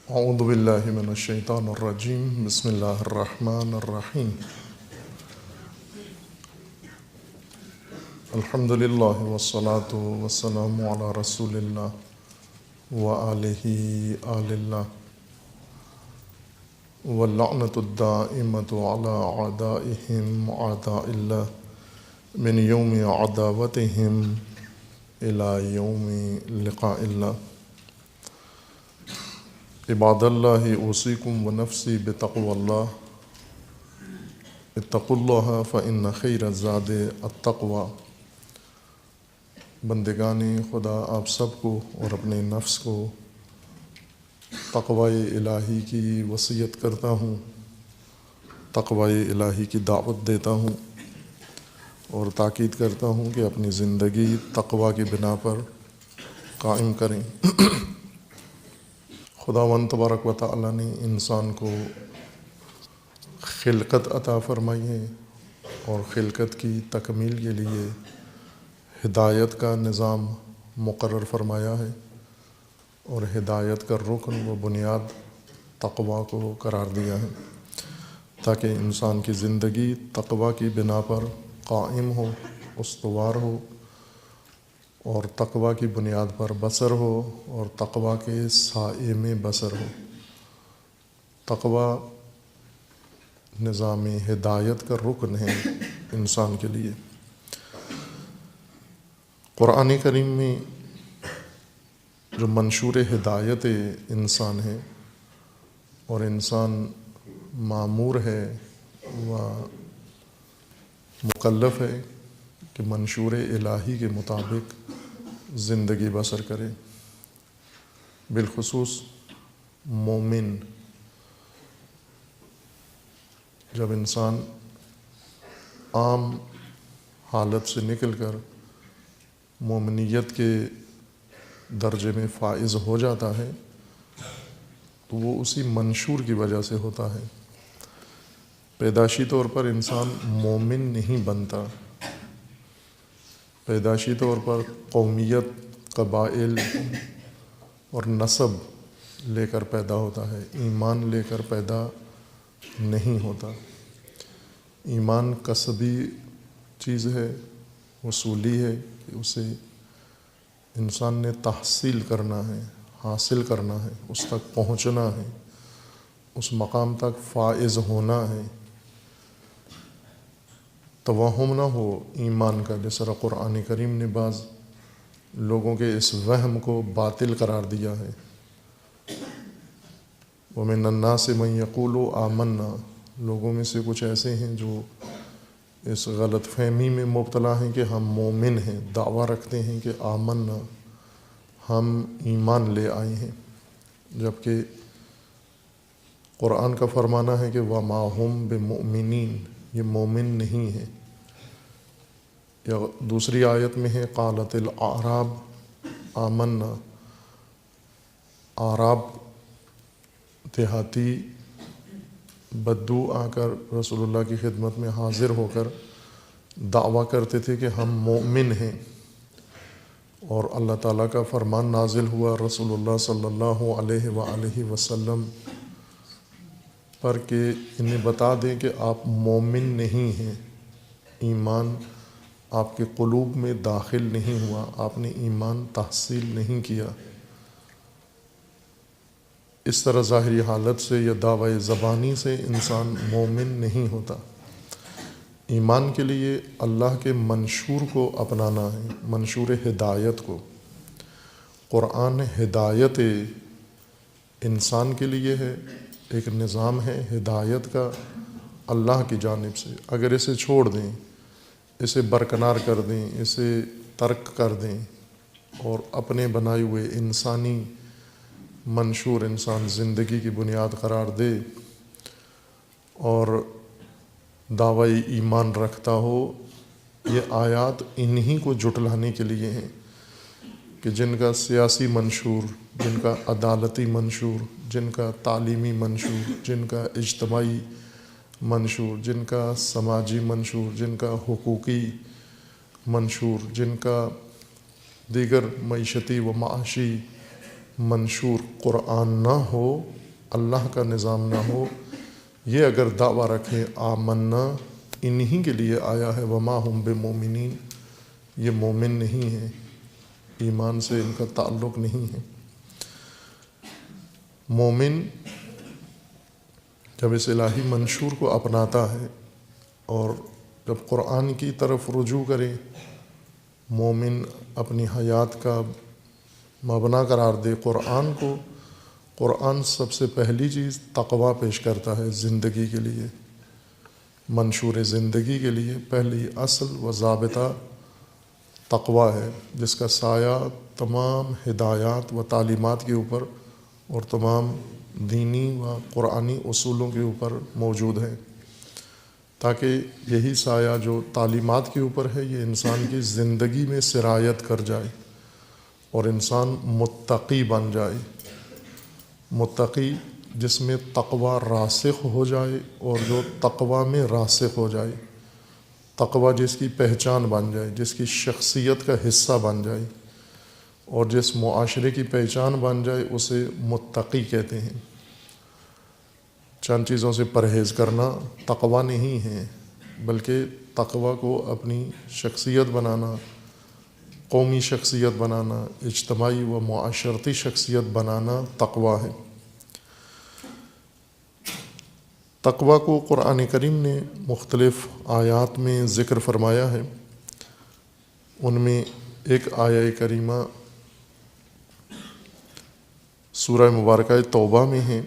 اعوذ باللہ من الشیطان الرجیم بسم اللہ الرحمن الرحیم الحمد للہ والصلاة والسلام علی رسول اللہ وآلہ آل اللہ واللعنۃ الدائمۃ علی اعدائہم اعداء اللہ من یوم عداوتہم الی یوم لقاء اللہ. عباد اللہ اوصیکم ونفسی بتقوی اللہ اتقوا اللہ فإن خیر الزاد التقوی. بندگان خدا، آپ سب کو اور اپنے نفس کو تقوی الہی کی وصیت کرتا ہوں، تقوی الہی کی دعوت دیتا ہوں اور تاکید کرتا ہوں کہ اپنی زندگی تقوی کی بنا پر قائم کریں. خداوند تبارک و تعالیٰ نے انسان کو خلقت عطا فرمائی ہے اور خلقت کی تکمیل کے لیے ہدایت کا نظام مقرر فرمایا ہے، اور ہدایت کا رکن و بنیاد تقوی کو قرار دیا ہے تاکہ انسان کی زندگی تقوی کی بنا پر قائم ہو، استوار ہو اور تقوی کی بنیاد پر بسر ہو اور تقوی کے سائے میں بسر ہو. تقوی نظام ہدایت کا رکن ہے انسان کے لیے. قرآن کریم میں جو منشور ہدایت انسان ہے اور انسان مامور ہے و مکلف ہے کہ منشور الہی کے مطابق زندگی بسر کرے. بالخصوص مومن، جب انسان عام حالت سے نکل کر مومنیت کے درجے میں فائز ہو جاتا ہے تو وہ اسی منشور کی وجہ سے ہوتا ہے. پیدائشی طور پر انسان مومن نہیں بنتا، پیدائشی طور پر قومیت، قبائل اور نسب لے کر پیدا ہوتا ہے، ایمان لے کر پیدا نہیں ہوتا. ایمان کسبی چیز ہے، وصولی ہے کہ اسے انسان نے تحصیل کرنا ہے، حاصل کرنا ہے، اس تک پہنچنا ہے، اس مقام تک فائز ہونا ہے. توہم نہ ہو ایمان کا، جس طرح قرآن کریم نے بعض لوگوں کے اس وہم کو باطل قرار دیا ہے. وَمِنَ النَّاسِ مَن يَقُولُ آمَنَّا، لوگوں میں سے کچھ ایسے ہیں جو اس غلط فہمی میں مبتلا ہیں کہ ہم مومن ہیں، دعویٰ رکھتے ہیں کہ آمنا، ہم ایمان لے آئے ہیں، جبکہ قرآن کا فرمانا ہے کہ وَمَا هُمْ بِمُؤْمِنِينَ، یہ مومن نہیں ہے. یا دوسری آیت میں ہے قالت الاعراب آمنا، اعراب دیہاتی بدو آ کر رسول اللہ کی خدمت میں حاضر ہو کر دعویٰ کرتے تھے کہ ہم مومن ہیں، اور اللہ تعالیٰ کا فرمان نازل ہوا رسول اللہ صلی اللہ علیہ وآلہ وسلم پر کہ انہیں بتا دیں کہ آپ مومن نہیں ہیں، ایمان آپ کے قلوب میں داخل نہیں ہوا، آپ نے ایمان تحصیل نہیں کیا. اس طرح ظاہری حالت سے یا دعوی زبانی سے انسان مومن نہیں ہوتا. ایمان کے لیے اللہ کے منشور کو اپنانا ہے، منشور ہدایت کو. قرآن ہدایت انسان کے لیے ہے، ایک نظام ہے ہدایت کا اللہ کی جانب سے. اگر اسے چھوڑ دیں، اسے برکنار کر دیں، اسے ترک کر دیں اور اپنے بنائے ہوئے انسانی منشور انسان زندگی کی بنیاد قرار دے اور دعوی ایمان رکھتا ہو، یہ آیات انہی کو جھٹلانے کے لیے ہیں کہ جن کا سیاسی منشور، جن کا عدالتی منشور، جن کا تعلیمی منشور، جن کا اجتماعی منشور، جن کا سماجی منشور، جن کا حقوقی منشور، جن کا دیگر معیشتی و معاشی منشور قرآن نہ ہو، اللہ کا نظام نہ ہو، یہ اگر دعویٰ رکھیں آمنا انہی کے لیے آیا ہے، وما ہم بمومنین، یہ مومن نہیں ہیں، ایمان سے ان کا تعلق نہیں ہے۔ مومن جب اس الہی منشور کو اپناتا ہے اور جب قرآن کی طرف رجوع کرے، مومن اپنی حیات کا مبنا قرار دے قرآن کو، قرآن سب سے پہلی چیز تقویٰ پیش کرتا ہے زندگی کے لیے، منشور زندگی کے لیے پہلی اصل و ضابطہ تقویٰ ہے، جس کا سایہ تمام ہدایات و تعلیمات کے اوپر اور تمام دینی و قرآنی اصولوں کے اوپر موجود ہے، تاکہ یہی سایہ جو تعلیمات کے اوپر ہے یہ انسان کی زندگی میں سرایت کر جائے اور انسان متقی بن جائے، متقی جس میں تقویٰ راسخ ہو جائے اور جو تقویٰ میں راسخ ہو جائے، تقویٰ جس کی پہچان بن جائے، جس کی شخصیت کا حصہ بن جائے اور جس معاشرے کی پہچان بن جائے، اسے متقی کہتے ہیں۔ چند چیزوں سے پرہیز کرنا تقویٰ نہیں ہے، بلکہ تقویٰ کو اپنی شخصیت بنانا، قومی شخصیت بنانا، اجتماعی و معاشرتی شخصیت بنانا تقویٰ ہے۔ تقویٰ کو قرآن کریم نے مختلف آیات میں ذکر فرمایا ہے، ان میں ایک آیہ کریمہ سورہ مبارکہ توبہ میں ہے،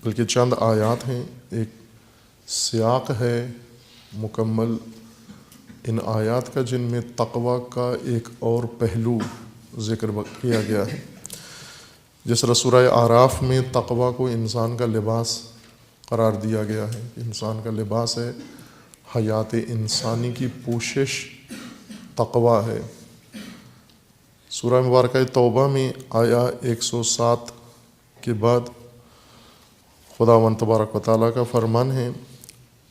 بلکہ چند آیات ہیں، ایک سیاق ہے مکمل ان آیات کا جن میں تقویٰ کا ایک اور پہلو ذکر کیا گیا ہے۔ جس طرح سورہ اعراف میں تقویٰ کو انسان کا لباس قرار دیا گیا ہے، انسان کا لباس ہے، حیات انسانی کی پوشش تقویٰ ہے۔ سورہ مبارکہ توبہ میں آیا 107 کے بعد خداوند تبارک و تعالیٰ کا فرمان ہے،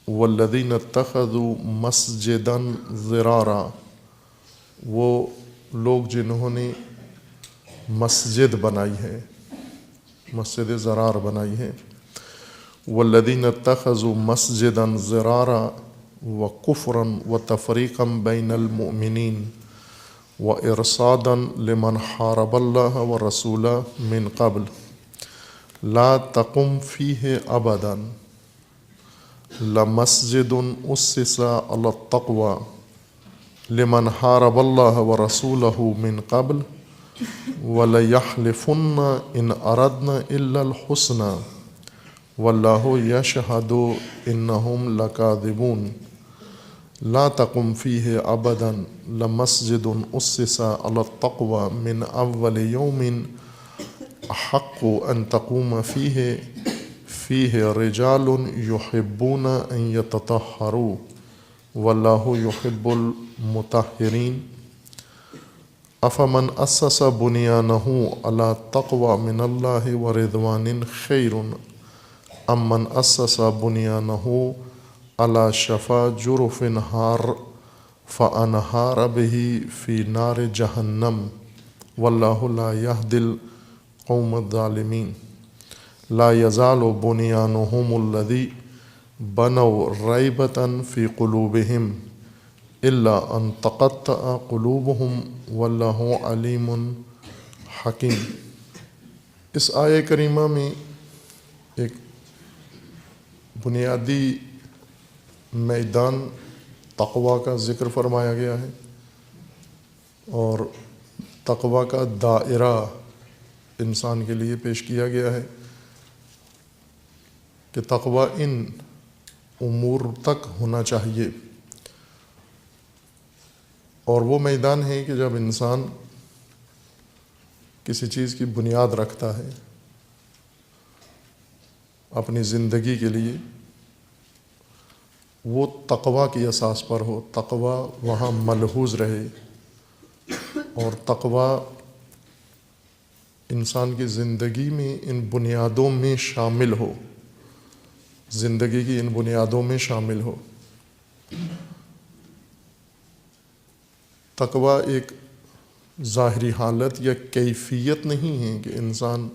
والذین اتخذوا مسجدا ضرارا، وہ لوگ جنہوں نے مسجد بنائی ہے، مسجد ضرار بنائی ہے، والذین اتخذوا مسجدا ضرارا وکفرا وتفریقا بین المؤمنین وارصادا لمن حارب اللہ ورسولہ من قبل لا تقم فیہ ابدا لمسجد اسس علی التقوی لمن حارب اللہ ورسولہ من قبل وَلَيَحْلِفُنَّ إِنْ أَرَدْنَا إِلَّا الْحُسْنَى وَاللَّهُ يَشْهَدُ إِنَّهُمْ لَكَاذِبُونَ لَا تَقُمْ فِيهِ أَبَدًا لَمَسْجِدٌ أُسِّسَ عَلَى التَّقْوَى مِنْ أَوَّلِ يَوْمٍ أَحَقُّ أَنْ تَقُومَ فِيهِ رِجَالٌ يُحِبُّونَ أَنْ يَتَطَهَّرُوا وَاللَّهُ يُحِبُّ الْمُطَهِّرِينَ افمن اسس بنیانہ علی تقوی من اللہ ورضوان خیر ام من اسس بنیانہ علی شفا جرف ہار فانہار بہ فی نار جہنم واللہ لا یہدی القوم الظالمین لا یزال بنیانہم الذی بنوا ریبۃ فی قلوبہم الا ان تقطع قلوبہم واللہ علیم حکیم۔ اس آیہ کریمہ میں ایک بنیادی میدان تقویٰ کا ذکر فرمایا گیا ہے اور تقویٰ کا دائرہ انسان کے لیے پیش کیا گیا ہے کہ تقویٰ ان امور تک ہونا چاہیے، اور وہ میدان ہے کہ جب انسان کسی چیز کی بنیاد رکھتا ہے اپنی زندگی کے لیے، وہ تقویٰ کی اساس پر ہو، تقویٰ وہاں ملحوظ رہے اور تقویٰ انسان کی زندگی میں ان بنیادوں میں شامل ہو، زندگی کی ان بنیادوں میں شامل ہو۔ تقویٰ ایک ظاہری حالت یا کیفیت نہیں ہے کہ انسان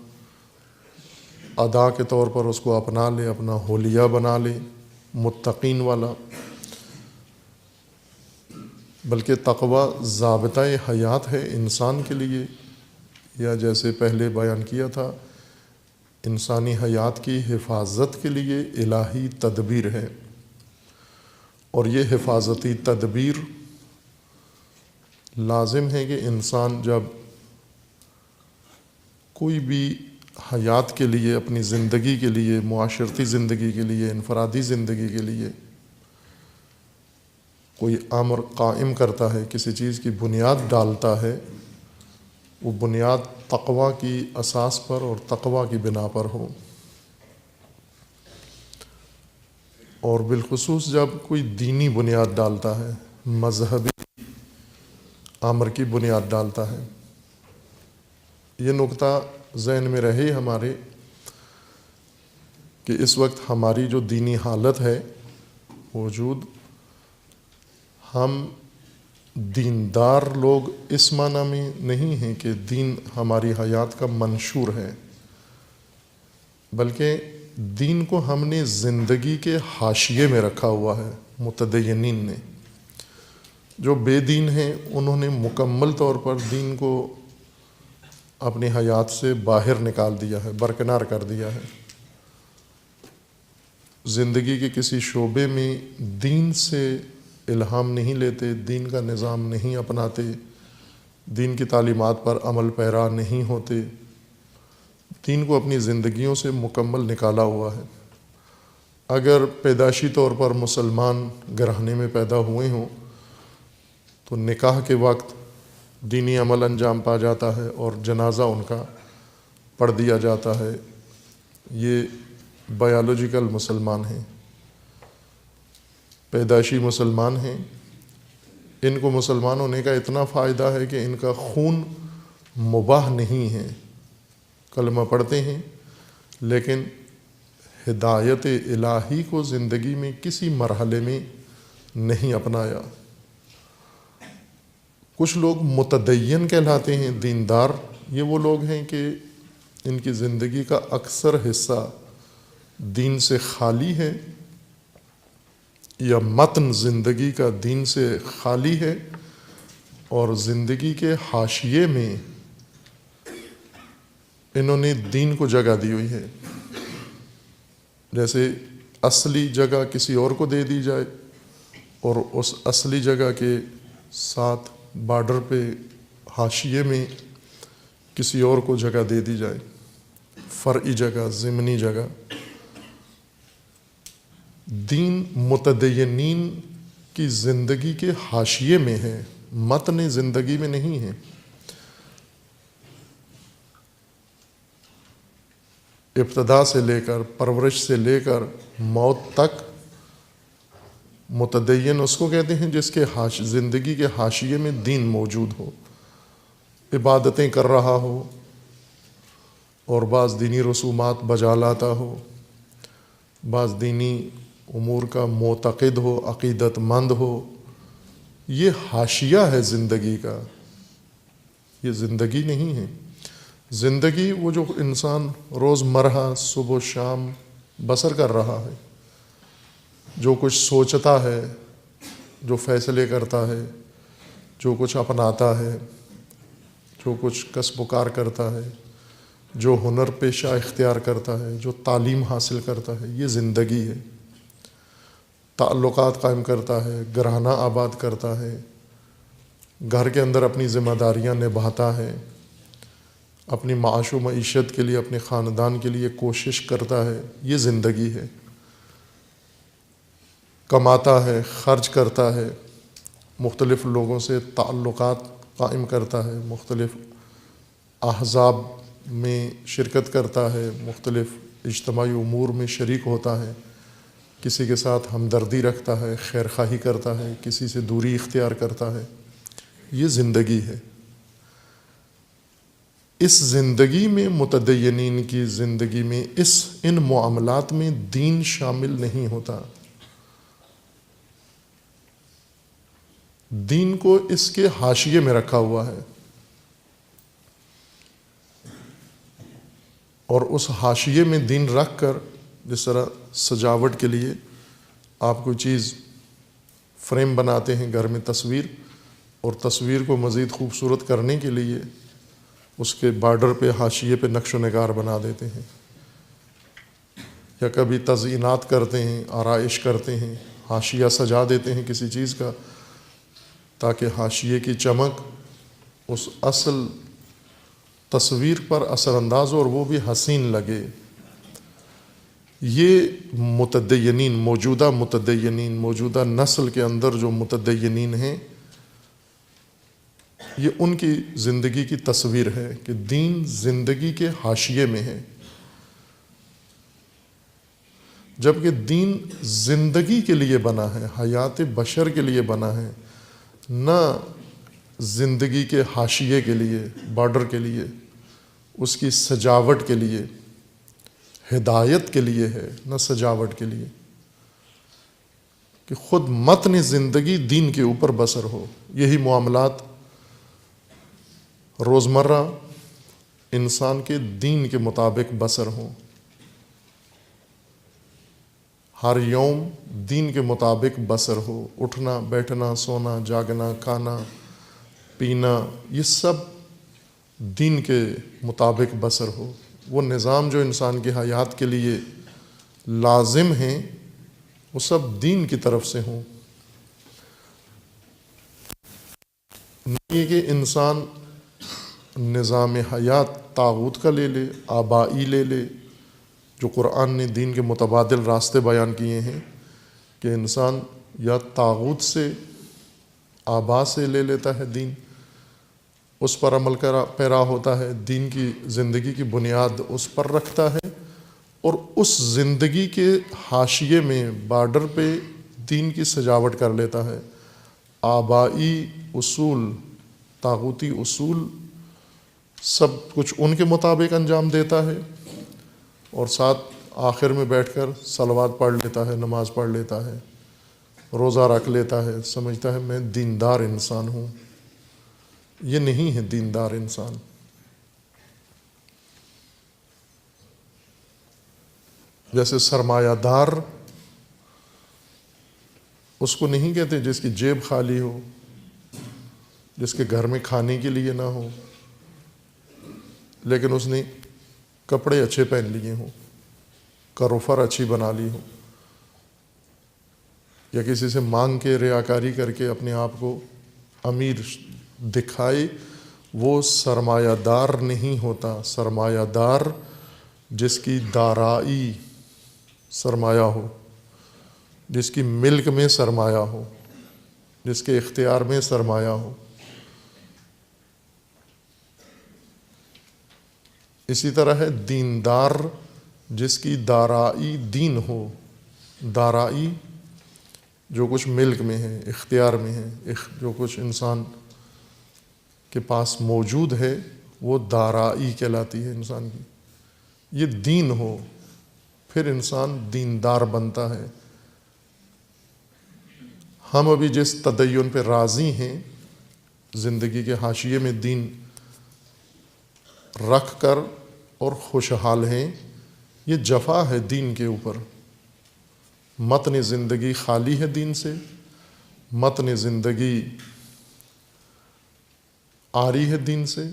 ادا کے طور پر اس کو اپنا لے، اپنا حلیہ بنا لے متقین والا، بلکہ تقوی ضابطۂ حیات ہے انسان کے لیے، یا جیسے پہلے بیان کیا تھا انسانی حیات کی حفاظت کے لیے الہی تدبیر ہے، اور یہ حفاظتی تدبیر لازم ہے کہ انسان جب کوئی بھی حیات کے لیے، اپنی زندگی کے لیے، معاشرتی زندگی کے لیے، انفرادی زندگی کے لیے کوئی امر قائم کرتا ہے، کسی چیز کی بنیاد ڈالتا ہے، وہ بنیاد تقوی کی اساس پر اور تقوی کی بنا پر ہو۔ اور بالخصوص جب کوئی دینی بنیاد ڈالتا ہے، مذہبی امر کی بنیاد ڈالتا ہے، یہ نقطہ ذہن میں رہے ہمارے کہ اس وقت ہماری جو دینی حالت ہے موجود، ہم دیندار لوگ اس معنی میں نہیں ہیں کہ دین ہماری حیات کا منشور ہے، بلکہ دین کو ہم نے زندگی کے حاشیے میں رکھا ہوا ہے۔ متدینین نے، جو بے دین ہیں، انہوں نے مکمل طور پر دین کو اپنی حیات سے باہر نکال دیا ہے، برکنار کر دیا ہے۔ زندگی کے کسی شعبے میں دین سے الہام نہیں لیتے، دین کا نظام نہیں اپناتے، دین کی تعلیمات پر عمل پیرا نہیں ہوتے، دین کو اپنی زندگیوں سے مکمل نکالا ہوا ہے۔ اگر پیدائشی طور پر مسلمان گھرانے میں پیدا ہوئے ہوں تو نکاح کے وقت دینی عمل انجام پا جاتا ہے اور جنازہ ان کا پڑھ دیا جاتا ہے، یہ بایولوجیکل مسلمان ہیں، پیدائشی مسلمان ہیں۔ ان کو مسلمان ہونے کا اتنا فائدہ ہے کہ ان کا خون مباح نہیں ہے، کلمہ پڑھتے ہیں، لیکن ہدایت الہی کو زندگی میں کسی مرحلے میں نہیں اپنایا۔ کچھ لوگ متدین کہلاتے ہیں، دیندار، یہ وہ لوگ ہیں کہ ان کی زندگی کا اکثر حصہ دین سے خالی ہے، یا متن زندگی کا دین سے خالی ہے، اور زندگی کے حاشیے میں انہوں نے دین کو جگہ دی ہوئی ہے۔ جیسے اصلی جگہ کسی اور کو دے دی جائے اور اس اصلی جگہ کے ساتھ بارڈر پہ حاشیے میں کسی اور کو جگہ دے دی جائے، فرعی جگہ، ضمنی جگہ۔ دین متدینین کی زندگی کے حاشیے میں ہے، متن زندگی میں نہیں ہے۔ ابتدا سے لے کر، پرورش سے لے کر موت تک متدین اس کو کہتے ہیں جس کے زندگی کے حاشیے میں دین موجود ہو، عبادتیں کر رہا ہو اور بعض دینی رسومات بجا لاتا ہو، بعض دینی امور کا معتقد ہو، عقیدت مند ہو۔ یہ حاشیہ ہے زندگی کا، یہ زندگی نہیں ہے۔ زندگی وہ جو انسان روز مرہ صبح و شام بسر کر رہا ہے، جو کچھ سوچتا ہے، جو فیصلے کرتا ہے، جو کچھ اپناتا ہے، جو کچھ کسب و کار کرتا ہے، جو ہنر پیشہ اختیار کرتا ہے، جو تعلیم حاصل کرتا ہے، یہ زندگی ہے۔ تعلقات قائم کرتا ہے، گھرانہ آباد کرتا ہے، گھر کے اندر اپنی ذمہ داریاں نبھاتا ہے، اپنی معاش و معیشت کے لیے، اپنے خاندان کے لیے کوشش کرتا ہے، یہ زندگی ہے۔ کماتا ہے، خرچ کرتا ہے، مختلف لوگوں سے تعلقات قائم کرتا ہے، مختلف احزاب میں شرکت کرتا ہے، مختلف اجتماعی امور میں شریک ہوتا ہے، کسی کے ساتھ ہمدردی رکھتا ہے، خیر خواہی کرتا ہے، کسی سے دوری اختیار کرتا ہے، یہ زندگی ہے۔ اس زندگی میں، متدینین کی زندگی میں، ان معاملات میں دین شامل نہیں ہوتا۔ دین کو اس کے حاشیے میں رکھا ہوا ہے۔ اور اس حاشیے میں دین رکھ کر، جس طرح سجاوٹ کے لیے آپ کوئی چیز فریم بناتے ہیں گھر میں، تصویر، اور تصویر کو مزید خوبصورت کرنے کے لیے اس کے بارڈر پہ، حاشیے پہ نقش و نگار بنا دیتے ہیں، یا کبھی تزئینات کرتے ہیں، آرائش کرتے ہیں، حاشیہ سجا دیتے ہیں کسی چیز کا تاکہ حاشیے کی چمک اس اصل تصویر پر اثر انداز ہو اور وہ بھی حسین لگے۔ یہ متدینین، موجودہ متدینین، موجودہ نسل کے اندر جو متدینین ہیں، یہ ان کی زندگی کی تصویر ہے کہ دین زندگی کے حاشیے میں ہے، جبکہ دین زندگی کے لیے بنا ہے، حیات بشر کے لیے بنا ہے، نہ زندگی کے حاشیے کے لیے، بارڈر کے لیے، اس کی سجاوٹ کے لیے، ہدایت کے لیے ہے، نہ سجاوٹ کے لیے، کہ خود متن زندگی دین کے اوپر بسر ہو۔ یہی معاملات روزمرہ انسان کے دین کے مطابق بسر ہوں، ہر یوم دین کے مطابق بسر ہو، اٹھنا بیٹھنا، سونا جاگنا، کھانا پینا، یہ سب دین کے مطابق بسر ہو۔ وہ نظام جو انسان کی حیات کے لیے لازم ہیں وہ سب دین کی طرف سے ہوں، نہیں کہ انسان نظام حیات طاغوت کا لے لے، آبائی لے لے، جو قرآن نے دین کے متبادل راستے بیان کیے ہیں کہ انسان یا طاغوت سے، آبا سے لے لیتا ہے دین، اس پر عمل پیرا ہوتا ہے، دین کی زندگی کی بنیاد اس پر رکھتا ہے، اور اس زندگی کے حاشیے میں، بارڈر پہ دین کی سجاوٹ کر لیتا ہے، آبائی اصول، طاغوتی اصول سب کچھ ان کے مطابق انجام دیتا ہے، اور ساتھ آخر میں بیٹھ کر صلوات پڑھ لیتا ہے، نماز پڑھ لیتا ہے، روزہ رکھ لیتا ہے، سمجھتا ہے میں دیندار انسان ہوں۔ یہ نہیں ہے دیندار انسان۔ جیسے سرمایہ دار، اس کو نہیں کہتے جس کی جیب خالی ہو، جس کے گھر میں کھانے کے لیے نہ ہو لیکن اس نے کپڑے اچھے پہن لیے ہوں، کروفر اچھی بنا لی ہو، یا کسی سے مانگ کے ریاکاری کر کے اپنے آپ کو امیر دکھائے، وہ سرمایہ دار نہیں ہوتا۔ سرمایہ دار جس کی دارائی سرمایہ ہو، جس کی ملک میں سرمایہ ہو، جس کے اختیار میں سرمایہ ہو۔ اسی طرح ہے دیندار، جس کی دارائی دین ہو، دارائی جو کچھ ملک میں ہے، اختیار میں ہے، جو کچھ انسان کے پاس موجود ہے، وہ دارائی کہلاتی ہے انسان کی۔ یہ دین ہو، پھر انسان دیندار بنتا ہے۔ ہم ابھی جس تدین پہ راضی ہیں، زندگی کے حاشیے میں دین رکھ کر اور خوشحال ہیں، یہ جفا ہے دین کے اوپر۔ متن زندگی خالی ہے دین سے، متن زندگی عاری ہے دین سے۔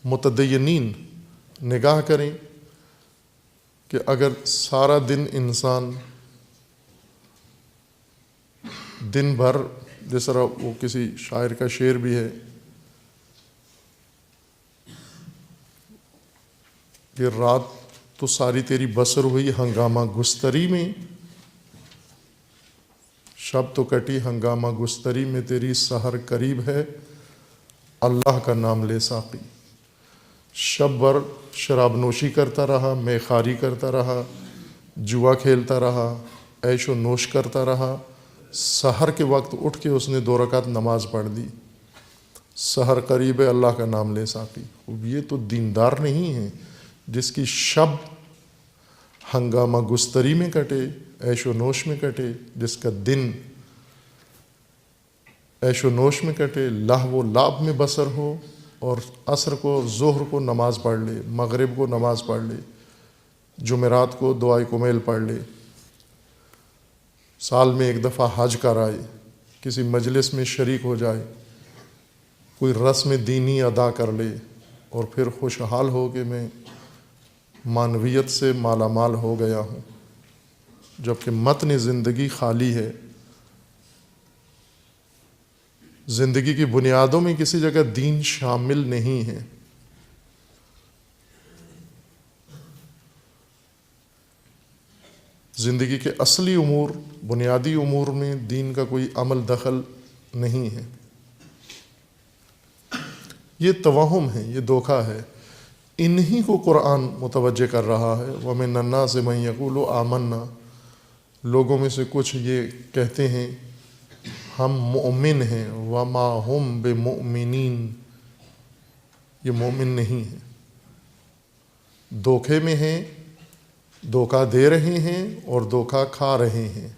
متدینین نگاہ کریں کہ اگر سارا دن انسان دن بھر، جس طرح وہ کسی شاعر کا شعر بھی ہے کہ رات تو ساری تیری بسر ہوئی ہنگامہ گستری میں، شب تو کٹی ہنگامہ گستری میں، تیری سحر قریب ہے اللہ کا نام لے ساقی۔ شب بھر شراب نوشی کرتا رہا، میخاری کرتا رہا، جوا کھیلتا رہا، عیش و نوش کرتا رہا، سحر کے وقت اٹھ کے اس نے 2 رکعت نماز پڑھ دی، سحر قریب ہے اللہ کا نام لے ساقی۔ یہ تو دیندار نہیں ہے، جس کی شب ہنگامہ گستری میں کٹے، عیش و نوش میں کٹے، جس کا دن عیش و نوش میں کٹے، لہو و لعب میں بسر ہو، اور عصر کو ظہر کو نماز پڑھ لے، مغرب کو نماز پڑھ لے، جمعرات کو دعائے کمیل پڑھ لے، سال میں ایک دفعہ حج کر آئے، کسی مجلس میں شریک ہو جائے، کوئی رسم دینی ادا کر لے، اور پھر خوشحال ہو کہ میں معنویت سے مالا مال ہو گیا ہوں، جبکہ متن زندگی خالی ہے۔ زندگی کی بنیادوں میں کسی جگہ دین شامل نہیں ہے۔ زندگی کے اصلی امور، بنیادی امور میں دین کا کوئی عمل دخل نہیں ہے۔ یہ توہم ہے، یہ دھوکہ ہے، انہی کو قرآن متوجہ کر رہا ہے۔ وَمِنَ النَّاسِ مَن يَقُولُ آمَنَّا، لوگوں میں سے کچھ یہ کہتے ہیں ہم مؤمن ہیں، وَمَا هُمْ بِمُؤْمِنِينَ، یہ مومن نہیں ہیں، دھوکے میں ہیں، دھوکہ دے رہے ہیں اور دھوکہ کھا رہے ہیں،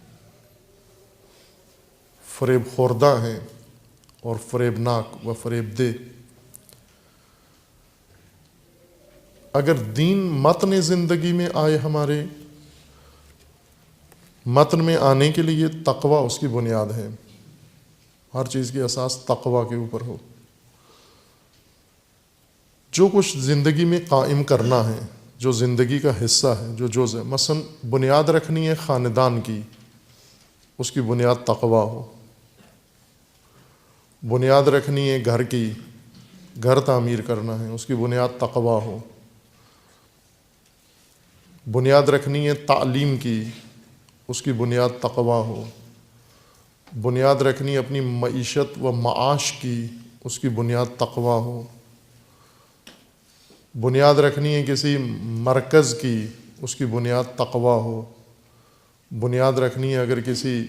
فریب خوردہ ہیں اور فریب ناک و فریب دہ۔ اگر دین متن زندگی میں آئے، ہمارے متن میں آنے کے لیے تقوی اس کی بنیاد ہے، ہر چیز کی اساس تقوی کے اوپر ہو۔ جو کچھ زندگی میں قائم کرنا ہے، جو زندگی کا حصہ ہے، جو جز ہے، مثلا بنیاد رکھنی ہے خاندان کی، اس کی بنیاد تقوی ہو۔ بنیاد رکھنی ہے گھر کی، گھر تعمیر کرنا ہے، اس کی بنیاد تقوی ہو۔ بنیاد رکھنی ہے تعلیم کی، اس کی بنیاد تقوی ہو۔ بنیاد رکھنی ہے اپنی معیشت و معاش کی، اس کی بنیاد تقوی ہو۔ بنیاد رکھنی ہے کسی مرکز کی، اس کی بنیاد تقوی ہو۔ بنیاد رکھنی ہے اگر کسی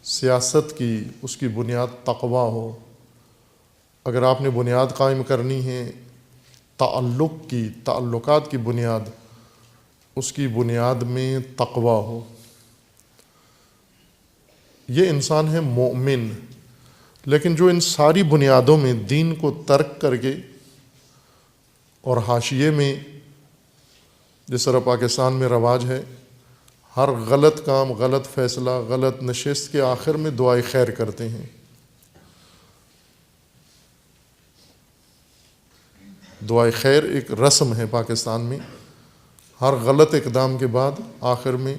سیاست کی، اس کی بنیاد تقوی ہو۔ اگر آپ نے بنیاد قائم کرنی ہے تعلق کی، تعلقات کی بنیاد، اس کی بنیاد میں تقوی ہو۔ یہ انسان ہے مومن۔ لیکن جو ان ساری بنیادوں میں دین کو ترک کر کے اور حاشیے میں، جس طرح پاکستان میں رواج ہے، ہر غلط کام، غلط فیصلہ، غلط نشست کے آخر میں دعائے خیر کرتے ہیں۔ دعائے خیر ایک رسم ہے پاکستان میں، ہر غلط اقدام کے بعد آخر میں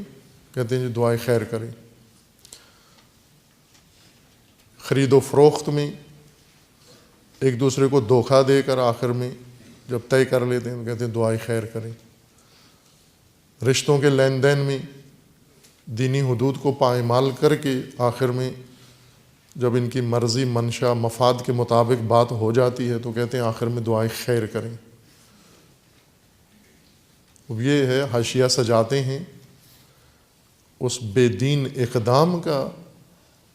کہتے ہیں جی دعائے خیر کریں۔ خرید و فروخت میں ایک دوسرے کو دھوکہ دے کر آخر میں جب طے کر لیتے ہیں تو کہتے ہیں دعائے خیر کریں۔ رشتوں کے لین دین میں دینی حدود کو پائمال کر کے آخر میں جب ان کی مرضی، منشا، مفاد کے مطابق بات ہو جاتی ہے تو کہتے ہیں آخر میں دعائے خیر کریں۔ اب یہ ہے حاشیہ سجاتے ہیں اس بے دین اقدام کا،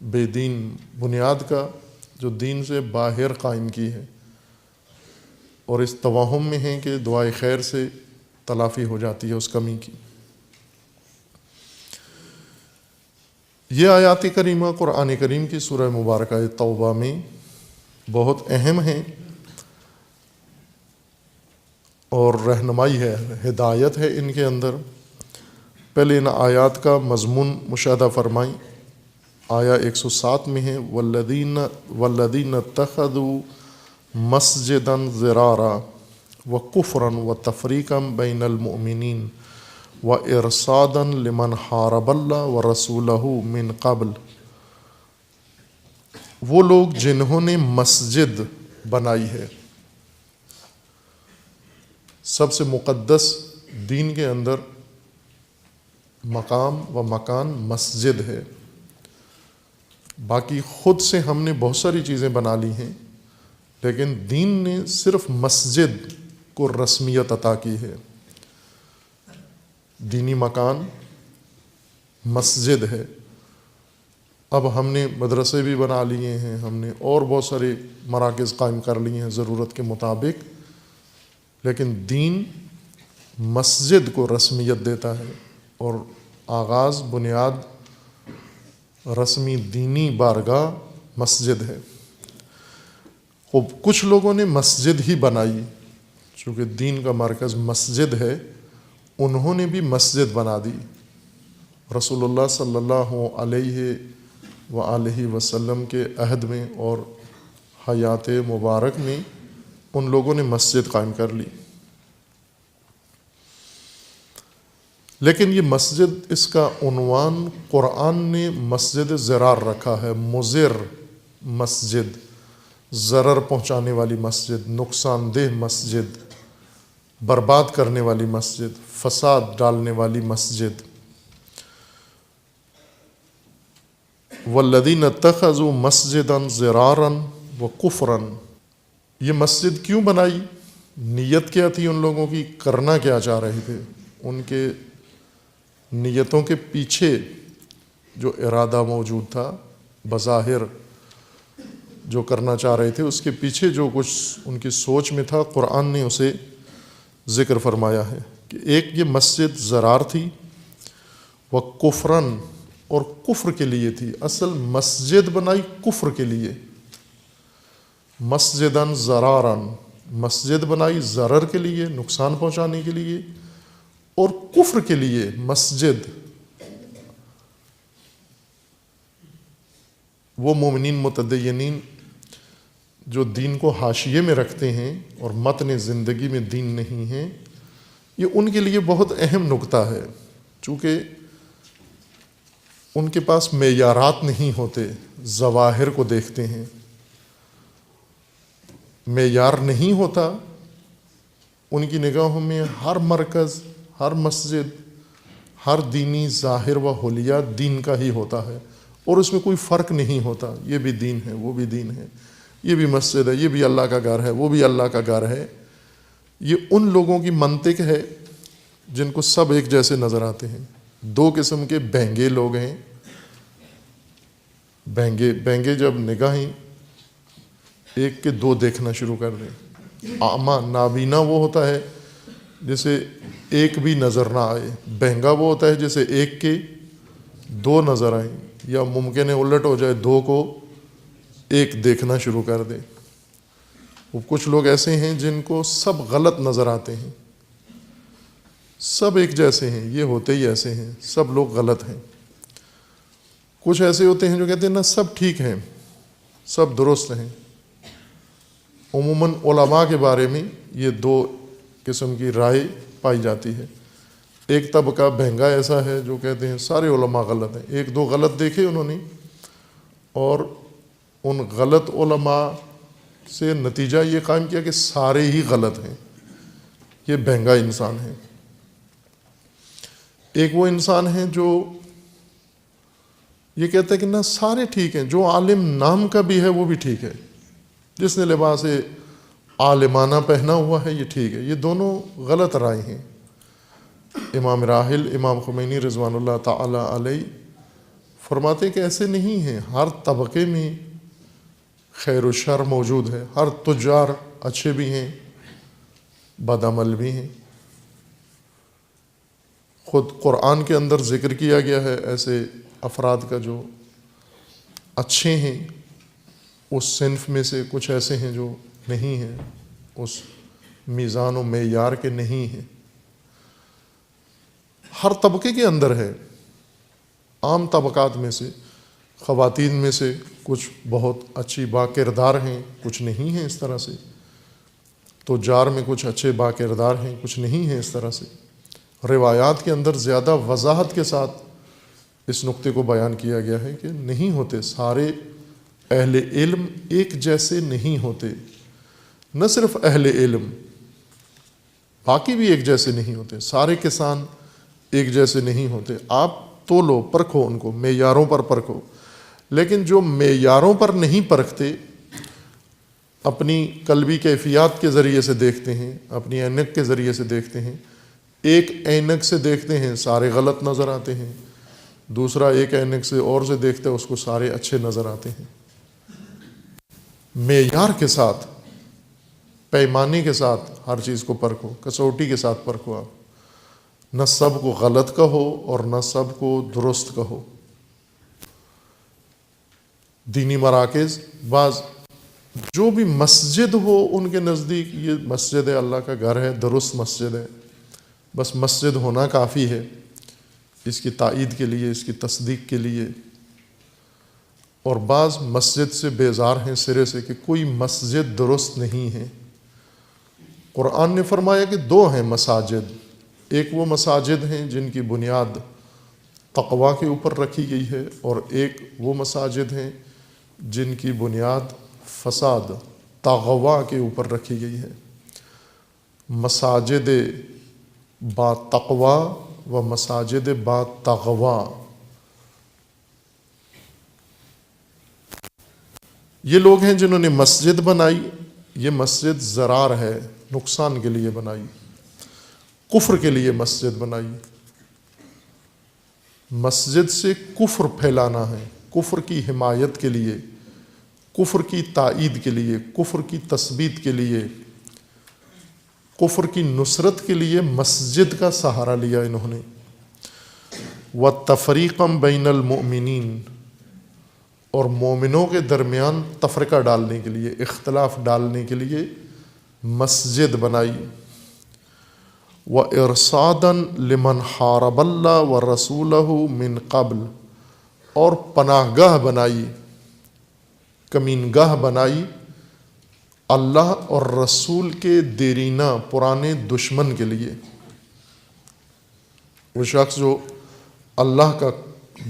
بے دین بنیاد کا، جو دین سے باہر قائم کی ہے، اور اس توہم میں ہے کہ دعائے خیر سے تلافی ہو جاتی ہے اس کمی کی۔ یہ آیات کریمہ قرآن کریم کی سورہ مبارکہ توبہ میں بہت اہم ہیں اور رہنمائی ہے، ہدایت ہے ان کے اندر۔ پہلے ان آیات کا مضمون مشاہدہ فرمائیں۔ آیا 107 میں ہے والذین اتخذوا مسجدا ضرارا وکفرا وتفریقا بین المؤمنین وارصادا لمن حارب اللہ ورسولہ من قبل، وہ لوگ جنہوں نے مسجد بنائی ہے، سب سے مقدس دین کے اندر مقام و مکان مسجد ہے۔ باقی خود سے ہم نے بہت ساری چیزیں بنا لی ہیں، لیکن دین نے صرف مسجد کو رسمیت عطا کی ہے۔ دینی مکان مسجد ہے۔ اب ہم نے مدرسے بھی بنا لیے ہیں، ہم نے اور بہت سارے مراکز قائم کر لیے ہیں ضرورت کے مطابق، لیکن دین مسجد کو رسمیت دیتا ہے، اور آغاز، بنیاد، رسمی دینی بارگاہ مسجد ہے۔ خوب کچھ لوگوں نے مسجد ہی بنائی، چونکہ دین کا مرکز مسجد ہے، انہوں نے بھی مسجد بنا دی. رسول اللہ صلی اللہ علیہ وآلہ وسلم کے عہد میں اور حیات مبارک میں ان لوگوں نے مسجد قائم کر لی. لیکن یہ مسجد، اس کا عنوان قرآن نے مسجد ضرار رکھا ہے. مضر مسجد، ضرر پہنچانے والی مسجد، نقصان دہ مسجد، برباد کرنے والی مسجد، فساد ڈالنے والی مسجد. والذین اتخذوا مسجدا ضرارا وکفرا. یہ مسجد کیوں بنائی؟ نیت کیا تھی ان لوگوں کی؟ کرنا کیا چاہ رہے تھے؟ ان کے نیتوں کے پیچھے جو ارادہ موجود تھا، بظاہر جو کرنا چاہ رہے تھے، اس کے پیچھے جو کچھ ان کی سوچ میں تھا، قرآن نے اسے ذکر فرمایا ہے کہ ایک یہ مسجد ضرار تھی، وکفرن، اور کفر کے لیے تھی. اصل مسجد بنائی کفر کے لیے. مسجدن ضرارن، مسجد بنائی ضرر کے لیے، نقصان پہنچانے کے لیے، اور کفر کے لیے مسجد. وہ مومنین متدینین جو دین کو حاشیے میں رکھتے ہیں اور متن زندگی میں دین نہیں ہے، یہ ان کے لیے بہت اہم نکتہ ہے. چونکہ ان کے پاس معیارات نہیں ہوتے، ظواہر کو دیکھتے ہیں. معیار نہیں ہوتا ان کی نگاہوں میں. ہر مرکز، ہر مسجد، ہر دینی ظاہر و حلیہ دین کا ہی ہوتا ہے، اور اس میں کوئی فرق نہیں ہوتا. یہ بھی دین ہے، وہ بھی دین ہے، یہ بھی مسجد ہے، یہ بھی اللہ کا گھر ہے، وہ بھی اللہ کا گھر ہے. یہ ان لوگوں کی منطق ہے جن کو سب ایک جیسے نظر آتے ہیں. دو قسم کے بہنگے لوگ ہیں. بہنگے جب نگاہیں ایک کے دو دیکھنا شروع کر دیں. اعمیٰ، نابینا وہ ہوتا ہے جسے ایک بھی نظر نہ آئے. بہنگا وہ ہوتا ہے جسے ایک کے دو نظر آئیں، یا ممکن ہے الٹ ہو جائے، دو کو ایک دیکھنا شروع کر دے. وہ کچھ لوگ ایسے ہیں جن کو سب غلط نظر آتے ہیں. سب ایک جیسے ہیں، یہ ہوتے ہی ایسے ہیں، سب لوگ غلط ہیں. کچھ ایسے ہوتے ہیں جو کہتے ہیں نا سب ٹھیک ہیں، سب درست ہیں. عموماً علماء کے بارے میں یہ دو قسم کی رائے پائی جاتی ہے. ایک طبقہ بہنگا ایسا ہے جو کہتے ہیں سارے علماء غلط ہیں. ایک دو غلط دیکھے انہوں نے، اور ان غلط علماء سے نتیجہ یہ قائم کیا کہ سارے ہی غلط ہیں. یہ بہنگا انسان ہے. ایک وہ انسان ہے جو یہ کہتا ہے کہ نہ سارے ٹھیک ہیں، جو عالم نام کا بھی ہے وہ بھی ٹھیک ہے، جس نے لباس عالمانہ پہنا ہوا ہے یہ ٹھیک ہے. یہ دونوں غلط رائے ہیں. امام راحل امام خمینی رضوان اللہ تعالی علیہ فرماتے کہ ایسے نہیں ہیں. ہر طبقے میں خیر و شر موجود ہے. ہر تجار اچھے بھی ہیں، بدعمل بھی ہیں. خود قرآن کے اندر ذکر کیا گیا ہے ایسے افراد کا جو اچھے ہیں. اس صنف میں سے کچھ ایسے ہیں جو نہیں ہیں، اس میزان و معیار کے نہیں ہیں. ہر طبقے کے اندر ہے. عام طبقات میں سے، خواتین میں سے کچھ بہت اچھی با کردار ہیں، کچھ نہیں ہیں اس طرح سے. تجار میں کچھ اچھے با کردار ہیں، کچھ نہیں ہیں اس طرح سے. روایات کے اندر زیادہ وضاحت کے ساتھ اس نقطے کو بیان کیا گیا ہے کہ نہیں ہوتے. سارے اہل علم ایک جیسے نہیں ہوتے. نہ صرف اہل علم، باقی بھی ایک جیسے نہیں ہوتے. سارے کسان ایک جیسے نہیں ہوتے. آپ تولو، پرکھو، ان کو معیاروں پر پرکھو. لیکن جو معیاروں پر نہیں پرکھتے، اپنی قلبی کیفیات کے ذریعے سے دیکھتے ہیں، اپنی اینک کے ذریعے سے دیکھتے ہیں. ایک اینک سے دیکھتے ہیں سارے غلط نظر آتے ہیں، دوسرا ایک اینک سے اور سے دیکھتے ہیں اس کو سارے اچھے نظر آتے ہیں. معیار کے ساتھ، پیمانے کے ساتھ ہر چیز کو پرکھو، کسوٹی کے ساتھ پرکھو. آپ نہ سب کو غلط کہو اور نہ سب کو درست کہو. دینی مراکز، بعض جو بھی مسجد ہو ان کے نزدیک یہ مسجد ہے، اللہ کا گھر ہے، درست مسجد ہے. بس مسجد ہونا کافی ہے اس کی تائید کے لیے، اس کی تصدیق کے لیے، اور بعض مسجد سے بیزار ہیں سرے سے کہ کوئی مسجد درست نہیں ہے۔ قرآن نے فرمایا کہ دو ہیں مساجد، ایک وہ مساجد ہیں جن کی بنیاد تقوی کے اوپر رکھی گئی ہے، اور ایک وہ مساجد ہیں جن کی بنیاد فساد تغوا کے اوپر رکھی گئی ہے۔ مساجد با تقوی و مساجد با تغوا، یہ لوگ ہیں جنہوں نے مسجد بنائی، یہ مسجد ضرار ہے، نقصان کے لیے بنائی، کفر کے لیے مسجد بنائی۔ مسجد سے کفر پھیلانا ہے، کفر کی حمایت کے لیے، کفر کی تائید کے لیے، کفر کی تثبیت کے لیے، کفر کی نصرت کے لیے مسجد کا سہارا لیا انہوں نے۔ وَتَفْرِيقًا بَيْنَ الْمُؤْمِنِينَ، اور مومنوں کے درمیان تفرقہ ڈالنے کے لیے، اختلاف ڈالنے کے لیے مسجد بنائی۔ وَإِرْصَادًا لِمَنْ حَارَبَ اللَّهَ وَرَسُولَهُ مِنْ قَبْلِ، اور پناہ گاہ بنائی، کمین گاہ بنائی اللہ اور رسول کے دیرینہ پرانے دشمن کے لیے۔ وہ شخص جو اللہ کا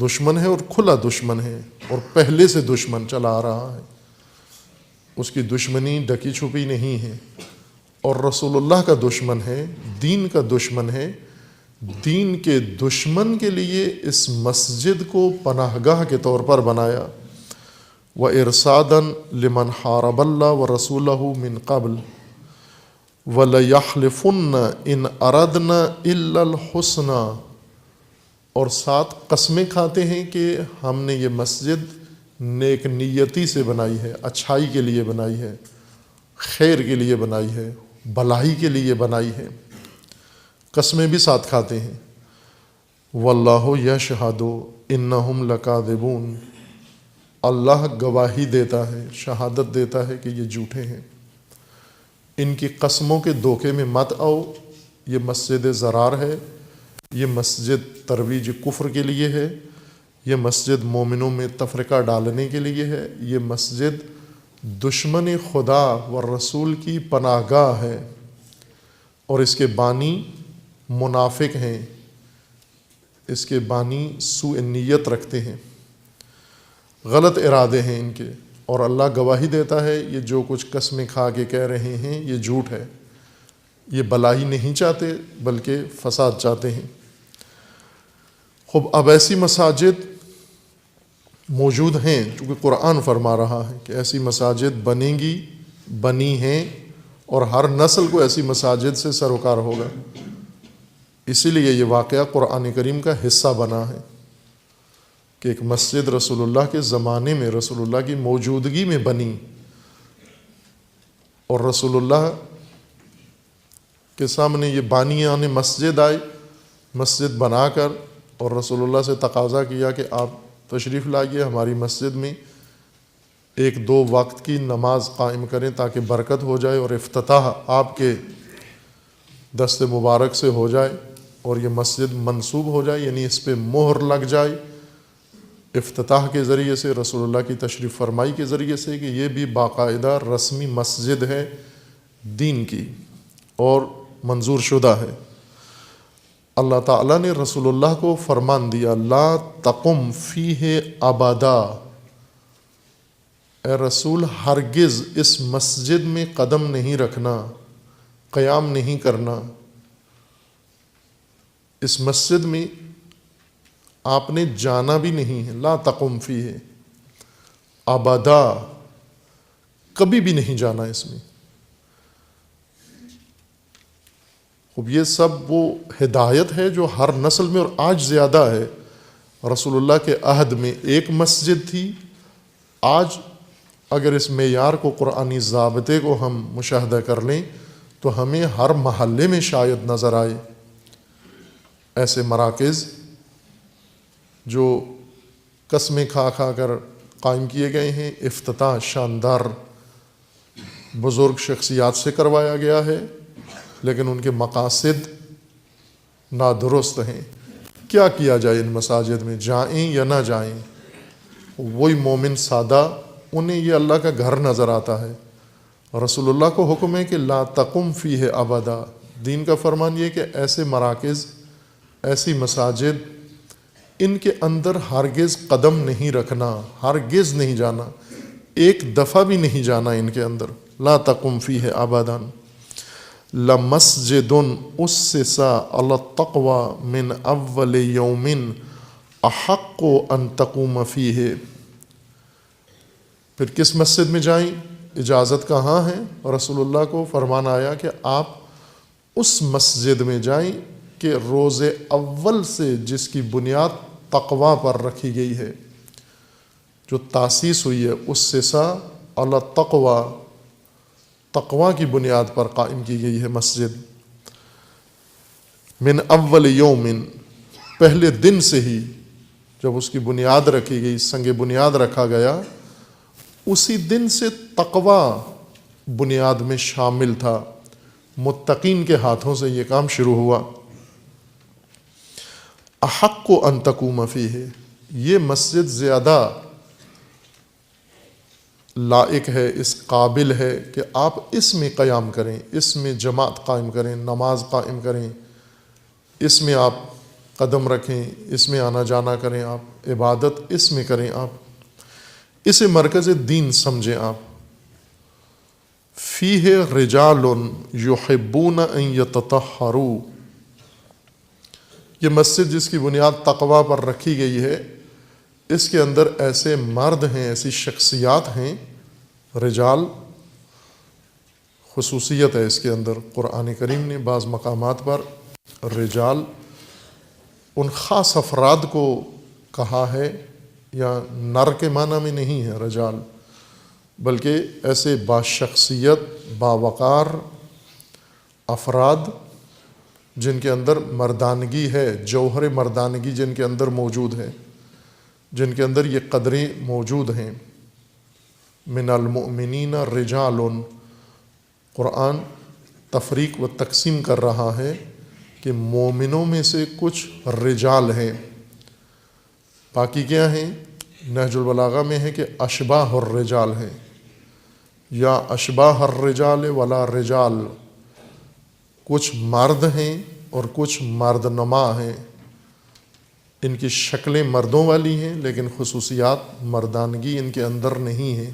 دشمن ہے اور کھلا دشمن ہے اور پہلے سے دشمن چلا آ رہا ہے، اس کی دشمنی ڈکی چھپی نہیں ہے، اور رسول اللہ کا دشمن ہے، دین کا دشمن ہے، دین کے دشمن کے لیے اس مسجد کو پناہ گاہ کے طور پر بنایا۔ وَإِرْصَادًا لِمَنْ حَارَبَ اللَّهَ وَرَسُولَهُ مِنْ قَبْلِ وَلَيَحْلِفُنَّ إِنْ أَرَدْنَا إِلَّا الْحُسْنَى، اور ساتھ قسمیں کھاتے ہیں کہ ہم نے یہ مسجد نیک نیتی سے بنائی ہے، اچھائی کے لیے بنائی ہے، خیر کے لیے بنائی ہے، بھلائی کے لیے بنائی ہے، قسمیں بھی ساتھ کھاتے ہیں۔ وَاللَّهُ يَشْهَدُ إِنَّهُمْ لَكَاذِبُونَ، اللہ گواہی دیتا ہے، شہادت دیتا ہے کہ یہ جھوٹے ہیں۔ ان کی قسموں کے دھوکے میں مت آؤ، یہ مسجد ضرار ہے، یہ مسجد ترویج کفر کے لیے ہے، یہ مسجد مومنوں میں تفرقہ ڈالنے کے لیے ہے، یہ مسجد دشمن خدا و رسول کی پناہ گاہ ہے، اور اس کے بانی منافق ہیں، اس کے بانی سوء نیت رکھتے ہیں، غلط ارادے ہیں ان کے، اور اللہ گواہی دیتا ہے یہ جو کچھ قسمیں کھا کے کہہ رہے ہیں یہ جھوٹ ہے، یہ بھلائی نہیں چاہتے بلکہ فساد چاہتے ہیں۔ خوب اب ایسی مساجد موجود ہیں، چونکہ قرآن فرما رہا ہے کہ ایسی مساجد بنیں گی، بنی ہیں، اور ہر نسل کو ایسی مساجد سے سروکار ہوگا۔ اسی لیے یہ واقعہ قرآن کریم کا حصہ بنا ہے کہ ایک مسجد رسول اللہ کے زمانے میں، رسول اللہ کی موجودگی میں بنی، اور رسول اللہ کے سامنے یہ بانیان مسجد آئے، مسجد بنا کر، اور رسول اللہ سے تقاضا کیا کہ آپ تشریف لائیے ہماری مسجد میں، ایک دو وقت کی نماز قائم کریں تاکہ برکت ہو جائے اور افتتاح آپ کے دست مبارک سے ہو جائے، اور یہ مسجد منسوب ہو جائے، یعنی اس پہ مہر لگ جائے افتتاح کے ذریعے سے، رسول اللہ کی تشریف فرمائی کے ذریعے سے، کہ یہ بھی باقاعدہ رسمی مسجد ہے دین کی اور منظور شدہ ہے۔ اللہ تعالیٰ نے رسول اللہ کو فرمان دیا، لا تقم فیہ ابدا، اے رسول ہرگز اس مسجد میں قدم نہیں رکھنا، قیام نہیں کرنا، اس مسجد میں آپ نے جانا بھی نہیں ہے، لا تقم فیہ ابدا، کبھی بھی نہیں جانا اس میں۔ اب یہ سب وہ ہدایت ہے جو ہر نسل میں، اور آج زیادہ ہے۔ رسول اللہ کے عہد میں ایک مسجد تھی، آج اگر اس معیار کو، قرآنی ضابطے کو ہم مشاہدہ کر لیں تو ہمیں ہر محلے میں شاید نظر آئے ایسے مراکز جو قسمیں کھا کھا کر قائم کیے گئے ہیں، افتتاح شاندار بزرگ شخصیات سے کروایا گیا ہے، لیکن ان کے مقاصد نادرست ہیں، کیا کیا جائے ان مساجد میں، جائیں یا نہ جائیں؟ وہی مومن سادہ، انہیں یہ اللہ کا گھر نظر آتا ہے۔ رسول اللہ کو حکم ہے کہ لا تقم فیہ ابدا، دین کا فرمان یہ کہ ایسے مراکز، ایسی مساجد، ان کے اندر ہرگز قدم نہیں رکھنا، ہرگز نہیں جانا، ایک دفعہ بھی نہیں جانا ان کے اندر۔ لا تقم فیہ ابدا لمسجد اسس علی التقوی من اول یوم احق ان تقوم فیہ۔ پھر کس مسجد میں جائیں؟ اجازت کہاں ہے؟ رسول اللہ کو فرمان آیا کہ آپ اس مسجد میں جائیں کہ روز اول سے جس کی بنیاد تقوی پر رکھی گئی ہے، جو تاسیس ہوئی ہے، اس سے علی التقوی، تقوی کی بنیاد پر قائم کی گئی ہے مسجد۔ من اول یوم، پہلے دن سے ہی جب اس کی بنیاد رکھی گئی، سنگ بنیاد رکھا گیا، اسی دن سے تقوی بنیاد میں شامل تھا، متقین کے ہاتھوں سے یہ کام شروع ہوا۔ احق ان تقوم فیہ، یہ مسجد زیادہ لائق ہے، اس قابل ہے کہ آپ اس میں قیام کریں، اس میں جماعت قائم کریں، نماز قائم کریں، اس میں آپ قدم رکھیں، اس میں آنا جانا کریں، آپ عبادت اس میں کریں، آپ اسے مرکز دین سمجھیں۔ آپ فیہ رجال یحبون ان یتطہروا، یہ مسجد جس کی بنیاد تقوی پر رکھی گئی ہے، اس کے اندر ایسے مرد ہیں، ایسی شخصیات ہیں، رجال خصوصیت ہے اس کے اندر۔ قرآن کریم نے بعض مقامات پر رجال ان خاص افراد کو کہا ہے، یا نر کے معنی میں نہیں ہے رجال، بلکہ ایسے باشخصیت، باوقار افراد جن کے اندر مردانگی ہے، جوہر مردانگی جن کے اندر موجود ہے، جن کے اندر یہ قدریں موجود ہیں۔ من المؤمنین رجال، قرآن تفریق و تقسیم کر رہا ہے کہ مومنوں میں سے کچھ رجال ہیں، باقی کیا ہیں؟ نہج البلاغہ میں ہے کہ اشباہ الرجال ہیں، یا اشباہ الرجال ولا رجال، کچھ مرد ہیں اور کچھ مرد نما ہیں، ان کی شکلیں مردوں والی ہیں لیکن خصوصیات مردانگی ان کے اندر نہیں ہے،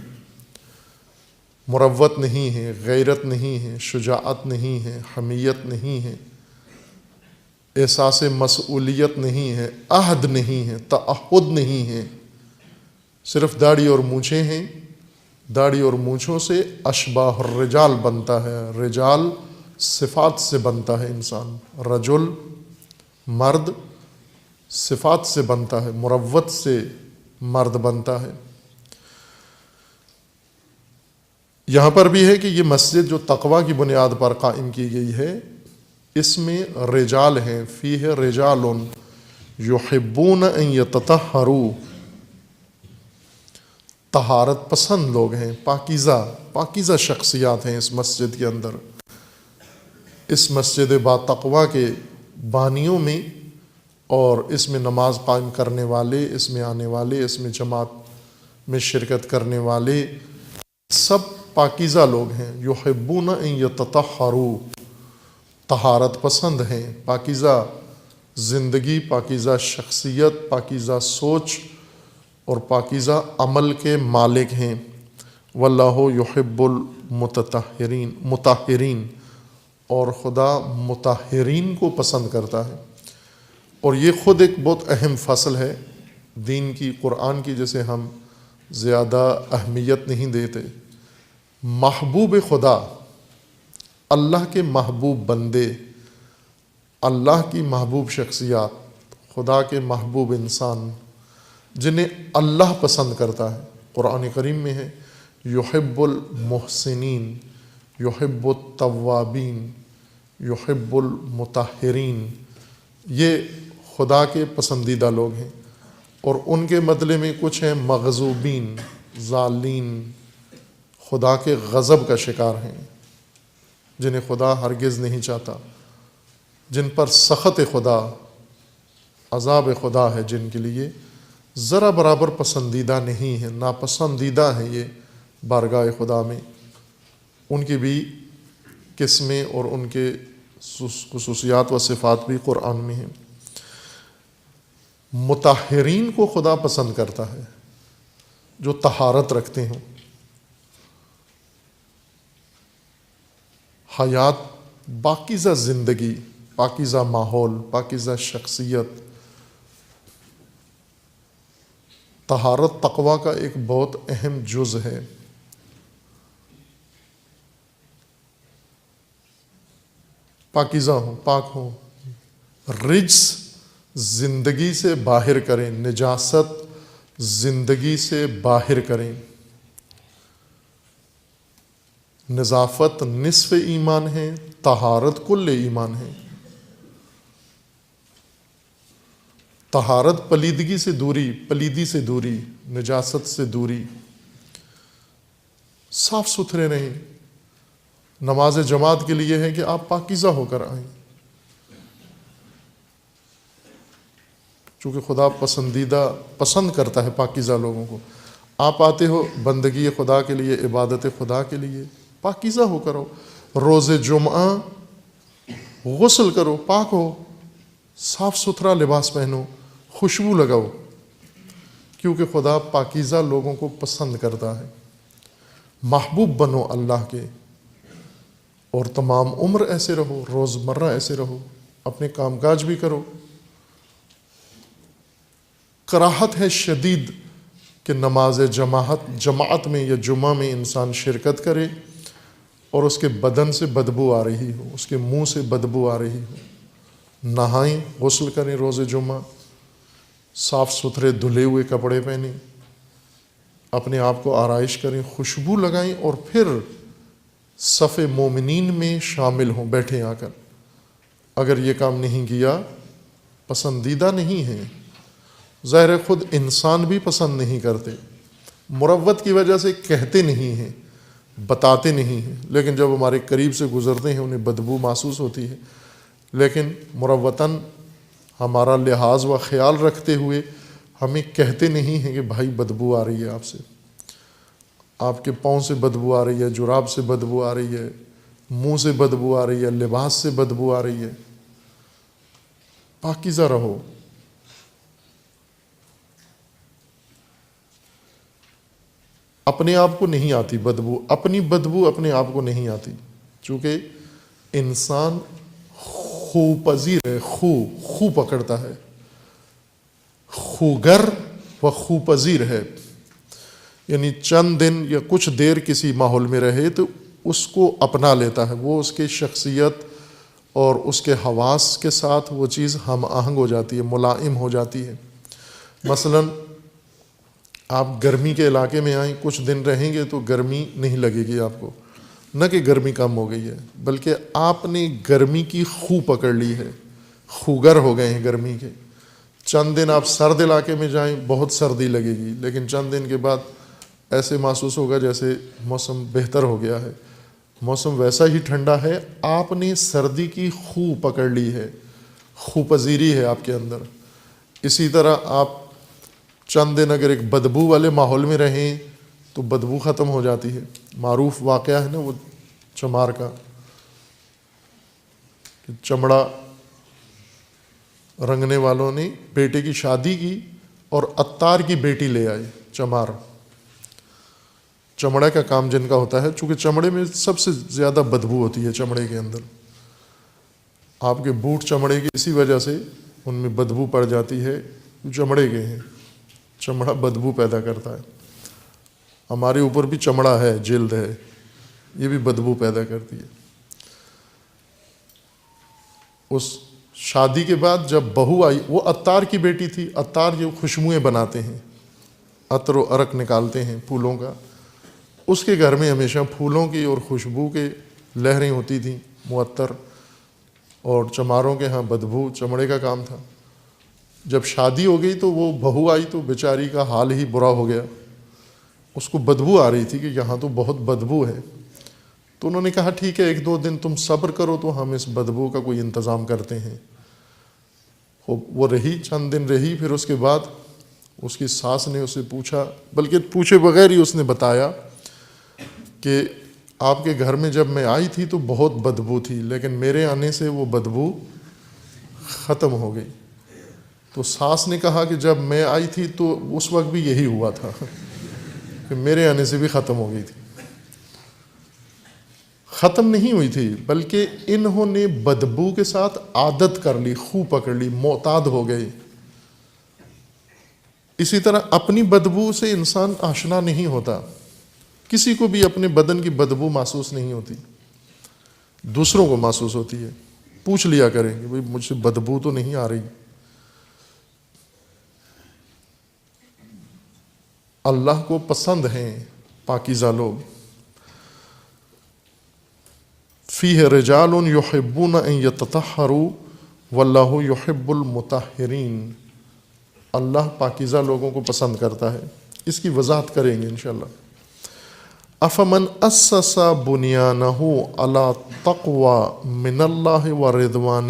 مروت نہیں ہے، غیرت نہیں ہے، شجاعت نہیں ہے، حمیت نہیں ہے، احساس مسئولیت نہیں ہے، عہد نہیں ہے، تعہد نہیں ہے، صرف داڑھی اور مونچھیں ہیں۔ داڑھی اور مونچھوں سے اشباہ الرجال بنتا ہے، رجال صفات سے بنتا ہے انسان، رجل مرد صفات سے بنتا ہے، مروت سے مرد بنتا ہے۔ یہاں پر بھی ہے کہ یہ مسجد جو تقوی کی بنیاد پر قائم کی گئی ہے، اس میں رجال ہیں، فیہ رجال یحبون ان یتطہروا، طہارت پسند لوگ ہیں، پاکیزہ شخصیات ہیں اس مسجد کے اندر۔ اس مسجد با تقوی کے بانیوں میں اور اس میں نماز قائم کرنے والے، اس میں آنے والے، اس میں جماعت میں شرکت کرنے والے سب پاکیزہ لوگ ہیں۔ یحبون ان یتطہروا، طہارت پسند ہیں، پاکیزہ زندگی، پاکیزہ شخصیت، پاکیزہ سوچ اور پاکیزہ عمل کے مالک ہیں۔ واللہ یحب مطہرین، اور خدا مطہرین کو پسند کرتا ہے۔ اور یہ خود ایک بہت اہم فصل ہے دین کی، قرآن کی، جسے ہم زیادہ اہمیت نہیں دیتے۔ محبوب خدا، اللہ کے محبوب بندے، اللہ کی محبوب شخصیات، خدا کے محبوب انسان، جنہیں اللہ پسند کرتا ہے۔ قرآن کریم میں ہے یحب المحسنین، یحب التوابین، یحب المطہرین، یہ خدا کے پسندیدہ لوگ ہیں۔ اور ان کے بدلے میں کچھ ہیں مغضوبین، ظالین، خدا کے غضب کا شکار ہیں، جنہیں خدا ہرگز نہیں چاہتا۔ جن پر سخط خدا، عذاب خدا ہے، جن کے لیے ذرا برابر پسندیدہ نہیں ہے، ناپسندیدہ ہیں یہ بارگاہ خدا میں، ان کی بھی قسمیں اور ان کے خصوصیات و صفات بھی قرآن میں ہیں۔ مطہرین کو خدا پسند کرتا ہے، جو طہارت رکھتے ہوں، حیات، پاکیزہ زندگی، پاکیزہ ماحول، پاکیزہ شخصیت۔ طہارت تقویٰ کا ایک بہت اہم جز ہے۔ پاکیزہ ہوں، پاک ہوں، رجس زندگی سے باہر کریں، نجاست زندگی سے باہر کریں۔ نظافت نصف ایمان ہے، طہارت کل ایمان ہے۔ طہارت پلیدگی سے دوری، پلیدی سے دوری، نجاست سے دوری، صاف ستھرے رہیں۔ نماز جماعت کے لیے ہے کہ آپ پاکیزہ ہو کر آئیں، چونکہ خدا پسند کرتا ہے پاکیزہ لوگوں کو۔ آپ آتے ہو بندگی خدا کے لیے، عبادت خدا کے لیے، پاکیزہ ہو کرو۔ روز جمعہ غسل کرو، پاک ہو، صاف ستھرا لباس پہنو، خوشبو لگاؤ، کیونکہ خدا پاکیزہ لوگوں کو پسند کرتا ہے۔ محبوب بنو اللہ کے، اور تمام عمر ایسے رہو، روزمرہ ایسے رہو، اپنے کام کاج بھی کرو۔ کراہت ہے شدید کہ نماز جماعت میں یا جمعہ میں انسان شرکت کرے اور اس کے بدن سے بدبو آ رہی ہو، اس کے منہ سے بدبو آ رہی ہو۔ نہائیں، غسل کریں روز جمعہ، صاف ستھرے دھلے ہوئے کپڑے پہنیں، اپنے آپ کو آرائش کریں، خوشبو لگائیں، اور پھر صف مومنین میں شامل ہوں، بیٹھیں آ کر۔ اگر یہ کام نہیں کیا، پسندیدہ نہیں ہے۔ ظاہر خود انسان بھی پسند نہیں کرتے، مروت کی وجہ سے کہتے نہیں ہیں، بتاتے نہیں ہیں، لیکن جب ہمارے قریب سے گزرتے ہیں انہیں بدبو محسوس ہوتی ہے۔ لیکن مروتاً ہمارا لحاظ و خیال رکھتے ہوئے ہمیں کہتے نہیں ہیں کہ بھائی بدبو آ رہی ہے آپ سے، آپ کے پاؤں سے بدبو آ رہی ہے، جراب سے بدبو آ رہی ہے، منہ سے بدبو آ رہی ہے، لباس سے بدبو آ رہی ہے۔ پاکیزہ رہو۔ اپنے آپ کو نہیں آتی بدبو، اپنی بدبو اپنے آپ کو نہیں آتی، چونکہ انسان خو پذیر ہے، خو پکڑتا ہے، خوگر و خو پذیر ہے، یعنی چند دن یا کچھ دیر کسی ماحول میں رہے تو اس کو اپنا لیتا ہے، وہ اس کے شخصیت اور اس کے حواس کے ساتھ وہ چیز ہم آہنگ ہو جاتی ہے، ملائم ہو جاتی ہے۔ مثلاً آپ گرمی کے علاقے میں آئیں، کچھ دن رہیں گے تو گرمی نہیں لگے گی آپ کو، نہ کہ گرمی کم ہو گئی ہے، بلکہ آپ نے گرمی کی خو پکڑ لی ہے، خوگر ہو گئے ہیں گرمی کے۔ چند دن آپ سرد علاقے میں جائیں، بہت سردی لگے گی، لیکن چند دن کے بعد ایسے محسوس ہوگا جیسے موسم بہتر ہو گیا ہے، موسم ویسا ہی ٹھنڈا ہے، آپ نے سردی کی خو پکڑ لی ہے، خو پذیری ہے آپ کے اندر۔ اسی طرح آپ چند دن اگر ایک بدبو والے ماحول میں رہیں تو بدبو ختم ہو جاتی ہے۔ معروف واقعہ ہے نا وہ چمار کا، کہ چمڑا رنگنے والوں نے بیٹے کی شادی کی اور عطار کی بیٹی لے آئے، چمار۔ چمڑے کا کام جن کا ہوتا ہے، چونکہ چمڑے میں سب سے زیادہ بدبو ہوتی ہے چمڑے کے اندر، آپ کے بوٹ چمڑے کی اسی وجہ سے ان میں بدبو پڑ جاتی ہے، چمڑے کے ہیں، چمڑا بدبو پیدا کرتا ہے۔ ہمارے اوپر بھی چمڑا ہے، جلد ہے، یہ بھی بدبو پیدا کرتی ہے۔ اس شادی کے بعد جب بہو آئی، وہ عطار کی بیٹی تھی، عطار جو خوشبوئیں بناتے ہیں، عطر و عرق نکالتے ہیں پھولوں کا، اس کے گھر میں ہمیشہ پھولوں کی اور خوشبو کے لہریں ہوتی تھیں، معطر، اور چماروں کے ہاں بدبو چمڑے کا کام تھا۔ جب شادی ہو گئی تو وہ بہو آئی تو بیچاری کا حال ہی برا ہو گیا، اس کو بدبو آ رہی تھی کہ یہاں تو بہت بدبو ہے۔ تو انہوں نے کہا ٹھیک ہے 1-2 دن تم صبر کرو تو ہم اس بدبو کا کوئی انتظام کرتے ہیں۔ وہ رہی، چند دن رہی، پھر اس کے بعد اس کی ساس نے اسے پوچھا، بلکہ پوچھے بغیر ہی اس نے بتایا کہ آپ کے گھر میں جب میں آئی تھی تو بہت بدبو تھی، لیکن میرے آنے سے وہ بدبو ختم ہو گئی۔ تو ساس نے کہا کہ جب میں آئی تھی تو اس وقت بھی یہی ہوا تھا کہ میرے آنے سے بھی ختم ہو گئی تھی۔ ختم نہیں ہوئی تھی، بلکہ انہوں نے بدبو کے ساتھ عادت کر لی، خو پکڑ لی، معتاد ہو گئے۔ اسی طرح اپنی بدبو سے انسان آشنا نہیں ہوتا، کسی کو بھی اپنے بدن کی بدبو محسوس نہیں ہوتی، دوسروں کو محسوس ہوتی ہے۔ پوچھ لیا کریں کہ بھئی مجھ سے بدبو تو نہیں آ رہی۔ اللہ کو پسند ہیں پاکیزہ لوگ۔ فیہ رجال یحبون ان یتطہروا واللہ یحب المطہرین۔ اللہ پاکیزہ لوگوں کو پسند کرتا ہے۔ اس کی وضاحت کریں گے انشاءاللہ۔ افمن اسس بنیانہ علی تقوی من اللہ ورضوان۔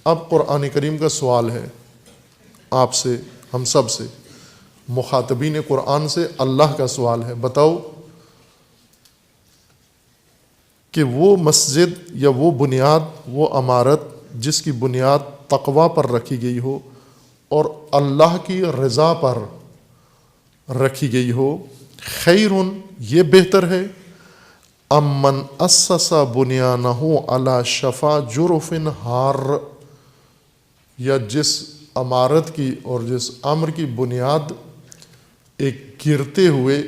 اب قرآن کریم کا سوال ہے آپ سے، ہم سب سے، مخاطبین قرآن سے اللہ کا سوال ہے، بتاؤ کہ وہ مسجد یا وہ بنیاد، وہ عمارت جس کی بنیاد تقوی پر رکھی گئی ہو اور اللہ کی رضا پر رکھی گئی ہو، خیر، یہ بہتر ہے، ام من اسس بنیانہ علی شفا جرف ہار، یا جس عمارت کی اور جس امر کی بنیاد ایک گرتے ہوئے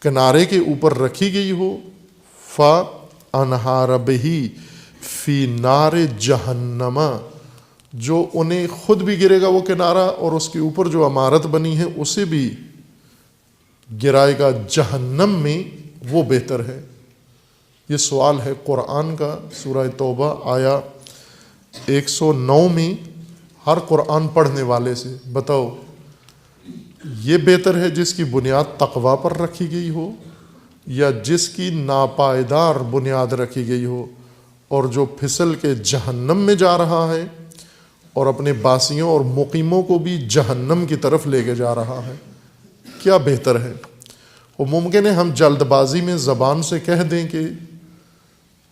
کنارے کے اوپر رکھی گئی ہو، فانہار بہ فی نار جہنم، جو انہیں خود بھی گرے گا وہ کنارہ اور اس کے اوپر جو عمارت بنی ہے اسے بھی گرائے گا جہنم میں، وہ بہتر ہے۔ یہ سوال ہے قرآن کا، سورہ توبہ آیا 109 میں، ہر قرآن پڑھنے والے سے، بتاؤ یہ بہتر ہے جس کی بنیاد تقوی پر رکھی گئی ہو یا جس کی ناپائیدار بنیاد رکھی گئی ہو اور جو پھسل کے جہنم میں جا رہا ہے اور اپنے باسیوں اور مقیموں کو بھی جہنم کی طرف لے کے جا رہا ہے؟ کیا بہتر ہے؟ وہ ممکن ہے ہم جلد بازی میں زبان سے کہہ دیں کہ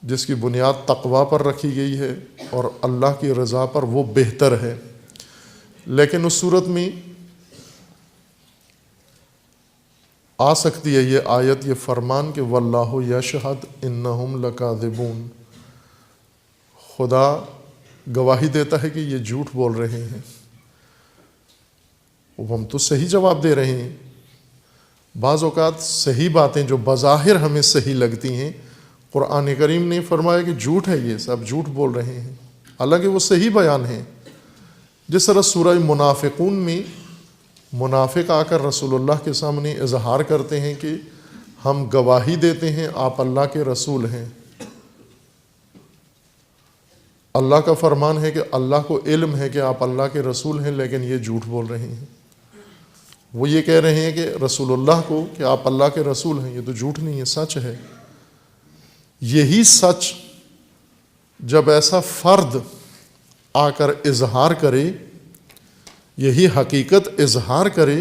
جس کی بنیاد تقوی پر رکھی گئی ہے اور اللہ کی رضا پر، وہ بہتر ہے، لیکن اس صورت میں آ سکتی ہے یہ آیت، یہ فرمان کہ واللہ یشہد انہم لکاذبون، خدا گواہی دیتا ہے کہ یہ جھوٹ بول رہے ہیں۔ ہم تو صحیح جواب دے رہے ہیں۔ بعض اوقات صحیح باتیں جو بظاہر ہمیں صحیح لگتی ہیں، قرآن کریم نے فرمایا کہ جھوٹ ہے، یہ سب جھوٹ بول رہے ہیں، حالانکہ وہ صحیح بیان ہیں۔ جس طرح سورہ منافقون میں منافق آ کر رسول اللہ کے سامنے اظہار کرتے ہیں کہ ہم گواہی دیتے ہیں آپ اللہ کے رسول ہیں۔ اللہ کا فرمان ہے کہ اللہ کو علم ہے کہ آپ اللہ کے رسول ہیں، لیکن یہ جھوٹ بول رہے ہیں۔ وہ یہ کہہ رہے ہیں کہ رسول اللہ کو کہ آپ اللہ کے رسول ہیں، یہ تو جھوٹ نہیں ہے، سچ ہے۔ یہی سچ جب ایسا فرد آ کر اظہار کرے، یہی حقیقت اظہار کرے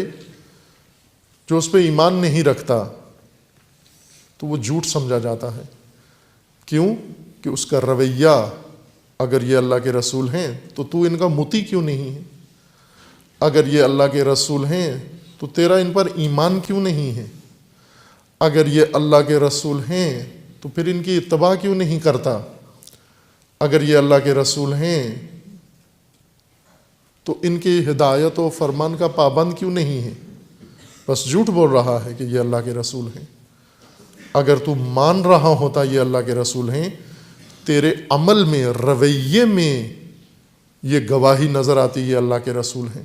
جو اس پہ ایمان نہیں رکھتا، تو وہ جھوٹ سمجھا جاتا ہے۔ کیوں؟ کہ اس کا رویہ، اگر یہ اللہ کے رسول ہیں تو ان کا مطیع کیوں نہیں ہے؟ اگر یہ اللہ کے رسول ہیں تو تیرا ان پر ایمان کیوں نہیں ہے؟ اگر یہ اللہ کے رسول ہیں تو پھر ان کی اتباع کیوں نہیں کرتا؟ اگر یہ اللہ کے رسول ہیں تو ان کی ہدایت و فرمان کا پابند کیوں نہیں ہے؟ بس جھوٹ بول رہا ہے کہ یہ اللہ کے رسول ہیں۔ اگر تو مان رہا ہوتا یہ اللہ کے رسول ہیں، تیرے عمل میں، رویے میں یہ گواہی نظر آتی یہ اللہ کے رسول ہیں۔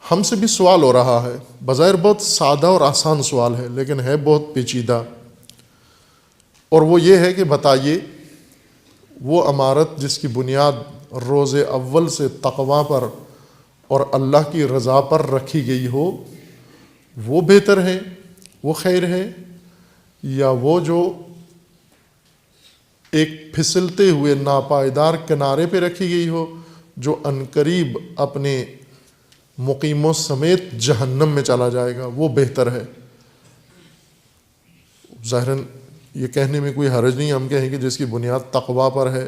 ہم سے بھی سوال ہو رہا ہے، بظاہر بہت سادہ اور آسان سوال ہے، لیکن ہے بہت پیچیدہ، اور وہ یہ ہے کہ بتائیے وہ عمارت جس کی بنیاد روز اول سے تقوی پر اور اللہ کی رضا پر رکھی گئی ہو، وہ بہتر ہے، وہ خیر ہے، یا وہ جو ایک پھسلتے ہوئے ناپائیدار کنارے پہ رکھی گئی ہو جو عنقریب اپنے مقیموں سمیت جہنم میں چلا جائے گا، وہ بہتر ہے۔ ظاہراً یہ کہنے میں کوئی حرج نہیں، ہم کہیں کہ جس کی بنیاد تقویٰ پر ہے،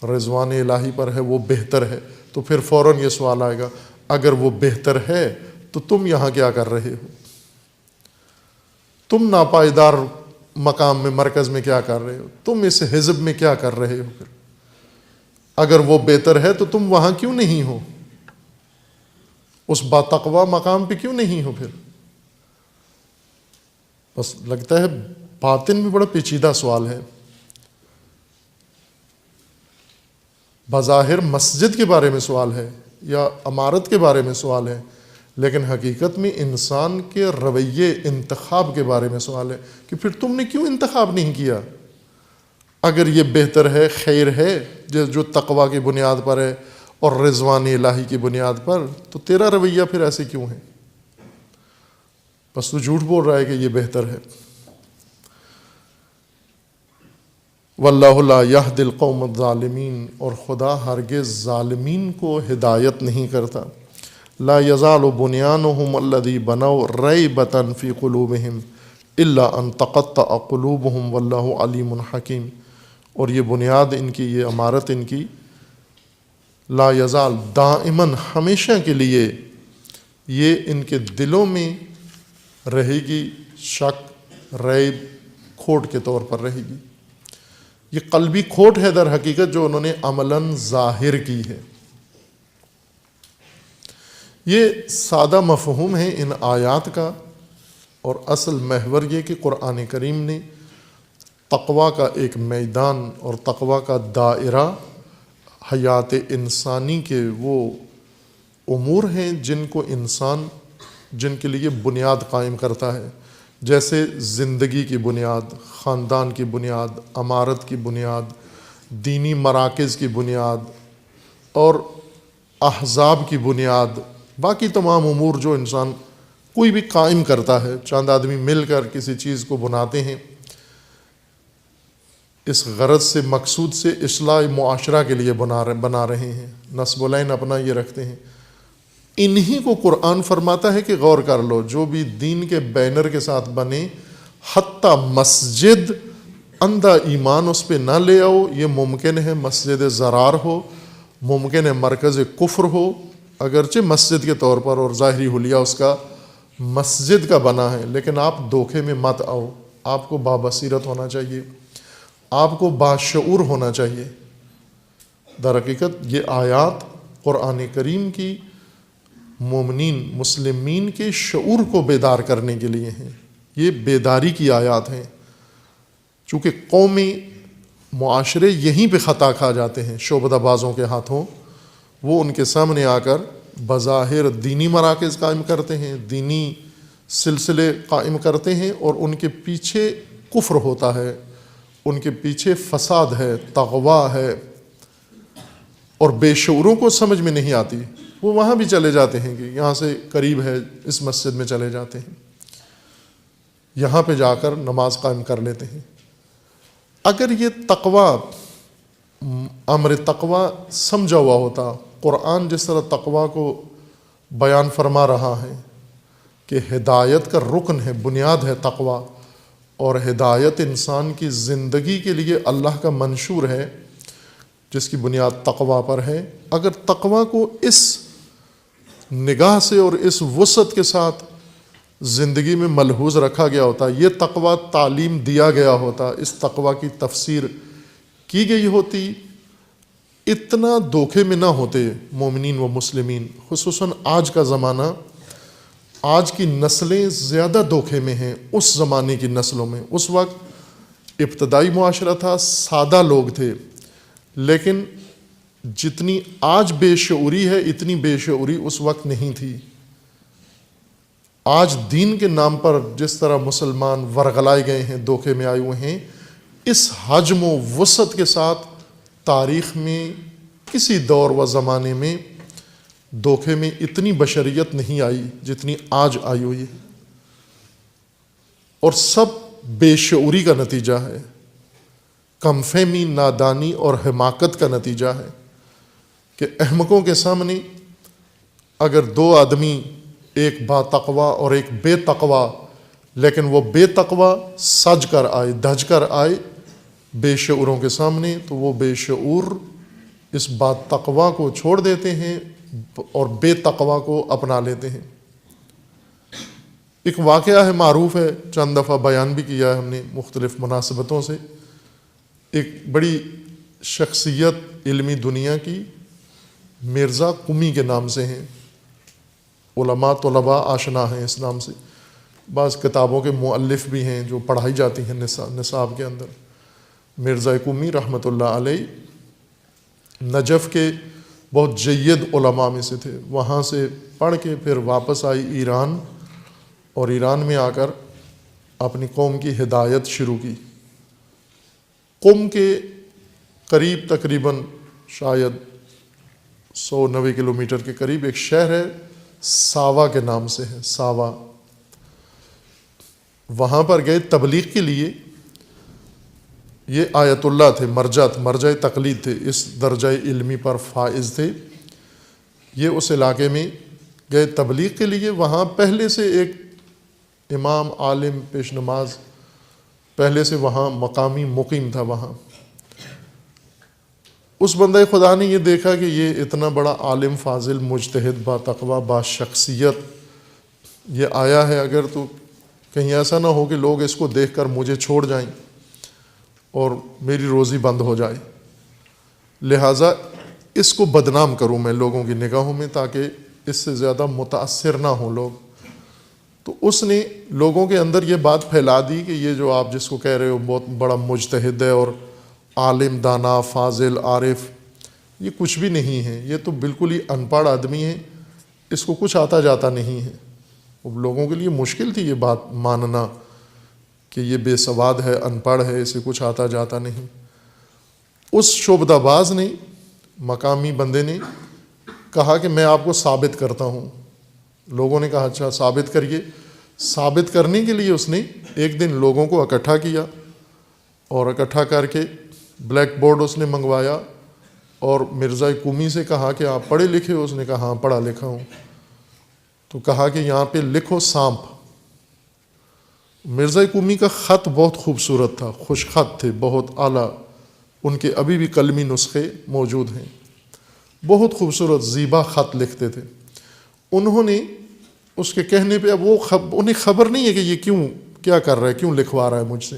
رضوان الہی پر ہے، وہ بہتر ہے، تو پھر فوراً یہ سوال آئے گا اگر وہ بہتر ہے تو تم یہاں کیا کر رہے ہو؟ تم ناپائیدار مقام میں، مرکز میں کیا کر رہے ہو؟ تم اس حزب میں کیا کر رہے ہو؟ پھر اگر وہ بہتر ہے تو تم وہاں کیوں نہیں ہو؟ اس باتقوا مقام پہ کیوں نہیں ہو؟ پھر بس لگتا ہے باطن میں بڑا پیچیدہ سوال ہے۔ بظاہر مسجد کے بارے میں سوال ہے یا عمارت کے بارے میں سوال ہے، لیکن حقیقت میں انسان کے رویے، انتخاب کے بارے میں سوال ہے کہ پھر تم نے کیوں انتخاب نہیں کیا؟ اگر یہ بہتر ہے، خیر ہے، جو تقویٰ کی بنیاد پر ہے اور رضوان الہی کی بنیاد پر، تو تیرا رویہ پھر ایسے کیوں ہے؟ بس تو جھوٹ بول رہا ہے کہ یہ بہتر ہے۔ واللہ لا یہدی القوم الظالمین، اور خدا ہرگز ظالمین کو ہدایت نہیں کرتا۔ لا یزال بنیانہم الذی بنوا ریبۃ فی قلوبہم الا ان تقطع قلوبہم واللہ علیم حکیم، اور یہ بنیاد ان کی، یہ عمارت ان کی، لا یزال دائماً، ہمیشہ کے لیے یہ ان کے دلوں میں رہے گی، شک، ریب، کھوٹ کے طور پر رہے گی۔ یہ قلبی کھوٹ ہے در حقیقت جو انہوں نے عملاً ظاہر کی ہے۔ یہ سادہ مفہوم ہے ان آیات کا، اور اصل محور یہ کہ قرآن کریم نے تقویٰ کا ایک میدان اور تقویٰ کا دائرہ، حیات انسانی کے وہ امور ہیں جن کو انسان، جن کے لیے بنیاد قائم کرتا ہے، جیسے زندگی کی بنیاد، خاندان کی بنیاد، عمارت کی بنیاد، دینی مراکز کی بنیاد اور احزاب کی بنیاد، باقی تمام امور جو انسان کوئی بھی قائم کرتا ہے، چند آدمی مل کر کسی چیز کو بناتے ہیں اس غرض سے، مقصود سے، اصلاح معاشرہ کے لیے بنا رہے ہیں، نصب العین اپنا یہ رکھتے ہیں، انہی کو قرآن فرماتا ہے کہ غور کر لو، جو بھی دین کے بینر کے ساتھ بنے، حتیٰ مسجد، اندھا ایمان اس پہ نہ لے آؤ، یہ ممکن ہے مسجد زرار ہو، ممکن ہے مرکز کفر ہو، اگرچہ مسجد کے طور پر اور ظاہری حلیہ اس کا مسجد کا بنا ہے، لیکن آپ دھوکے میں مت آؤ۔ آپ کو بابصیرت ہونا چاہیے، آپ کو باشعور ہونا چاہیے۔ در حقیقت یہ آیات قرآن کریم کی مومنین، مسلمین کے شعور کو بیدار کرنے کے لیے ہیں، یہ بیداری کی آیات ہیں۔ چونکہ قومی معاشرے یہیں پہ خطا کھا جاتے ہیں شعبدہ بازوں کے ہاتھوں، وہ ان کے سامنے آ کر بظاہر دینی مراکز قائم کرتے ہیں، دینی سلسلے قائم کرتے ہیں، اور ان کے پیچھے کفر ہوتا ہے، ان کے پیچھے فساد ہے، تغوا ہے، اور بے شعوروں کو سمجھ میں نہیں آتی، وہ وہاں بھی چلے جاتے ہیں کہ یہاں سے قریب ہے، اس مسجد میں چلے جاتے ہیں، یہاں پہ جا کر نماز قائم کر لیتے ہیں۔ اگر یہ تقویٰ، امر تقویٰ سمجھا ہوا ہوتا، قرآن جس طرح تقویٰ کو بیان فرما رہا ہے کہ ہدایت کا رکن ہے، بنیاد ہے تقویٰ، اور ہدایت انسان کی زندگی کے لیے اللہ کا منشور ہے جس کی بنیاد تقویٰ پر ہے، اگر تقویٰ کو اس نگاہ سے اور اس وسعت کے ساتھ زندگی میں ملحوظ رکھا گیا ہوتا، یہ تقویٰ تعلیم دیا گیا ہوتا، اس تقویٰ کی تفسیر کی گئی ہوتی، اتنا دھوکے میں نہ ہوتے مومنین و مسلمین۔ خصوصاً آج کا زمانہ، آج کی نسلیں زیادہ دھوکے میں ہیں اس زمانے کی نسلوں میں۔ اس وقت ابتدائی معاشرہ تھا، سادہ لوگ تھے، لیکن جتنی آج بے شعوری ہے اتنی بے شعوری اس وقت نہیں تھی۔ آج دین کے نام پر جس طرح مسلمان ورغلائے گئے ہیں، دھوکے میں آئے ہوئے ہیں، اس حجم و وسعت کے ساتھ تاریخ میں کسی دور و زمانے میں دھوکے میں اتنی بشریت نہیں آئی جتنی آج آئی ہوئی ہے، اور سب بے شعوری کا نتیجہ ہے، کم فہمی، نادانی اور حماقت کا نتیجہ ہے کہ احمقوں کے سامنے اگر دو آدمی، ایک با تقوی اور ایک بے تقوی، لیکن وہ بے تقوی سج کر آئے، دھج کر آئے بے شعوروں کے سامنے، تو وہ بے شعور اس با تقوی کو چھوڑ دیتے ہیں اور بے تقوی کو اپنا لیتے ہیں۔ ایک واقعہ ہے، معروف ہے، چند دفعہ بیان بھی کیا ہے ہم نے مختلف مناسبتوں سے۔ ایک بڑی شخصیت علمی دنیا کی مرزا قمی کے نام سے ہیں، علماء طلباء آشنا ہیں اس نام سے، بعض کتابوں کے مؤلف بھی ہیں جو پڑھائی جاتی ہیں نصاب کے اندر۔ مرزا قمی رحمۃ اللہ علیہ نجف کے بہت جید علماء میں سے تھے، وہاں سے پڑھ کے پھر واپس آئی ایران، اور ایران میں آ کر اپنی قوم کی ہدایت شروع کی۔ قم کے قریب تقریباً شاید 190 کلومیٹر کے قریب ایک شہر ہے، ساوا کے نام سے ہے، ساوا۔ وہاں پر گئے تبلیغ کے لیے۔ یہ آیت اللہ تھے، مرجع تقلید تھے، اس درجہ علمی پر فائز تھے۔ یہ اس علاقے میں گئے تبلیغ کے لیے۔ وہاں پہلے سے ایک امام عالم پیش نماز پہلے سے وہاں مقامی مقیم تھا وہاں۔ اس بندہ خدا نے یہ دیکھا کہ یہ اتنا بڑا عالم، فاضل، مجتہد، با تقوی، با شخصیت یہ آیا ہے، اگر تو کہیں ایسا نہ ہو کہ لوگ اس کو دیکھ کر مجھے چھوڑ جائیں اور میری روزی بند ہو جائے، لہٰذا اس کو بدنام کروں میں لوگوں کی نگاہوں میں تاکہ اس سے زیادہ متاثر نہ ہوں لوگ۔ تو اس نے لوگوں کے اندر یہ بات پھیلا دی کہ یہ جو آپ جس کو کہہ رہے ہو بہت بڑا مجتہد ہے اور عالم، دانا، فاضل، عارف، یہ کچھ بھی نہیں ہے، یہ تو بالکل ہی ان پڑھ آدمی ہے، اس کو کچھ آتا جاتا نہیں ہے۔ اب لوگوں کے لیے مشکل تھی یہ بات ماننا کہ یہ بے سواد ہے، ان پڑھ ہے، اسے کچھ آتا جاتا نہیں۔ اس شعبدہ باز نے، مقامی بندے نے کہا کہ میں آپ کو ثابت کرتا ہوں۔ لوگوں نے کہا اچھا ثابت کریے۔ ثابت کرنے کے لیے اس نے ایک دن لوگوں کو اکٹھا کیا، اور اکٹھا کر کے بلیک بورڈ اس نے منگوایا اور مرزا قمی سے کہا کہ آپ پڑھے لکھے ہو؟ اس نے کہا ہاں پڑھا لکھا ہوں۔ تو کہا کہ یہاں پہ لکھو سانپ۔ مرزا قمی کا خط بہت خوبصورت تھا، خوش خط تھے، بہت اعلیٰ، ان کے ابھی بھی قلمی نسخے موجود ہیں، بہت خوبصورت زیبا خط لکھتے تھے۔ انہوں نے اس کے کہنے پہ، اب وہ انہیں خبر نہیں ہے کہ یہ کیا کر رہا ہے، کیوں لکھوا رہا ہے مجھ سے،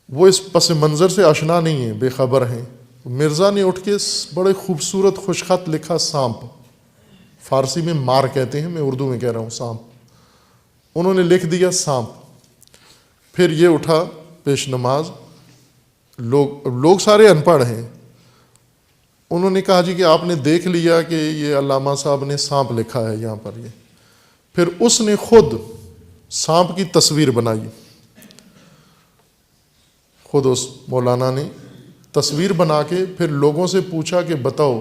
وہ اس پس منظر سے آشنا نہیں ہیں، بے خبر ہیں۔ مرزا نے اٹھ کے بڑے خوبصورت خوش خط لکھا، سانپ، فارسی میں مار کہتے ہیں، میں اردو میں کہہ رہا ہوں سانپ۔ انہوں نے لکھ دیا سانپ۔ پھر یہ اٹھا پیش نماز، لوگ سارے ان پڑھ ہیں۔ انہوں نے کہا جی کہ آپ نے دیکھ لیا کہ یہ علامہ صاحب نے سانپ لکھا ہے یہاں پر یہ۔ پھر اس نے خود سانپ کی تصویر بنائی، خود اس مولانا نے تصویر بنا کے پھر لوگوں سے پوچھا کہ بتاؤ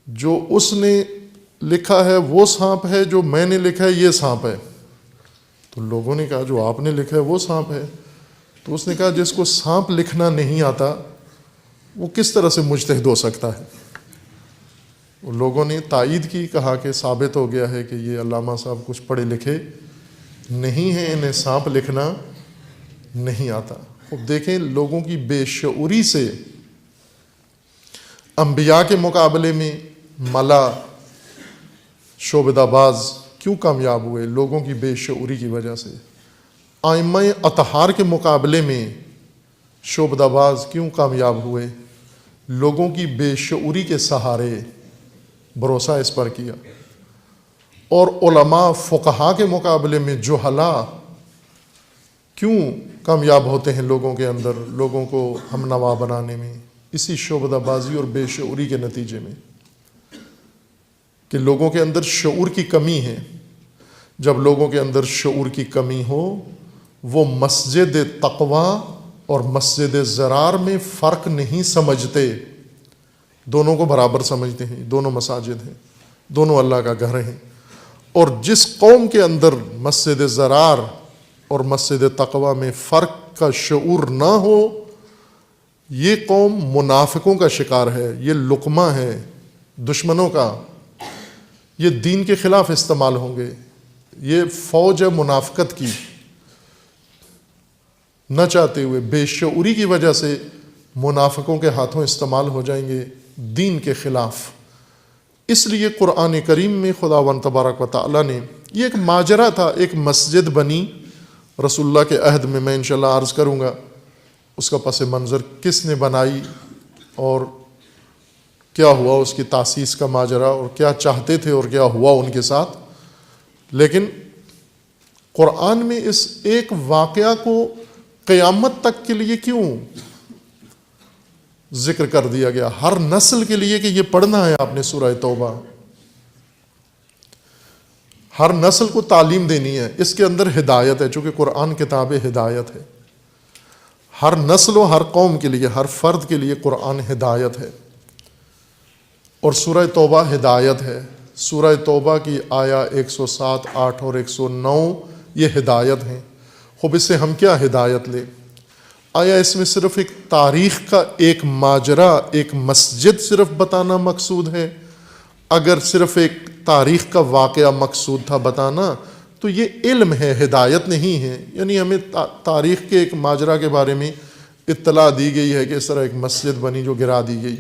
جو اس نے لکھا ہے وہ سانپ ہے، جو میں نے لکھا ہے یہ سانپ ہے؟ تو لوگوں نے کہا جو آپ نے لکھا ہے وہ سانپ ہے۔ تو اس نے کہا جس کو سانپ لکھنا نہیں آتا وہ کس طرح سے مجتہد ہو سکتا ہے؟ لوگوں نے تائید کی، کہا کہ ثابت ہو گیا ہے کہ یہ علامہ صاحب کچھ پڑھے لکھے نہیں ہیں، انہیں سانپ لکھنا نہیں آتا۔ اب دیکھیں لوگوں کی بے شعوری سے انبیاء کے مقابلے میں ملا، شعبدہ باز کیوں کامیاب ہوئے؟ لوگوں کی بے شعوری کی وجہ سے۔ ائمہ اطہار کے مقابلے میں شعبدہ باز کیوں کامیاب ہوئے؟ لوگوں کی بے شعوری کے سہارے بھروسہ اس پر کیا۔ اور علماء فقہاء کے مقابلے میں جہلاء کیوں کامیاب ہوتے ہیں لوگوں کے اندر، لوگوں کو ہم نوا بنانے میں؟ اسی شعبدہ بازی اور بے شعوری کے نتیجے میں کہ لوگوں کے اندر شعور کی کمی ہے۔ جب لوگوں کے اندر شعور کی کمی ہو، وہ مسجد تقوی اور مسجد ضرار میں فرق نہیں سمجھتے، دونوں کو برابر سمجھتے ہیں، دونوں مساجد ہیں، دونوں اللہ کا گھر ہیں۔ اور جس قوم کے اندر مسجد ضرار اور مسجد تقوی میں فرق کا شعور نہ ہو، یہ قوم منافقوں کا شکار ہے، یہ لقمہ ہے دشمنوں کا، یہ دین کے خلاف استعمال ہوں گے، یہ فوج ہے منافقت کی، نہ چاہتے ہوئے بے شعوری کی وجہ سے منافقوں کے ہاتھوں استعمال ہو جائیں گے دین کے خلاف۔ اس لیے قرآن کریم میں خداوند تبارک و تعالیٰ نے، یہ ایک ماجرا تھا، ایک مسجد بنی رسول اللہ کے عہد میں انشاءاللہ عرض کروں گا اس کا پس منظر کس نے بنائی اور کیا ہوا، اس کی تاسیس کا ماجرا، اور کیا چاہتے تھے اور کیا ہوا ان کے ساتھ۔ لیکن قرآن میں اس ایک واقعہ کو قیامت تک کے لیے کیوں ذکر کر دیا گیا، ہر نسل کے لیے کہ یہ پڑھنا ہے آپ نے سورہ توبہ، ہر نسل کو تعلیم دینی ہے، اس کے اندر ہدایت ہے، چونکہ قرآن کتاب ہدایت ہے، ہر نسل و ہر قوم کے لیے، ہر فرد کے لیے قرآن ہدایت ہے، اور سورہ توبہ ہدایت ہے۔ سورہ توبہ کی آیا 107، 8 اور 109 یہ ہدایت ہیں۔ خوب اس سے ہم کیا ہدایت لیں؟ آیا اس میں صرف ایک تاریخ کا ایک ماجرا، ایک مسجد صرف بتانا مقصود ہے؟ اگر صرف ایک تاریخ کا واقعہ مقصود تھا بتانا تو یہ علم ہے، ہدایت نہیں ہے۔ یعنی ہمیں تاریخ کے ایک ماجرا کے بارے میں اطلاع دی گئی ہے کہ اس طرح ایک مسجد بنی جو گرا دی گئی،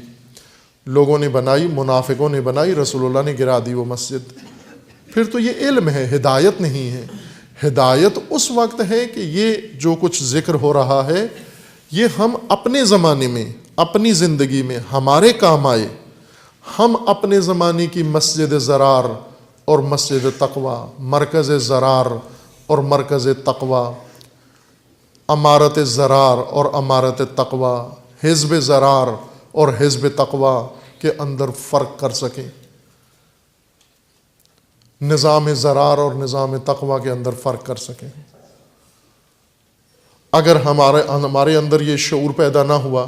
لوگوں نے بنائی، منافقوں نے بنائی، رسول اللہ نے گرا دی وہ مسجد، پھر تو یہ علم ہے، ہدایت نہیں ہے۔ ہدایت اس وقت ہے کہ یہ جو کچھ ذکر ہو رہا ہے یہ ہم اپنے زمانے میں، اپنی زندگی میں ہمارے کام آئے، ہم اپنے زمانے کی مسجد زرار اور مسجد تقوی، مرکز زرار اور مرکز تقوی، امارت زرار اور امارت تقوی، حزب زرار اور حزب تقوی کے اندر فرق کر سکیں، نظام زرار اور نظام تقوی کے اندر فرق کر سکیں۔ اگر ہمارے اندر یہ شعور پیدا نہ ہوا،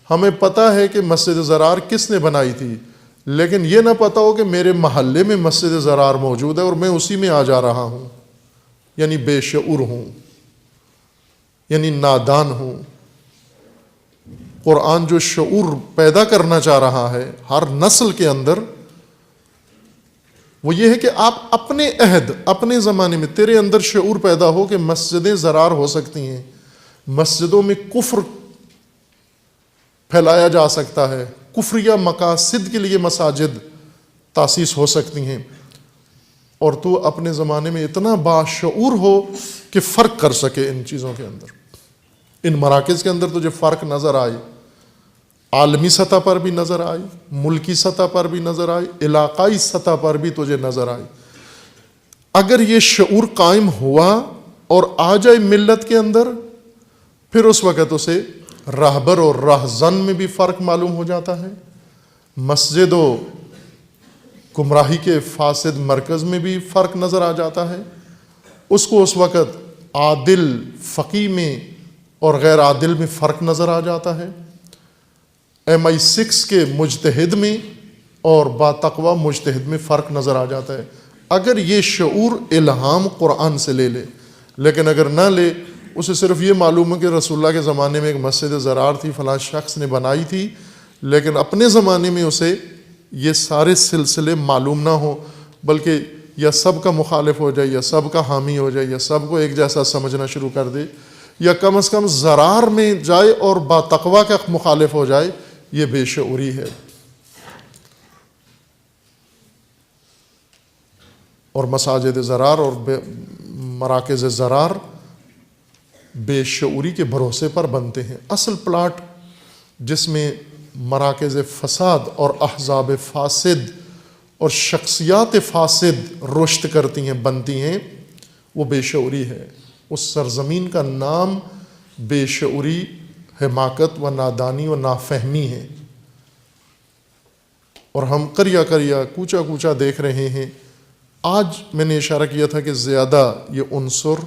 ہمیں پتہ ہے کہ مسجد زرار کس نے بنائی تھی، لیکن یہ نہ پتہ ہو کہ میرے محلے میں مسجد زرار موجود ہے اور میں اسی میں آ جا رہا ہوں، یعنی بے شعور ہوں، یعنی نادان ہوں۔ قرآن جو شعور پیدا کرنا چاہ رہا ہے ہر نسل کے اندر، وہ یہ ہے کہ آپ اپنے عہد، اپنے زمانے میں تیرے اندر شعور پیدا ہو کہ مسجدیں زرار ہو سکتی ہیں، مسجدوں میں کفر پھیلایا جا سکتا ہے، کفریہ مقاصد کے لیے مساجد تاسیس ہو سکتی ہیں، اور تو اپنے زمانے میں اتنا باشعور ہو کہ فرق کر سکے ان چیزوں کے اندر، ان مراکز کے اندر تجھے فرق نظر آئے، عالمی سطح پر بھی نظر آئی، ملکی سطح پر بھی نظر آئی، علاقائی سطح پر بھی تجھے نظر آئی۔ اگر یہ شعور قائم ہوا اور آ جائے ملت کے اندر، پھر اس وقت اسے راہبر اور راہزن میں بھی فرق معلوم ہو جاتا ہے، مسجد و گمراہی کے فاسد مرکز میں بھی فرق نظر آ جاتا ہے، اس کو اس وقت عادل فقی میں اور غیر عادل میں فرق نظر آ جاتا ہے، MI6 کے مجتہد میں اور با تقوی مجتہد میں فرق نظر آ جاتا ہے، اگر یہ شعور الہام قرآن سے لے لے۔ لیکن اگر نہ لے، اسے صرف یہ معلوم ہے کہ رسول اللہ کے زمانے میں ایک مسجد زرار تھی، فلاں شخص نے بنائی تھی، لیکن اپنے زمانے میں اسے یہ سارے سلسلے معلوم نہ ہو، بلکہ یا سب کا مخالف ہو جائے یا سب کا حامی ہو جائے یا سب کو ایک جیسا سمجھنا شروع کر دے، یا کم از کم زرار میں جائے اور با تقوی کا مخالف ہو جائے، یہ بے شعوری ہے۔ اور مساجد زرار اور مراکز زرار بے شعوری کے بھروسے پر بنتے ہیں۔ اصل پلاٹ جس میں مراکز فساد اور احزاب فاسد اور شخصیات فاسد رشد کرتی ہیں، بنتی ہیں، وہ بے شعوری ہے۔ اس سرزمین کا نام بے شعوری، حماقت و نادانی و نافہمی ہے، اور ہم قریہ قریہ، کوچہ کوچہ دیکھ رہے ہیں۔ آج میں نے اشارہ کیا تھا کہ زیادہ یہ عنصر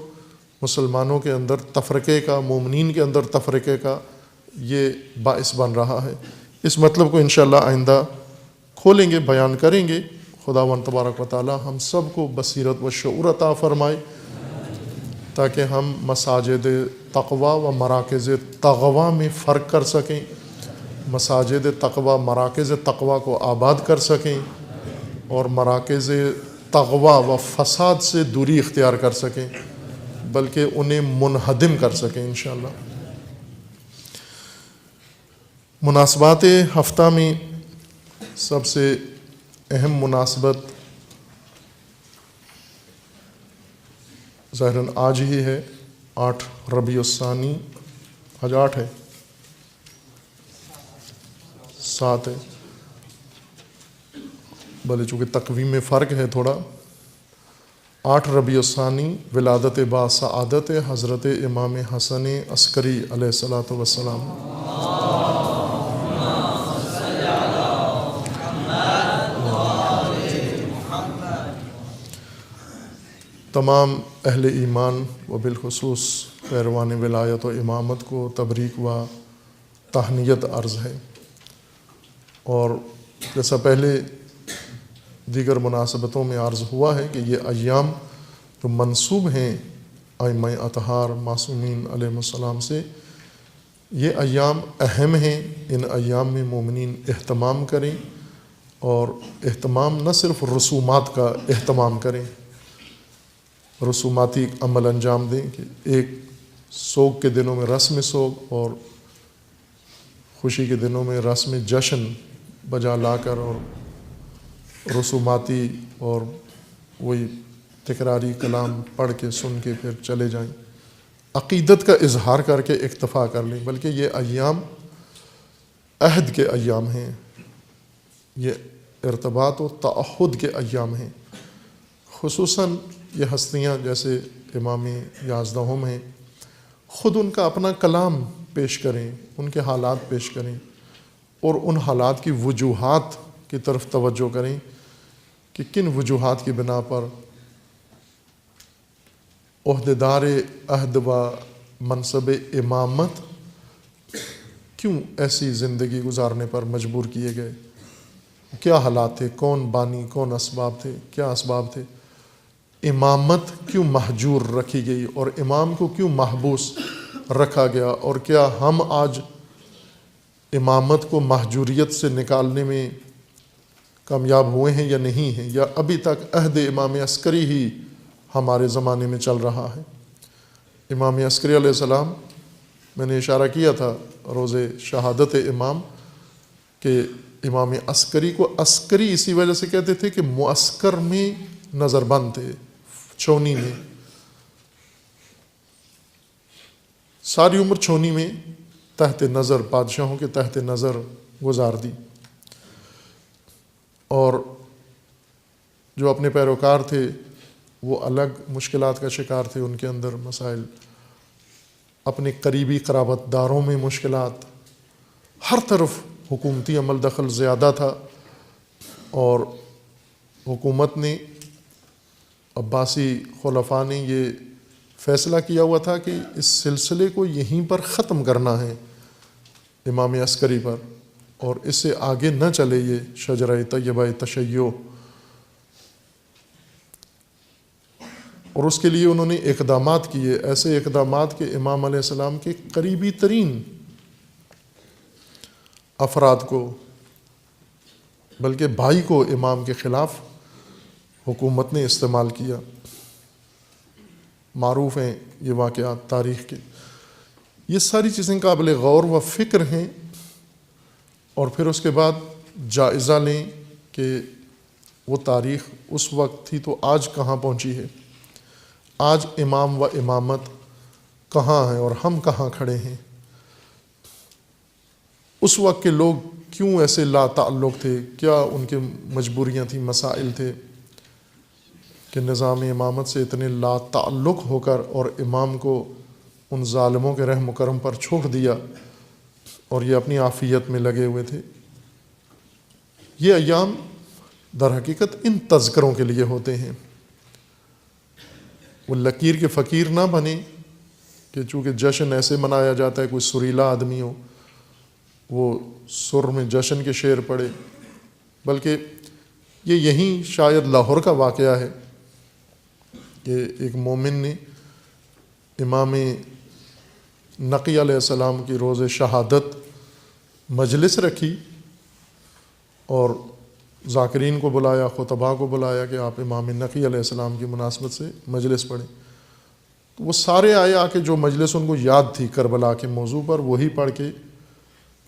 مسلمانوں کے اندر تفرقے کا، مومنین کے اندر تفرقے کا یہ باعث بن رہا ہے۔ اس مطلب کو انشاءاللہ آئندہ کھولیں گے، بیان کریں گے۔ خداوند تبارک و تعالی ہم سب کو بصیرت و شعور عطا فرمائے۔ تاکہ ہم مساجد تقوی و مراکز تغوی میں فرق کر سکیں، مساجد تقوی مراکز تقوی کو آباد کر سکیں، اور مراکز تغوی و فساد سے دوری اختیار کر سکیں، بلکہ انہیں منہدم کر سکیں انشاءاللہ۔ مناسبات ہفتہ میں سب سے اہم مناسبت ظاہراً آج ہی ہے، 8 ربیع الثانی۔ آج 8 ہے، 7 ہے، بھلے چونکہ تقویم میں فرق ہے تھوڑا۔ 8 ربیع الثانی ولادت با سعادت حضرت امام حسن عسکری علیہ الصلاۃ والسلام۔ تمام اہل ایمان و بالخصوص پیروان ولایت و امامت کو تبریک و تہنیت عرض ہے، اور جیسا پہلے دیگر مناسبتوں میں عرض ہوا ہے کہ یہ ایام جو منسوب ہیں ائمہ اطہار معصومین علیہ السلام سے، یہ ایام اہم ہیں۔ ان ایام میں مومنین اہتمام کریں، اور اہتمام نہ صرف رسومات کا اہتمام کریں، رسوماتی عمل انجام دیں کہ ایک سوگ کے دنوں میں رسم سوگ اور خوشی کے دنوں میں رسم جشن بجا لا کر اور رسوماتی اور وہی تکراری کلام پڑھ کے سن کے پھر چلے جائیں، عقیدت کا اظہار کر کے اکتفا کر لیں، بلکہ یہ ایام عہد کے ایام ہیں، یہ ارتباط و تعہد کے ایام ہیں۔ خصوصاً یہ ہستیاں جیسے امام یازدہم ہیں، خود ان کا اپنا کلام پیش کریں، ان کے حالات پیش کریں، اور ان حالات کی وجوہات کی طرف توجہ کریں کہ کن وجوہات کی بنا پر عہدیدار عہد و منصب امامت کیوں ایسی زندگی گزارنے پر مجبور کیے گئے، کیا حالات تھے، کون بانی، کون اسباب تھے، کیا اسباب تھے، امامت کیوں محجور رکھی گئی اور امام کو کیوں محبوس رکھا گیا، اور کیا ہم آج امامت کو محجوریت سے نکالنے میں کامیاب ہوئے ہیں یا نہیں ہیں، یا ابھی تک عہد امام عسکری ہی ہمارے زمانے میں چل رہا ہے۔ امام عسکری علیہ السلام، میں نے اشارہ کیا تھا روز شہادت امام کہ امام عسکری کو عسکری اسی وجہ سے کہتے تھے کہ معسکر میں نظر بند تھے، چھونی میں، ساری عمر چھونی میں تحت نظر، بادشاہوں کے تحت نظر گزار دی، اور جو اپنے پیروکار تھے وہ الگ مشکلات کا شکار تھے، ان کے اندر مسائل، اپنے قریبی قرابت داروں میں مشکلات، ہر طرف حکومتی عمل دخل زیادہ تھا، اور حکومت نے، عباسی خلفاء نے یہ فیصلہ کیا ہوا تھا کہ اس سلسلے کو یہیں پر ختم کرنا ہے امام عسکری پر، اور اس سے آگے نہ چلے یہ شجرہ طیبہ تشیع، اور اس کے لیے انہوں نے اقدامات کیے، ایسے اقدامات کہ امام علیہ السلام کے قریبی ترین افراد کو، بلکہ بھائی کو امام کے خلاف حکومت نے استعمال کیا۔ معروف ہیں یہ واقعات تاریخ کے۔ یہ ساری چیزیں قابل غور و فکر ہیں، اور پھر اس کے بعد جائزہ لیں کہ وہ تاریخ اس وقت تھی تو آج کہاں پہنچی ہے، آج امام و امامت کہاں ہیں اور ہم کہاں کھڑے ہیں۔ اس وقت کے لوگ کیوں ایسے لا تعلق تھے، کیا ان کے مجبوریاں تھیں، مسائل تھے کہ نظام امامت سے اتنے لا تعلق ہو کر اور امام کو ان ظالموں کے رحم و کرم پر چھوڑ دیا، اور یہ اپنی عافیت میں لگے ہوئے تھے۔ یہ ایام در حقیقت ان تذکروں کے لیے ہوتے ہیں، وہ لکیر کے فقیر نہ بنے کہ چونکہ جشن ایسے منایا جاتا ہے، کوئی سریلا آدمی ہو وہ سر میں جشن کے شعر پڑے، بلکہ یہ یہیں شاید لاہور کا واقعہ ہے کہ ایک مومن نے امام نقی علیہ السلام کی روز شہادت مجلس رکھی اور ذاکرین کو بلایا، خطباء کو بلایا کہ آپ امام نقی علیہ السلام کی مناسبت سے مجلس پڑھیں. تو وہ سارے آئے آ کے جو مجلس ان کو یاد تھی کربلا کے موضوع پر وہی پڑھ کے،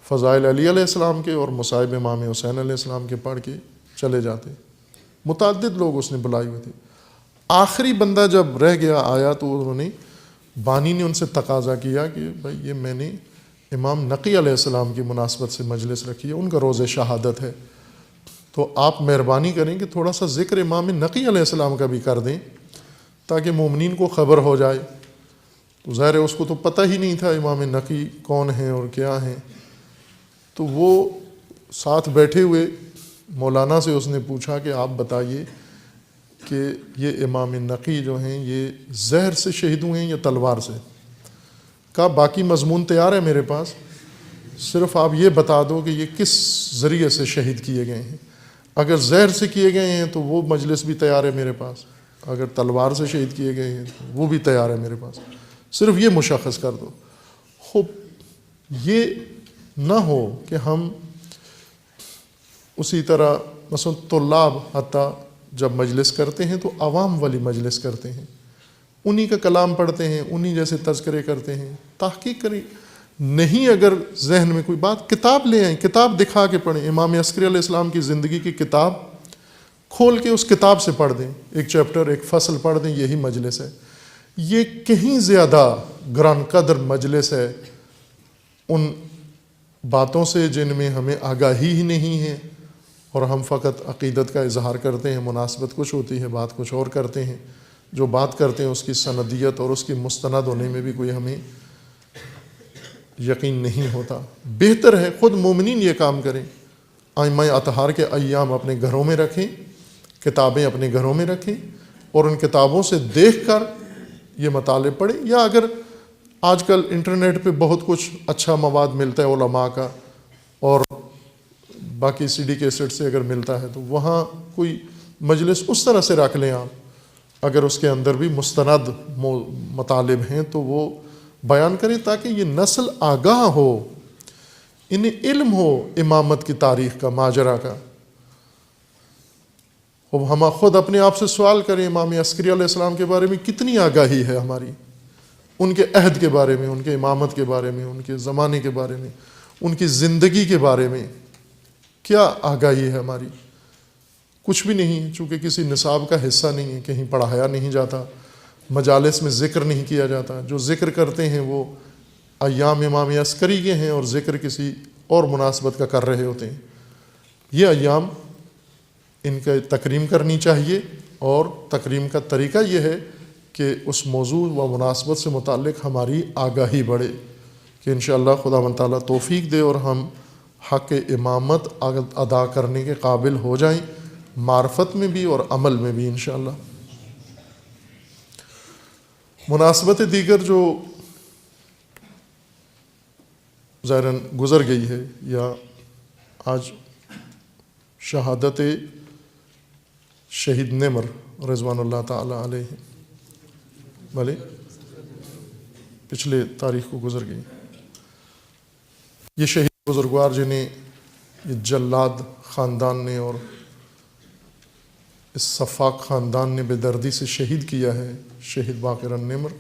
فضائل علی علیہ السلام کے اور مصائب امام حسین علیہ السلام کے پڑھ کے چلے جاتے. متعدد لوگ اس نے بلائے ہوئے تھے. آخری بندہ جب رہ گیا آیا تو انہوں نے، بانی نے ان سے تقاضا کیا کہ بھائی یہ میں نے امام نقی علیہ السلام کی مناسبت سے مجلس رکھی ہے، ان کا روز شہادت ہے، تو آپ مہربانی کریں کہ تھوڑا سا ذکر امام نقی علیہ السلام کا بھی کر دیں تاکہ مومنین کو خبر ہو جائے. تو ظاہر ہے اس کو تو پتہ ہی نہیں تھا امام نقی کون ہیں اور کیا ہیں. تو وہ ساتھ بیٹھے ہوئے مولانا سے اس نے پوچھا کہ آپ بتائیے کہ یہ امام نقی جو ہیں یہ زہر سے شہید ہوئے ہیں یا تلوار سے؟ کہا باقی مضمون تیار ہے میرے پاس، صرف آپ یہ بتا دو کہ یہ کس ذریعے سے شہید کیے گئے ہیں. اگر زہر سے کیے گئے ہیں تو وہ مجلس بھی تیار ہے میرے پاس، اگر تلوار سے شہید کیے گئے ہیں تو وہ بھی تیار ہے میرے پاس، صرف یہ مشخص کر دو. خوب یہ نہ ہو کہ ہم اسی طرح مثلا طلاب حتیٰ جب مجلس کرتے ہیں تو عوام والی مجلس کرتے ہیں، انہی کا کلام پڑھتے ہیں، انہی جیسے تذکرے کرتے ہیں. تحقیق کریں، نہیں اگر ذہن میں کوئی بات، کتاب لے آئیں، کتاب دکھا کے پڑھیں. امام عسکری علیہ السلام کی زندگی کی کتاب کھول کے اس کتاب سے پڑھ دیں، ایک چیپٹر ایک فصل پڑھ دیں، یہی مجلس ہے. یہ کہیں زیادہ گران قدر مجلس ہے ان باتوں سے جن میں ہمیں آگاہی ہی نہیں ہے اور ہم فقط عقیدت کا اظہار کرتے ہیں. مناسبت کچھ ہوتی ہے، بات کچھ اور کرتے ہیں. جو بات کرتے ہیں اس کی سندیت اور اس کی مستند ہونے میں بھی کوئی ہمیں یقین نہیں ہوتا. بہتر ہے خود مومنین یہ کام کریں. ائمہ اطہار کے ایام اپنے گھروں میں رکھیں، کتابیں اپنے گھروں میں رکھیں اور ان کتابوں سے دیکھ کر یہ مطالب پڑھیں. یا اگر آج کل انٹرنیٹ پہ بہت کچھ اچھا مواد ملتا ہے علماء کا، اور باقی سی ڈی کیسٹ سے اگر ملتا ہے تو وہاں کوئی مجلس اس طرح سے رکھ لیں آپ. اگر اس کے اندر بھی مستند مطالب ہیں تو وہ بیان کریں تاکہ یہ نسل آگاہ ہو، انہیں علم ہو امامت کی تاریخ کا، ماجرا کا. اب ہم خود اپنے آپ سے سوال کریں، امام عسکری علیہ السلام کے بارے میں کتنی آگاہی ہے ہماری، ان کے عہد کے بارے میں، ان کے امامت کے بارے میں، ان کے زمانے کے بارے میں، ان کی زندگی کے بارے میں کیا آگاہی ہے ہماری؟ کچھ بھی نہیں، چونکہ کسی نصاب کا حصہ نہیں ہے، کہیں پڑھایا نہیں جاتا، مجالس میں ذکر نہیں کیا جاتا. جو ذکر کرتے ہیں وہ ایام امام عسکری کے ہیں اور ذکر کسی اور مناسبت کا کر رہے ہوتے ہیں. یہ ایام ان کا تکریم کرنی چاہیے، اور تکریم کا طریقہ یہ ہے کہ اس موضوع و مناسبت سے متعلق ہماری آگاہی بڑھے، کہ انشاءاللہ خداوند تعالیٰ توفیق دے اور ہم حق امامت ادا کرنے کے قابل ہو جائیں، معرفت میں بھی اور عمل میں بھی انشاءاللہ. مناسبت دیگر جو ظاہراً گزر گئی ہے، یا آج شہادت شہید نمر رضوان اللہ تعالی علیہ، بھلے پچھلے تاریخ کو گزر گئی. یہ شہید بزرگوار جنہیں یہ جلاد خاندان نے اور اس صفاق خاندان نے بے دردی سے شہید کیا ہے، شہید باقر نمر،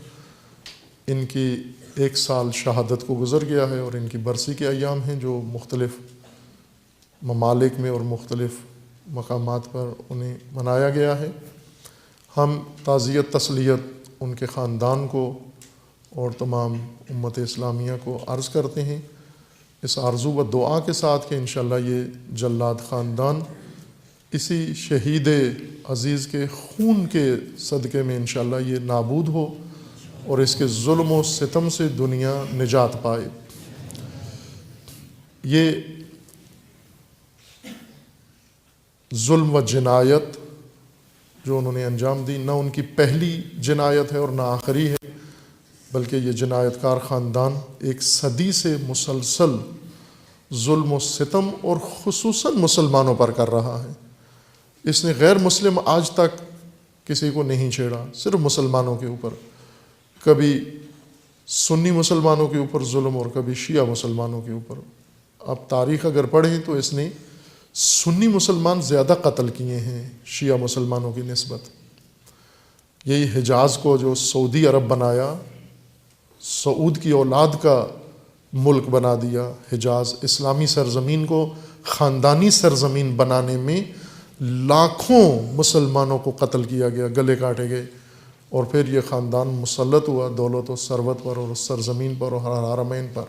ان کی 1 سال شہادت کو گزر گیا ہے، اور ان کی برسی کے ایام ہیں جو مختلف ممالک میں اور مختلف مقامات پر انہیں منایا گیا ہے. ہم تعزیت تسلیت ان کے خاندان کو اور تمام امت اسلامیہ کو عرض کرتے ہیں، اس آرزو و دعا کے ساتھ کہ انشاءاللہ یہ جلاد خاندان اسی شہید عزیز کے خون کے صدقے میں انشاءاللہ یہ نابود ہو اور اس کے ظلم و ستم سے دنیا نجات پائے. یہ ظلم و جنایت جو انہوں نے انجام دی، نہ ان کی پہلی جنایت ہے اور نہ آخری ہے، بلکہ یہ جنایت کار خاندان 1 صدی سے مسلسل ظلم و ستم اور خصوصاً مسلمانوں پر کر رہا ہے. اس نے غیر مسلم آج تک کسی کو نہیں چھیڑا، صرف مسلمانوں کے اوپر کبھی سنی مسلمانوں کے اوپر ظلم اور کبھی شیعہ مسلمانوں کے اوپر. اب تاریخ اگر پڑھیں تو اس نے سنی مسلمان زیادہ قتل کیے ہیں شیعہ مسلمانوں کی نسبت. یہی حجاز کو جو سعودی عرب بنایا، سعود کی اولاد کا ملک بنا دیا. حجاز اسلامی سرزمین کو خاندانی سرزمین بنانے میں لاکھوں مسلمانوں کو قتل کیا گیا، گلے کاٹے گئے، اور پھر یہ خاندان مسلط ہوا دولت و ثروت پر اور اس سرزمین پر اور حرمین پر،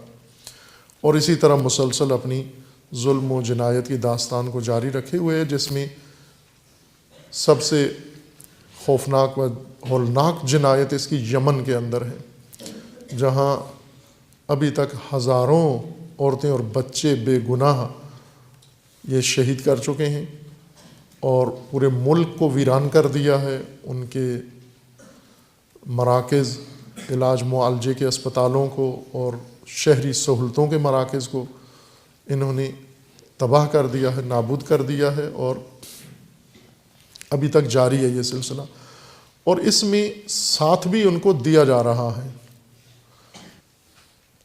اور اسی طرح مسلسل اپنی ظلم و جنایت کی داستان کو جاری رکھے ہوئے ہے، جس میں سب سے خوفناک و ہولناک جنایت اس کی یمن کے اندر ہے، جہاں ابھی تک ہزاروں عورتیں اور بچے بے گناہ یہ شہید کر چکے ہیں، اور پورے ملک کو ویران کر دیا ہے. ان کے مراکز، علاج معالجے کے اسپتالوں کو اور شہری سہولتوں کے مراکز کو انہوں نے تباہ کر دیا ہے، نابود کر دیا ہے، اور ابھی تک جاری ہے یہ سلسلہ. اور اس میں ساتھ بھی ان کو دیا جا رہا ہے،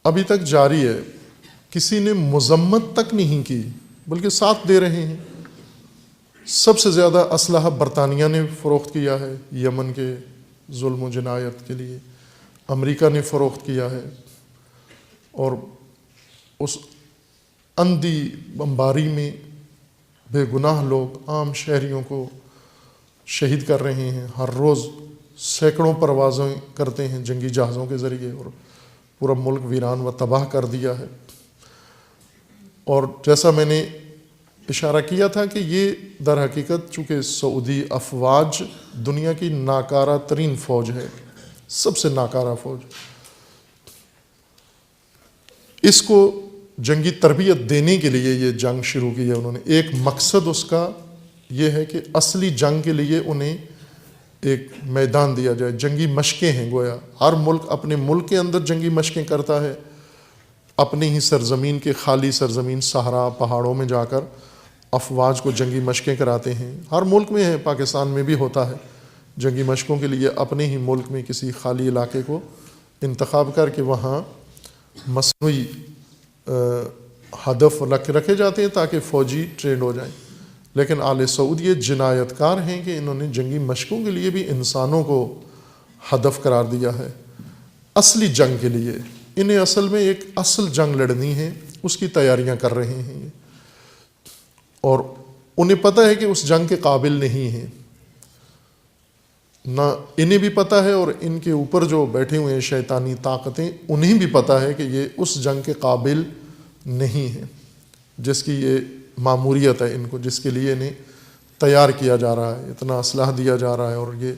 ابھی تک جاری ہے. کسی نے مذمت تک نہیں کی بلکہ ساتھ دے رہے ہیں. سب سے زیادہ اسلحہ برطانیہ نے فروخت کیا ہے یمن کے ظلم و جنایت کے لیے، امریکہ نے فروخت کیا ہے، اور اس اندھی بمباری میں بے گناہ لوگ، عام شہریوں کو شہید کر رہے ہیں. ہر روز سینکڑوں پروازیں کرتے ہیں جنگی جہازوں کے ذریعے، اور پورا ملک ویران و تباہ کر دیا ہے. اور جیسا میں نے اشارہ کیا تھا کہ یہ در حقیقت چونکہ سعودی افواج دنیا کی ناکارہ ترین فوج ہے، سب سے ناکارہ فوج، اس کو جنگی تربیت دینے کے لیے یہ جنگ شروع کی ہے انہوں نے. ایک مقصد اس کا یہ ہے کہ اصلی جنگ کے لیے انہیں ایک میدان دیا جائے. جنگی مشقیں ہیں، گویا ہر ملک اپنے ملک کے اندر جنگی مشقیں کرتا ہے، اپنی ہی سرزمین کے خالی سرزمین صحرا پہاڑوں میں جا کر افواج کو جنگی مشقیں کراتے ہیں. ہر ملک میں ہے، پاکستان میں بھی ہوتا ہے. جنگی مشقوں کے لیے اپنے ہی ملک میں کسی خالی علاقے کو انتخاب کر کے وہاں مصنوعی ہدف رکھے جاتے ہیں تاکہ فوجی ٹرینڈ ہو جائیں. لیکن آل سعود یہ جنایت کار ہیں کہ انہوں نے جنگی مشقوں کے لیے بھی انسانوں کو ہدف قرار دیا ہے اصلی جنگ کے لیے. انہیں اصل میں ایک اصل جنگ لڑنی ہے، اس کی تیاریاں کر رہے ہیں، اور انہیں پتہ ہے کہ اس جنگ کے قابل نہیں ہیں. نہ انہیں بھی پتہ ہے، اور ان کے اوپر جو بیٹھے ہوئے ہیں شیطانی طاقتیں، انہیں بھی پتہ ہے کہ یہ اس جنگ کے قابل نہیں ہیں جس کی یہ ماموریت ہے ان کو، جس کے لیے انہیں تیار کیا جا رہا ہے. اتنا اسلحہ دیا جا رہا ہے اور یہ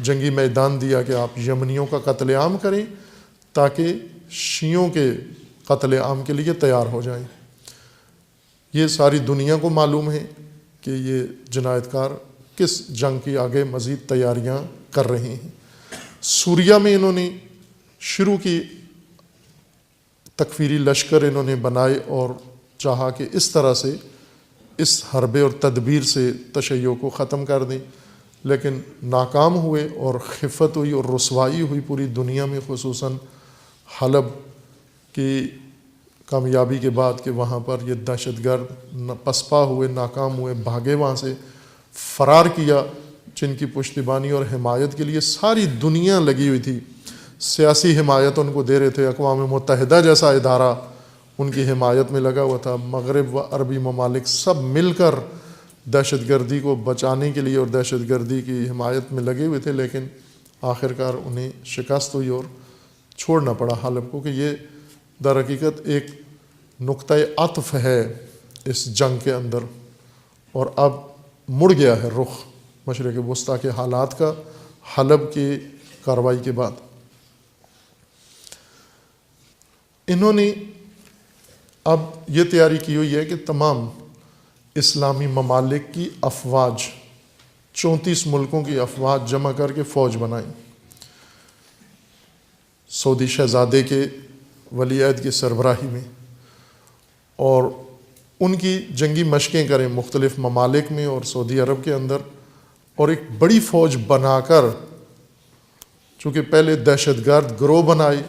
جنگی میدان دیا کہ آپ یمنیوں کا قتل عام کریں تاکہ شیعوں کے قتل عام کے لیے تیار ہو جائیں. یہ ساری دنیا کو معلوم ہے کہ یہ جنایت کار کس جنگ کی آگے مزید تیاریاں کر رہے ہیں. سوریہ میں انہوں نے شروع کی، تکفیری لشکر انہوں نے بنائے اور چاہا کہ اس طرح سے اس حربے اور تدبیر سے تشیع کو ختم کر دیں، لیکن ناکام ہوئے اور خفت ہوئی اور رسوائی ہوئی پوری دنیا میں، خصوصاً حلب کی کامیابی کے بعد کہ وہاں پر یہ دہشت گرد پسپا ہوئے، ناکام ہوئے، بھاگے وہاں سے، فرار کیا، جن کی پشتیبانی اور حمایت کے لیے ساری دنیا لگی ہوئی تھی. سیاسی حمایت ان کو دے رہے تھے، اقوام متحدہ جیسا ادارہ ان کی حمایت میں لگا ہوا تھا. مغرب و عربی ممالک سب مل کر دہشت گردی کو بچانے کے لیے اور دہشت گردی کی حمایت میں لگے ہوئے تھے، لیکن آخرکار انہیں شکست ہوئی اور چھوڑنا پڑا حلب کو. کہ یہ در حقیقت ایک نقطۂ عطف ہے اس جنگ کے اندر، اور اب مڑ گیا ہے رخ مشرق وسطیٰ کے حالات کا حلب کی کارروائی کے بعد. انہوں نے اب یہ تیاری کی ہوئی ہے کہ تمام اسلامی ممالک کی افواج، 34 ملکوں کی افواج جمع کر کے فوج بنائیں، سعودی شہزادے کے ولی عہد کی سربراہی میں، اور ان کی جنگی مشقیں کریں مختلف ممالک میں اور سعودی عرب کے اندر، اور ایک بڑی فوج بنا کر چونکہ پہلے دہشت گرد گروہ بنائے،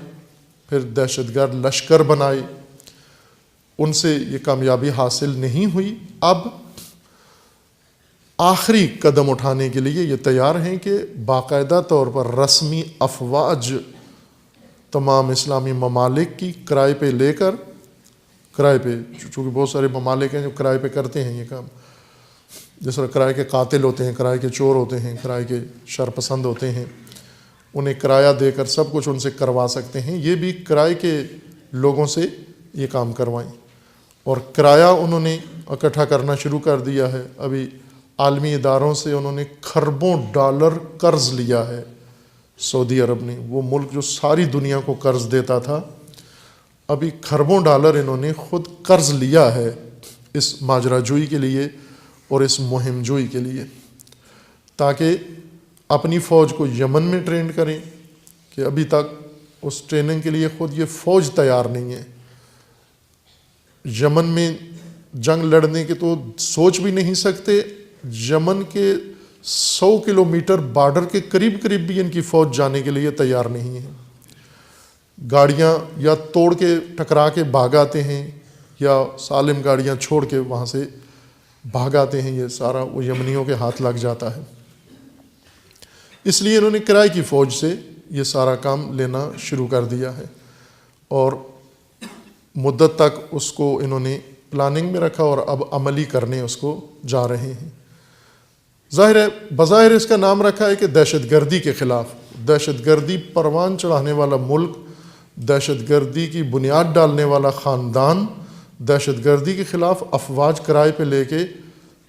پھر دہشت گرد لشکر بنائے، ان سے یہ کامیابی حاصل نہیں ہوئی، اب آخری قدم اٹھانے کے لیے یہ تیار ہیں کہ باقاعدہ طور پر رسمی افواج تمام اسلامی ممالک کی کرائے پہ لے کر، کرائے پہ، چونکہ بہت سارے ممالک ہیں جو کرائے پہ کرتے ہیں یہ کام، جس طرح کرائے کے قاتل ہوتے ہیں، کرائے کے چور ہوتے ہیں، کرائے کے شرپسند ہوتے ہیں، انہیں کرایہ دے کر سب کچھ ان سے کروا سکتے ہیں، یہ بھی کرائے کے لوگوں سے یہ کام کروائیں، اور کرایہ انہوں نے اکٹھا کرنا شروع کر دیا ہے۔ ابھی عالمی اداروں سے انہوں نے کھربوں ڈالر قرض لیا ہے، سعودی عرب نے، وہ ملک جو ساری دنیا کو قرض دیتا تھا، ابھی کھربوں ڈالر انہوں نے خود قرض لیا ہے اس ماجرا جوئی کے لیے اور اس مہم جوئی کے لیے، تاکہ اپنی فوج کو یمن میں ٹرینڈ کریں، کہ ابھی تک اس ٹریننگ کے لیے خود یہ فوج تیار نہیں ہے۔ یمن میں جنگ لڑنے کے تو سوچ بھی نہیں سکتے، یمن کے 100 کلومیٹر بارڈر کے قریب قریب بھی ان کی فوج جانے کے لیے تیار نہیں ہے۔ گاڑیاں یا توڑ کے ٹکرا کے بھاگ آتے ہیں، یا سالم گاڑیاں چھوڑ کے وہاں سے بھاگ آتے ہیں، یہ سارا وہ یمنیوں کے ہاتھ لگ جاتا ہے۔ اس لیے انہوں نے کرائے کی فوج سے یہ سارا کام لینا شروع کر دیا ہے، اور مدت تک اس کو انہوں نے پلاننگ میں رکھا، اور اب عملی کرنے اس کو جا رہے ہیں۔ ظاہر ہے بظاہر اس کا نام رکھا ہے کہ دہشت گردی کے خلاف، دہشت گردی پروان چڑھانے والا ملک، دہشت گردی کی بنیاد ڈالنے والا خاندان، دہشت گردی کے خلاف افواج کرائے پہ لے کے،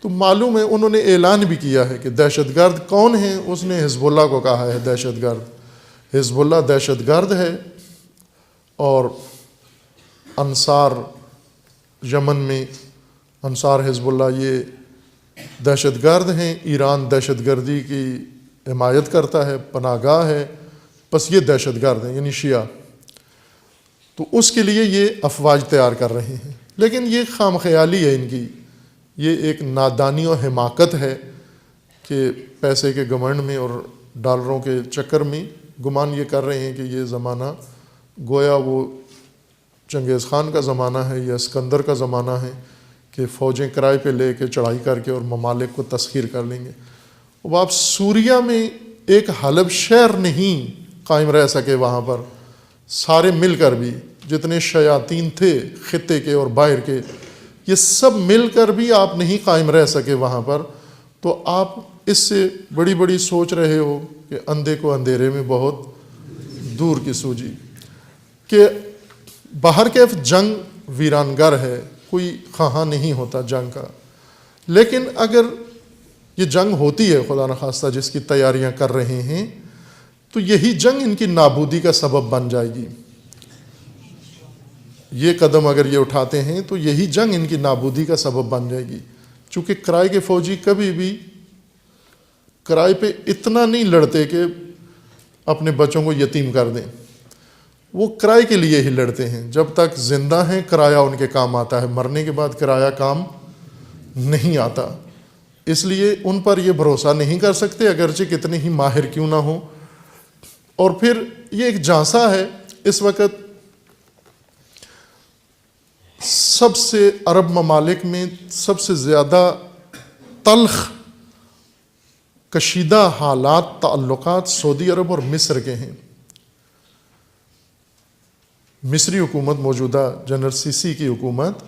تو معلوم ہے انہوں نے اعلان بھی کیا ہے کہ دہشت گرد کون ہیں، اس نے حزب اللہ کو کہا ہے دہشت گرد، حزب اللہ دہشت گرد ہے، اور انصار یمن میں انصار حزب اللہ یہ دہشت گرد ہیں، ایران دہشت گردی کی حمایت کرتا ہے، پناہ گاہ ہے، بس یہ دہشت گرد ہیں، یعنی شیعہ، تو اس کے لیے یہ افواج تیار کر رہے ہیں۔ لیکن یہ خام خیالی ہے ان کی، یہ ایک نادانی و حماقت ہے کہ پیسے کے گھمنڈ میں اور ڈالروں کے چکر میں گمان یہ کر رہے ہیں کہ یہ زمانہ گویا وہ چنگیز خان کا زمانہ ہے یا اسکندر کا زمانہ ہے، کہ فوجیں کرائے پہ لے کے چڑھائی کر کے اور ممالک کو تسخیر کر لیں گے۔ اب آپ سوریہ میں ایک حلب شہر نہیں قائم رہ سکے، وہاں پر سارے مل کر بھی جتنے شیاطین تھے خطے کے اور باہر کے، یہ سب مل کر بھی آپ نہیں قائم رہ سکے وہاں پر، تو آپ اس سے بڑی بڑی سوچ رہے ہو کہ اندھے کو اندھیرے میں بہت دور کی سوجی، کہ باہر کیف جنگ ویرانگر ہے، کوئی خواہاں نہیں ہوتا جنگ کا، لیکن اگر یہ جنگ ہوتی ہے خدا نخواستہ جس کی تیاریاں کر رہے ہیں، تو یہی جنگ ان کی نابودی کا سبب بن جائے گی۔ یہ قدم اگر یہ اٹھاتے ہیں تو یہی جنگ ان کی نابودی کا سبب بن جائے گی، چونکہ کرائے کے فوجی کبھی بھی کرائے پہ اتنا نہیں لڑتے کہ اپنے بچوں کو یتیم کر دیں، وہ کرائے کے لیے ہی لڑتے ہیں۔ جب تک زندہ ہیں کرایہ ان کے کام آتا ہے، مرنے کے بعد کرایہ کام نہیں آتا، اس لیے ان پر یہ بھروسہ نہیں کر سکتے اگرچہ کتنے ہی ماہر کیوں نہ ہوں۔ اور پھر یہ ایک جھانسا ہے، اس وقت سب سے عرب ممالک میں سب سے زیادہ تلخ کشیدہ حالات تعلقات سعودی عرب اور مصر کے ہیں۔ مصری حکومت، موجودہ جنرل سیسی کی حکومت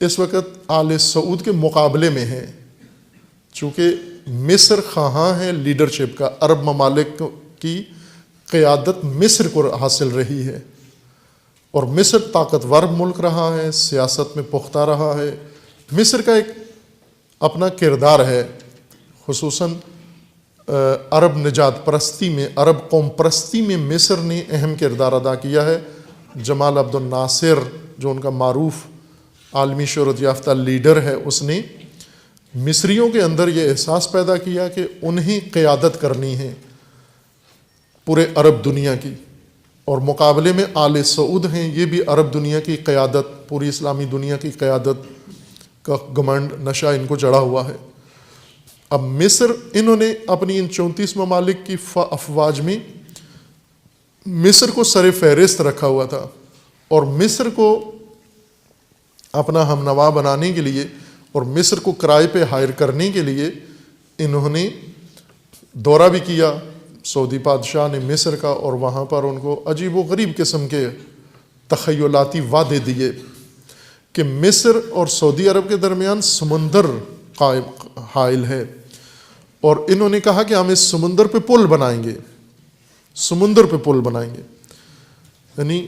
اس وقت آل سعود کے مقابلے میں ہے، چونکہ مصر خواہاں ہے لیڈرشپ کا، عرب ممالک کی قیادت مصر کو حاصل رہی ہے، اور مصر طاقتور ملک رہا ہے، سیاست میں پختہ رہا ہے۔ مصر کا ایک اپنا کردار ہے، خصوصاً عرب نجات پرستی میں، عرب قوم پرستی میں مصر نے اہم کردار ادا کیا ہے۔ جمال عبد الناصر جو ان کا معروف عالمی شہرت یافتہ لیڈر ہے، اس نے مصریوں کے اندر یہ احساس پیدا کیا کہ انہیں قیادت کرنی ہے پورے عرب دنیا کی، اور مقابلے میں آل سعود ہیں، یہ بھی عرب دنیا کی قیادت، پوری اسلامی دنیا کی قیادت کا گھمنڈ نشہ ان کو چڑھا ہوا ہے۔ اب مصر انہوں نے اپنی ان 34 ممالک کی افواج میں مصر کو سر فہرست رکھا ہوا تھا، اور مصر کو اپنا ہم نوا بنانے کے لیے اور مصر کو کرائے پہ ہائر کرنے کے لیے انہوں نے دورہ بھی کیا سعودی بادشاہ نے مصر کا، اور وہاں پر ان کو عجیب و غریب قسم کے تخیلاتی وعدے دیے کہ مصر اور سعودی عرب کے درمیان سمندر قائم حائل ہے، اور انہوں نے کہا کہ ہم اس سمندر پہ پل بنائیں گے، سمندر پہ پل بنائیں گے، یعنی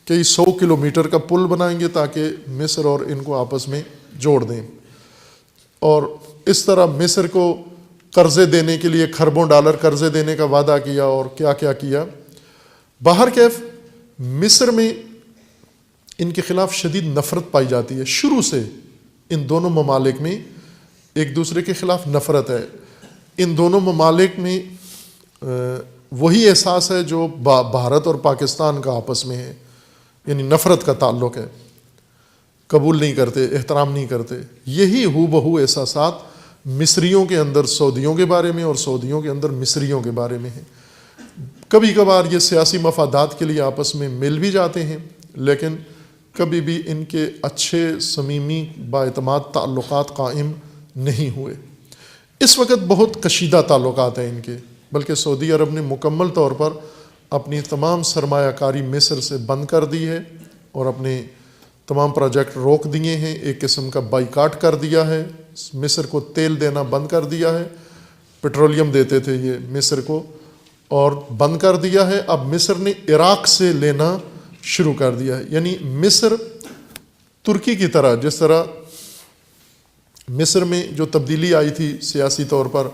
کئی 100 کلومیٹر کا پل بنائیں گے تاکہ مصر اور ان کو آپس میں جوڑ دیں، اور اس طرح مصر کو قرضے دینے کے لیے کھربوں ڈالر قرضے دینے کا وعدہ کیا، اور کیا کیا کیا۔ باہر کیف مصر میں ان کے خلاف شدید نفرت پائی جاتی ہے، شروع سے ان دونوں ممالک میں ایک دوسرے کے خلاف نفرت ہے۔ ان دونوں ممالک میں وہی احساس ہے جو بھارت اور پاکستان کا آپس میں ہے، یعنی نفرت کا تعلق ہے، قبول نہیں کرتے، احترام نہیں کرتے۔ یہی ہو بہو احساسات مصریوں کے اندر سعودیوں کے بارے میں اور سعودیوں کے اندر مصریوں کے بارے میں ہیں۔ کبھی کبھار یہ سیاسی مفادات کے لیے آپس میں مل بھی جاتے ہیں، لیکن کبھی بھی ان کے اچھے صمیمی باعتماد تعلقات قائم نہیں ہوئے۔ اس وقت بہت کشیدہ تعلقات ہیں ان کے، بلکہ سعودی عرب نے مکمل طور پر اپنی تمام سرمایہ کاری مصر سے بند کر دی ہے، اور اپنے تمام پروجیکٹ روک دیے ہیں، ایک قسم کا بائیکاٹ کر دیا ہے، مصر کو تیل دینا بند کر دیا ہے، پیٹرولیم دیتے تھے یہ مصر کو، اور بند کر دیا ہے۔ اب مصر نے عراق سے لینا شروع کر دیا ہے، یعنی مصر ترکی کی طرح، جس طرح مصر میں جو تبدیلی آئی تھی سیاسی طور پر،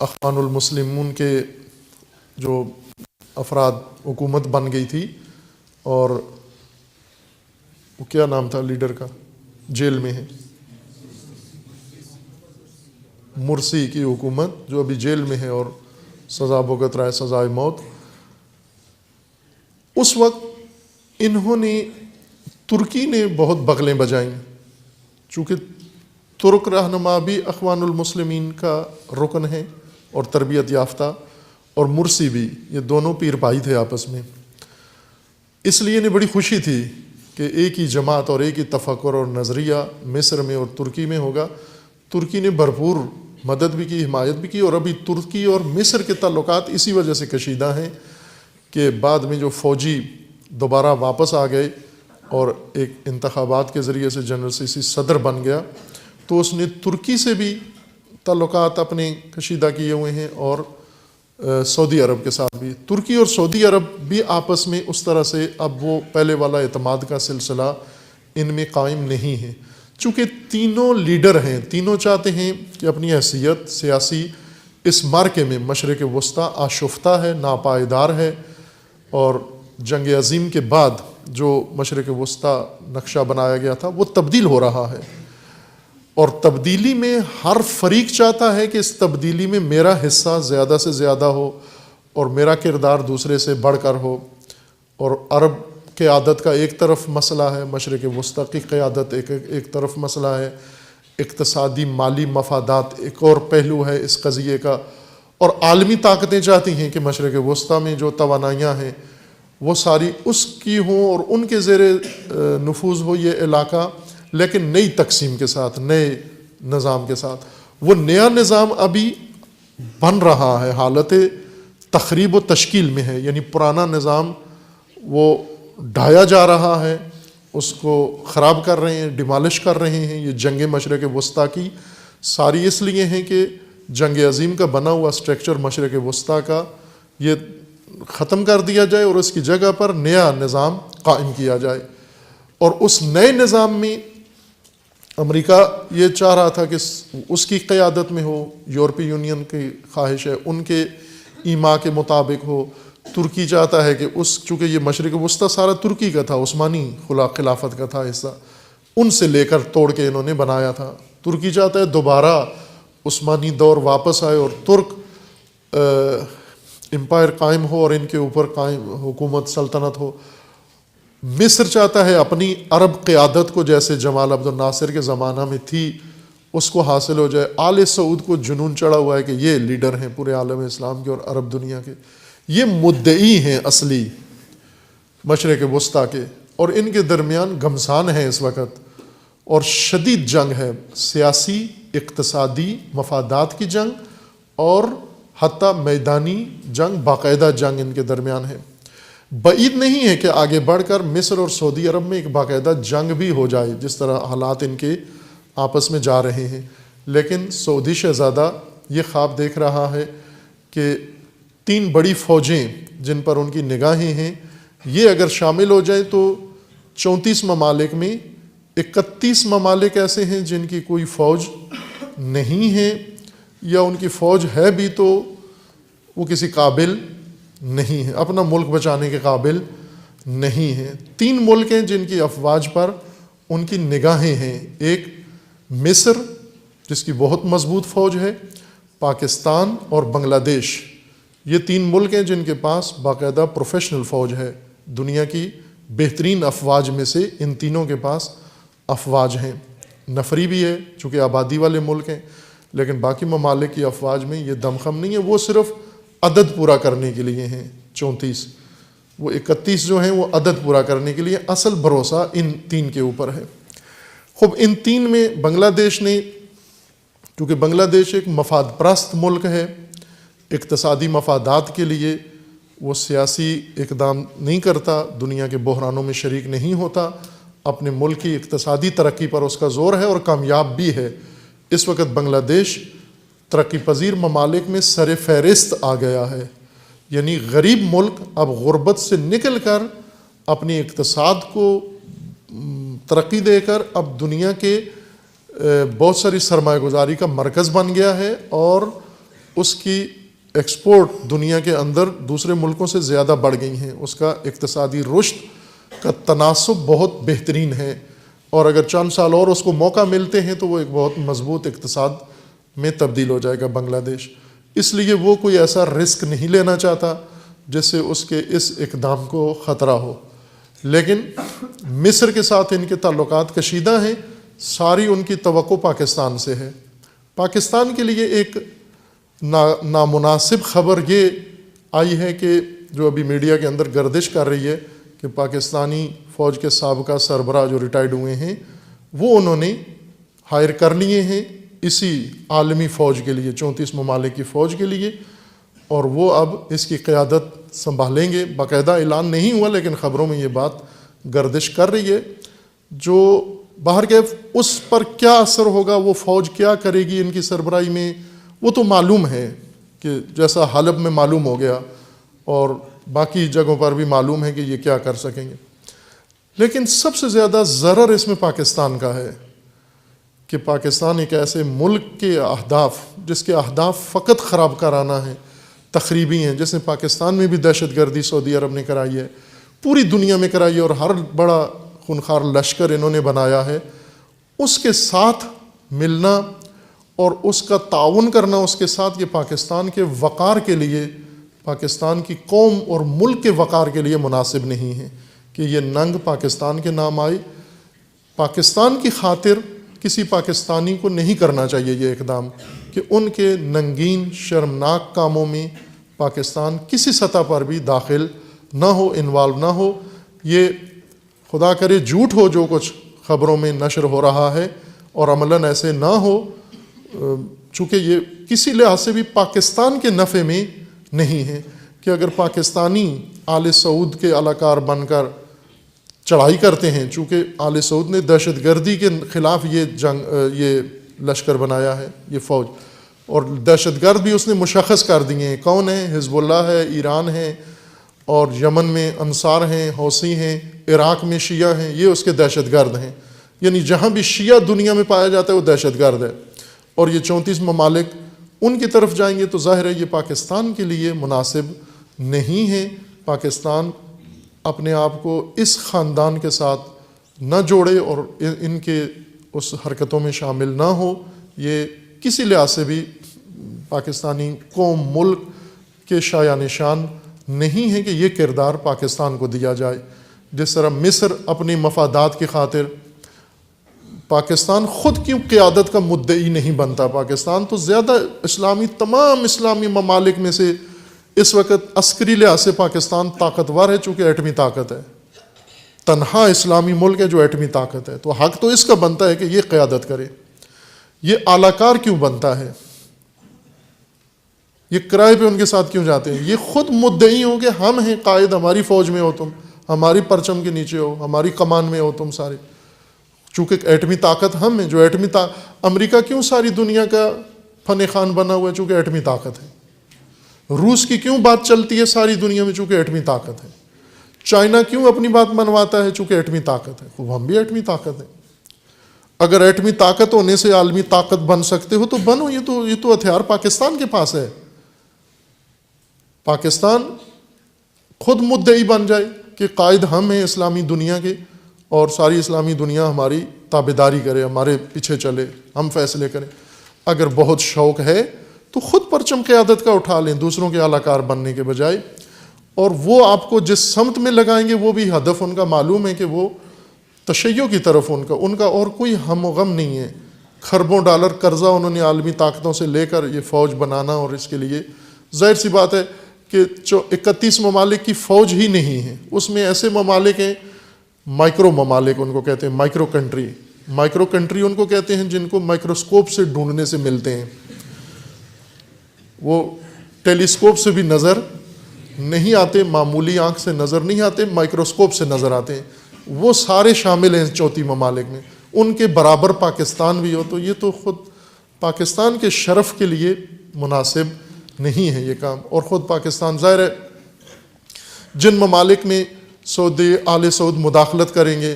اخوان المسلمون کے جو افراد حکومت بن گئی تھی، اور وہ کیا نام تھا لیڈر کا، جیل میں ہے، مرسی کی حکومت جو ابھی جیل میں ہے اور سزا بھگت رہا ہے، سزائے موت۔ اس وقت انہوں نے، ترکی نے بہت بغلیں بجائیں، چونکہ ترک رہنما بھی اخوان المسلمین کا رکن ہے اور تربیت یافتہ، اور مرسی بھی، یہ دونوں پیر بھائی تھے آپس میں، اس لیے انہیں بڑی خوشی تھی کہ ایک ہی جماعت اور ایک ہی تفکر اور نظریہ مصر میں اور ترکی میں ہوگا۔ ترکی نے بھرپور مدد بھی کی، حمایت بھی کی، اور ابھی ترکی اور مصر کے تعلقات اسی وجہ سے کشیدہ ہیں کہ بعد میں جو فوجی دوبارہ واپس آ گئے اور ایک انتخابات کے ذریعے سے جنرل سیسی صدر بن گیا، تو اس نے ترکی سے بھی تعلقات اپنے کشیدہ کیے ہوئے ہیں، اور سعودی عرب کے ساتھ بھی۔ ترکی اور سعودی عرب بھی آپس میں اس طرح سے اب وہ پہلے والا اعتماد کا سلسلہ ان میں قائم نہیں ہے، چونکہ تینوں لیڈر ہیں، تینوں چاہتے ہیں کہ اپنی حیثیت سیاسی اس معرکے میں مشرق وسطیٰ آشفتہ ہے، ناپائیدار ہے، اور جنگ عظیم کے بعد جو مشرق وسطیٰ نقشہ بنایا گیا تھا وہ تبدیل ہو رہا ہے، اور تبدیلی میں ہر فریق چاہتا ہے کہ اس تبدیلی میں میرا حصہ زیادہ سے زیادہ ہو اور میرا کردار دوسرے سے بڑھ کر ہو۔ اور عرب قیادت کا ایک طرف مسئلہ ہے، مشرق وسطیٰ کی قیادت ایک طرف مسئلہ ہے، اقتصادی مالی مفادات ایک اور پہلو ہے اس قضیے کا، اور عالمی طاقتیں چاہتی ہیں کہ مشرق وسطیٰ میں جو توانائیاں ہیں وہ ساری اس کی ہوں اور ان کے زیر نفوذ ہو یہ علاقہ، لیکن نئی تقسیم کے ساتھ، نئے نظام کے ساتھ۔ وہ نیا نظام ابھی بن رہا ہے، حالت تخریب و تشکیل میں ہے، یعنی پرانا نظام وہ ڈھایا جا رہا ہے، اس کو خراب کر رہے ہیں، ڈیمالش کر رہے ہیں۔ یہ جنگ مشرق وسطیٰ کی ساری اس لیے ہیں کہ جنگ عظیم کا بنا ہوا اسٹرکچر مشرق وسطیٰ کا یہ ختم کر دیا جائے اور اس کی جگہ پر نیا نظام قائم کیا جائے۔ اور اس نئے نظام میں امریکہ یہ چاہ رہا تھا کہ اس کی قیادت میں ہو، یورپی یونین کی خواہش ہے ان کے ایما کے مطابق ہو، ترکی چاہتا ہے کہ چونکہ یہ مشرق وسطیٰ سارا ترکی کا تھا، عثمانی خلافت کا تھا حصہ، ان سے لے کر توڑ کے انہوں نے بنایا تھا۔ ترکی چاہتا ہے دوبارہ عثمانی دور واپس آئے اور ترک امپائر قائم ہو اور ان کے اوپر قائم حکومت سلطنت ہو۔ مصر چاہتا ہے اپنی عرب قیادت کو جیسے جمال عبد الناصر کے زمانہ میں تھی اس کو حاصل ہو جائے۔ آل سعود کو جنون چڑھا ہوا ہے کہ یہ لیڈر ہیں پورے عالم اسلام کے اور عرب دنیا کے، یہ مدعی ہیں اصلی مشرق وسطیٰ کے، اور ان کے درمیان گھمسان ہے اس وقت، اور شدید جنگ ہے، سیاسی اقتصادی مفادات کی جنگ، اور حتیٰ میدانی جنگ، باقاعدہ جنگ ان کے درمیان ہے۔ بعید نہیں ہے کہ آگے بڑھ کر مصر اور سعودی عرب میں ایک باقاعدہ جنگ بھی ہو جائے، جس طرح حالات ان کے آپس میں جا رہے ہیں، لیکن سعودی شہزادہ یہ خواب دیکھ رہا ہے کہ 3 بڑی فوجیں جن پر ان کی نگاہیں ہیں، یہ اگر شامل ہو جائیں تو 34 ممالک میں 31 ممالک ایسے ہیں جن کی کوئی فوج نہیں ہے، یا ان کی فوج ہے بھی تو وہ کسی قابل نہیں ہے، اپنا ملک بچانے کے قابل نہیں ہے۔ 3 ملک ہیں جن کی افواج پر ان کی نگاہیں ہیں، ایک مصر جس کی بہت مضبوط فوج ہے، پاکستان اور بنگلہ دیش، یہ 3 ملک ہیں جن کے پاس باقاعدہ پروفیشنل فوج ہے۔ دنیا کی بہترین افواج میں سے ان تینوں کے پاس افواج ہیں، نفری بھی ہے چونکہ آبادی والے ملک ہیں، لیکن باقی ممالک کی افواج میں یہ دمخم نہیں ہے، وہ صرف عدد پورا کرنے کے لیے ہیں 34، وہ 31 جو ہیں وہ عدد پورا کرنے کے لیے، اصل بھروسہ ان 3 کے اوپر ہے۔ خوب ان 3 میں بنگلہ دیش نے، کیونکہ بنگلہ دیش ایک مفاد پرست ملک ہے، اقتصادی مفادات کے لیے وہ سیاسی اقدام نہیں کرتا، دنیا کے بحرانوں میں شریک نہیں ہوتا، اپنے ملک کی اقتصادی ترقی پر اس کا زور ہے اور کامیاب بھی ہے۔ اس وقت بنگلہ دیش ترقی پذیر ممالک میں سر فہرست آ گیا ہے، یعنی غریب ملک اب غربت سے نکل کر اپنی اقتصاد کو ترقی دے کر اب دنیا کے بہت ساری سرمایہ گزاری کا مرکز بن گیا ہے، اور اس کی ایکسپورٹ دنیا کے اندر دوسرے ملکوں سے زیادہ بڑھ گئی ہیں، اس کا اقتصادی رشد کا تناسب بہت بہترین ہے، اور اگر چند سال اور اس کو موقع ملتے ہیں تو وہ ایک بہت مضبوط اقتصاد میں تبدیل ہو جائے گا بنگلہ دیش۔ اس لیے وہ کوئی ایسا رسک نہیں لینا چاہتا جس سے اس کے اس اقدام کو خطرہ ہو، لیکن مصر کے ساتھ ان کے تعلقات کشیدہ ہیں، ساری ان کی توقع پاکستان سے ہے۔ پاکستان کے لیے ایک نامناسب خبر یہ آئی ہے کہ جو ابھی میڈیا کے اندر گردش کر رہی ہے کہ پاکستانی فوج کے سابقہ سربراہ جو ریٹائرڈ ہوئے ہیں وہ انہوں نے ہائر کر لیے ہیں اسی عالمی فوج کے لیے، 34 ممالک کی فوج کے لیے، اور وہ اب اس کی قیادت سنبھالیں گے۔ باقاعدہ اعلان نہیں ہوا لیکن خبروں میں یہ بات گردش کر رہی ہے، جو باہر کے اس پر کیا اثر ہوگا، وہ فوج کیا کرے گی ان کی سربراہی میں، وہ تو معلوم ہے کہ جیسا حلب میں معلوم ہو گیا اور باقی جگہوں پر بھی معلوم ہے کہ یہ کیا کر سکیں گے۔ لیکن سب سے زیادہ ضرر اس میں پاکستان کا ہے کہ پاکستان ایک ایسے ملک کے اہداف، جس کے اہداف فقط خراب کرانا ہے، تخریبی ہیں، جیسے پاکستان میں بھی دہشت گردی سعودی عرب نے کرائی ہے، پوری دنیا میں کرائی ہے، اور ہر بڑا خونخوار لشکر انہوں نے بنایا ہے، اس کے ساتھ ملنا اور اس کا تعاون کرنا اس کے ساتھ، یہ پاکستان کے وقار کے لیے، پاکستان کی قوم اور ملک کے وقار کے لیے مناسب نہیں ہے کہ یہ ننگ پاکستان کے نام آئے۔ پاکستان کی خاطر کسی پاکستانی کو نہیں کرنا چاہیے یہ اقدام کہ ان کے ننگین شرمناک کاموں میں پاکستان کسی سطح پر بھی داخل نہ ہو، انوالو نہ ہو۔ یہ خدا کرے جھوٹ ہو جو کچھ خبروں میں نشر ہو رہا ہے، اور عملاً ایسے نہ ہو، چونکہ یہ کسی لحاظ سے بھی پاکستان کے نفع میں نہیں ہے کہ اگر پاکستانی آل سعود کے الاکار بن کر چڑھائی کرتے ہیں، چونکہ آل سعود نے دہشت گردی کے خلاف یہ لشکر بنایا ہے، یہ فوج، اور دہشت گرد بھی اس نے مشخص کر دیے ہیں، کون ہیں؟ حزب اللہ ہے، ایران ہے، اور یمن میں انصار ہیں، حوثی ہیں، عراق میں شیعہ ہیں، یہ اس کے دہشت گرد ہیں، یعنی جہاں بھی شیعہ دنیا میں پایا جاتا ہے وہ دہشت گرد ہے، اور یہ 34 ممالک ان کی طرف جائیں گے تو ظاہر ہے یہ پاکستان کے لیے مناسب نہیں ہے۔ پاکستان اپنے آپ کو اس خاندان کے ساتھ نہ جوڑے اور ان کے اس حرکتوں میں شامل نہ ہو، یہ کسی لحاظ سے بھی پاکستانی قوم ملک کے شایان نشان نہیں ہے کہ یہ کردار پاکستان کو دیا جائے۔ جس طرح مصر اپنی مفادات کی خاطر، پاکستان خود کیوں قیادت کا مدعی نہیں بنتا؟ پاکستان تو زیادہ تمام اسلامی ممالک میں سے اس وقت عسکری لحاظ سے پاکستان طاقتور ہے چونکہ ایٹمی طاقت ہے، تنہا اسلامی ملک ہے جو ایٹمی طاقت ہے، تو حق تو اس کا بنتا ہے کہ یہ قیادت کرے۔ یہ اعلی کار کیوں بنتا ہے؟ یہ کرائے پہ ان کے ساتھ کیوں جاتے ہیں؟ یہ خود مدعی ہوں کہ ہم ہیں قائد، ہماری فوج میں ہو تم، ہماری پرچم کے نیچے ہو، ہماری کمان میں ہو تم سارے، چونکہ ایٹمی طاقت ہم ہیں۔ جو ایٹمی امریکہ کیوں ساری دنیا کا فن خان بنا ہوا ہے؟ چونکہ ایٹمی طاقت ہے۔ روس کی کیوں بات چلتی ہے ساری دنیا میں؟ چونکہ ایٹمی طاقت ہے۔ چائنا کیوں اپنی بات منواتا ہے؟ چونکہ ایٹمی طاقت ہے۔ خوب ہم بھی ایٹمی طاقت ہے۔ اگر ایٹمی طاقت ہونے سے عالمی طاقت بن سکتے ہو تو بنو، یہ تو ہتھیار پاکستان کے پاس ہے۔ پاکستان خود مدعی بن جائے کہ قائد ہم ہیں اسلامی دنیا کے، اور ساری اسلامی دنیا ہماری تابعداری کرے، ہمارے پیچھے چلے، ہم فیصلے کریں۔ اگر بہت شوق ہے تو خود پرچم قیادت کا اٹھا لیں دوسروں کے اعلی کار بننے کے بجائے، اور وہ آپ کو جس سمت میں لگائیں گے وہ بھی ہدف ان کا معلوم ہے کہ وہ تشیع کی طرف ان کا اور کوئی ہم و غم نہیں ہے۔ کھربوں ڈالر قرضہ انہوں نے عالمی طاقتوں سے لے کر یہ فوج بنانا، اور اس کے لیے ظاہر سی بات ہے کہ 31 ممالک کی فوج ہی نہیں ہے، اس میں ایسے ممالک ہیں، مائکرو ممالک ان کو کہتے ہیں، مائکرو کنٹری ان کو کہتے ہیں جن کو مائکروسکوپ سے ڈھونڈنے سے ملتے ہیں، وہ ٹیلیسکوپ سے بھی نظر نہیں آتے، معمولی آنکھ سے نظر نہیں آتے، مائکروسکوپ سے نظر آتے ہیں۔ وہ سارے شامل ہیں 34 ممالک میں، ان کے برابر پاکستان بھی ہو تو یہ تو خود پاکستان کے شرف کے لیے مناسب نہیں ہے یہ کام۔ اور خود پاکستان ظاہر ہے جن ممالک میں آل سعود مداخلت کریں گے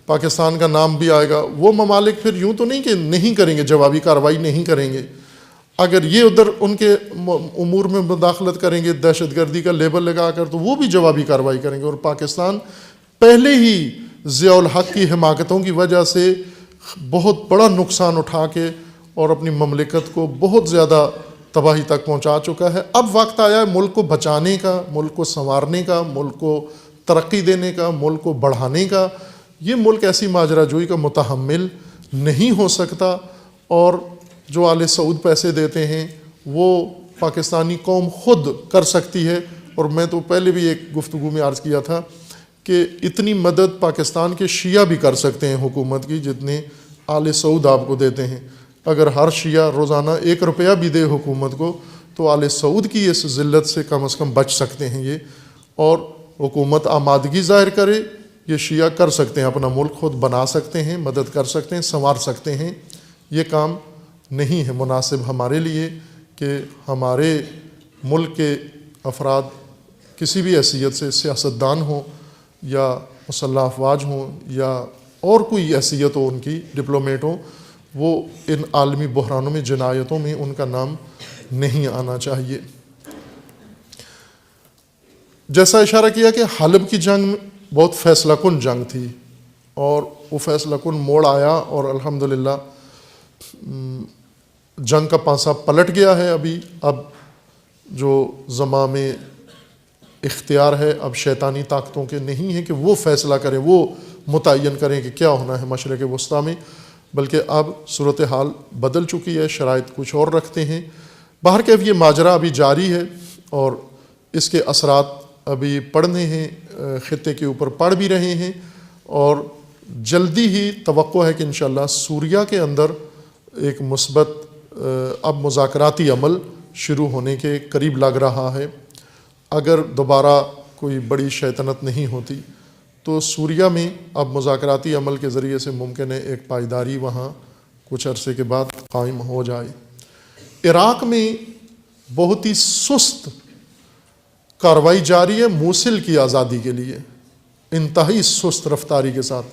پاکستان کا نام بھی آئے گا، وہ ممالک پھر یوں تو نہیں کہ نہیں کریں گے، جوابی کارروائی نہیں کریں گے۔ اگر یہ ادھر ان کے امور میں مداخلت کریں گے دہشت گردی کا لیبل لگا کر تو وہ بھی جوابی کارروائی کریں گے۔ اور پاکستان پہلے ہی ضیاء الحق کی حماقتوں کی وجہ سے بہت بڑا نقصان اٹھا کے اور اپنی مملکت کو بہت زیادہ تباہی تک پہنچا چکا ہے۔ اب وقت آیا ہے ملک کو بچانے کا، ملک کو سنوارنے کا، ملک کو ترقی دینے کا، ملک کو بڑھانے کا۔ یہ ملک ایسی ماجرا جوئی کا متحمل نہیں ہو سکتا، اور جو آل سعود پیسے دیتے ہیں وہ پاکستانی قوم خود کر سکتی ہے۔ اور میں تو پہلے بھی ایک گفتگو میں عرض کیا تھا کہ اتنی مدد پاکستان کے شیعہ بھی کر سکتے ہیں حکومت کی جتنے آل سعود آپ کو دیتے ہیں۔ اگر ہر شیعہ روزانہ 1 روپیہ بھی دے حکومت کو تو آل سعود کی اس ذلت سے کم از کم بچ سکتے ہیں یہ، اور حکومت آمادگی ظاہر کرے، یہ شیعہ کر سکتے ہیں، اپنا ملک خود بنا سکتے ہیں، مدد کر سکتے ہیں، سنوار سکتے ہیں۔ یہ کام نہیں ہے مناسب ہمارے لیے کہ ہمارے ملک کے افراد کسی بھی حیثیت سے، سیاستدان ہوں یا مسلح افواج ہوں یا اور کوئی حیثیت ہو ان کی، ڈپلومیٹ ہوں، وہ ان عالمی بحرانوں میں، جنایتوں میں ان کا نام نہیں آنا چاہیے۔ جیسا اشارہ کیا کہ حلب کی جنگ بہت فیصلہ کن جنگ تھی، اور وہ فیصلہ کن موڑ آیا، اور الحمدللہ جنگ کا پانسا پلٹ گیا ہے۔ اب جو زمام اختیار ہے اب شیطانی طاقتوں کے نہیں ہے کہ وہ فیصلہ کریں، وہ متعین کریں کہ کیا ہونا ہے مشرق وسطیٰ میں، بلکہ اب صورتحال بدل چکی ہے، شرائط کچھ اور رکھتے ہیں۔ بہرکیف یہ ماجرا ابھی جاری ہے، اور اس کے اثرات ابھی پڑنے ہیں، خطے کے اوپر پڑ بھی رہے ہیں، اور جلدی ہی توقع ہے کہ انشاءاللہ سوریہ کے اندر ایک مثبت اب مذاکراتی عمل شروع ہونے کے قریب لگ رہا ہے۔ اگر دوبارہ کوئی بڑی شیطنت نہیں ہوتی تو سوریہ میں اب مذاکراتی عمل کے ذریعے سے ممکن ہے ایک پائیداری وہاں کچھ عرصے کے بعد قائم ہو جائے۔ عراق میں بہت ہی سست کارروائی جاری ہے موصل کی آزادی کے لیے، انتہائی سست رفتاری کے ساتھ،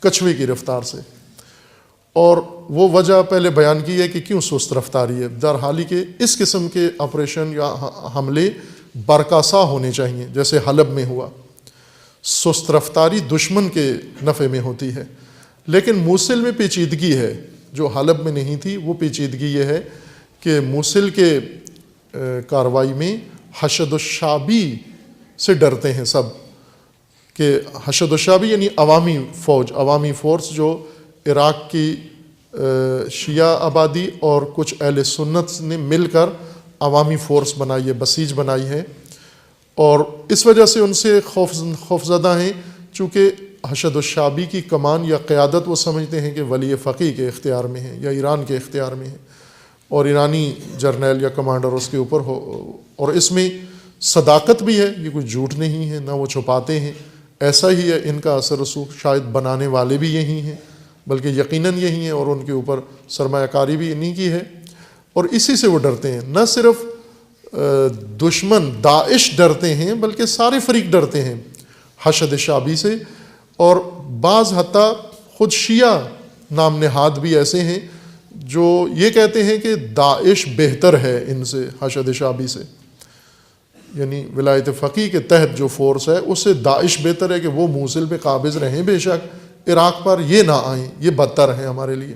کچھوے کی رفتار سے، اور وہ وجہ پہلے بیان کی ہے کہ کیوں سست رفتاری ہے۔ درحالی کہ اس قسم کے آپریشن یا حملے برکاسا ہونے چاہیے، جیسے حلب میں ہوا۔ سست رفتاری دشمن کے نفع میں ہوتی ہے، لیکن موصل میں پیچیدگی ہے جو حلب میں نہیں تھی۔ وہ پیچیدگی یہ ہے کہ موصل کے کارروائی میں حشد الشعبی سے ڈرتے ہیں سب، کہ حشد الشعبی یعنی عوامی فوج، عوامی فورس جو عراق کی شیعہ آبادی اور کچھ اہل سنت نے مل کر عوامی فورس بنائی ہے، بسیج بنائی ہے، اور اس وجہ سے ان سے خوفزدہ ہیں، چونکہ حشد الشعبی کی کمان یا قیادت وہ سمجھتے ہیں کہ ولی فقیہ کے اختیار میں ہے یا ایران کے اختیار میں ہے، اور ایرانی جرنیل یا کمانڈر اس کے اوپر ہو، اور اس میں صداقت بھی ہے، یہ کوئی جھوٹ نہیں ہے، نہ وہ چھپاتے ہیں، ایسا ہی ہے ان کا اثر رسوخ، شاید بنانے والے بھی یہی ہیں، بلکہ یقیناً یہی ہیں، اور ان کے اوپر سرمایہ کاری بھی انہی کی ہے، اور اسی سے وہ ڈرتے ہیں۔ نہ صرف دشمن داعش ڈرتے ہیں، بلکہ سارے فریق ڈرتے ہیں حشد شعبی سے، اور بعض حتیٰ خود شیعہ نام نہاد بھی ایسے ہیں جو یہ کہتے ہیں کہ داعش بہتر ہے ان سے، حشد شعبی سے، یعنی ولایت فقیہ کے تحت جو فورس ہے اس سے داعش بہتر ہے، کہ وہ موصل پہ قابض رہیں بے شک، عراق پر یہ نہ آئیں، یہ بدتر ہیں ہمارے لیے۔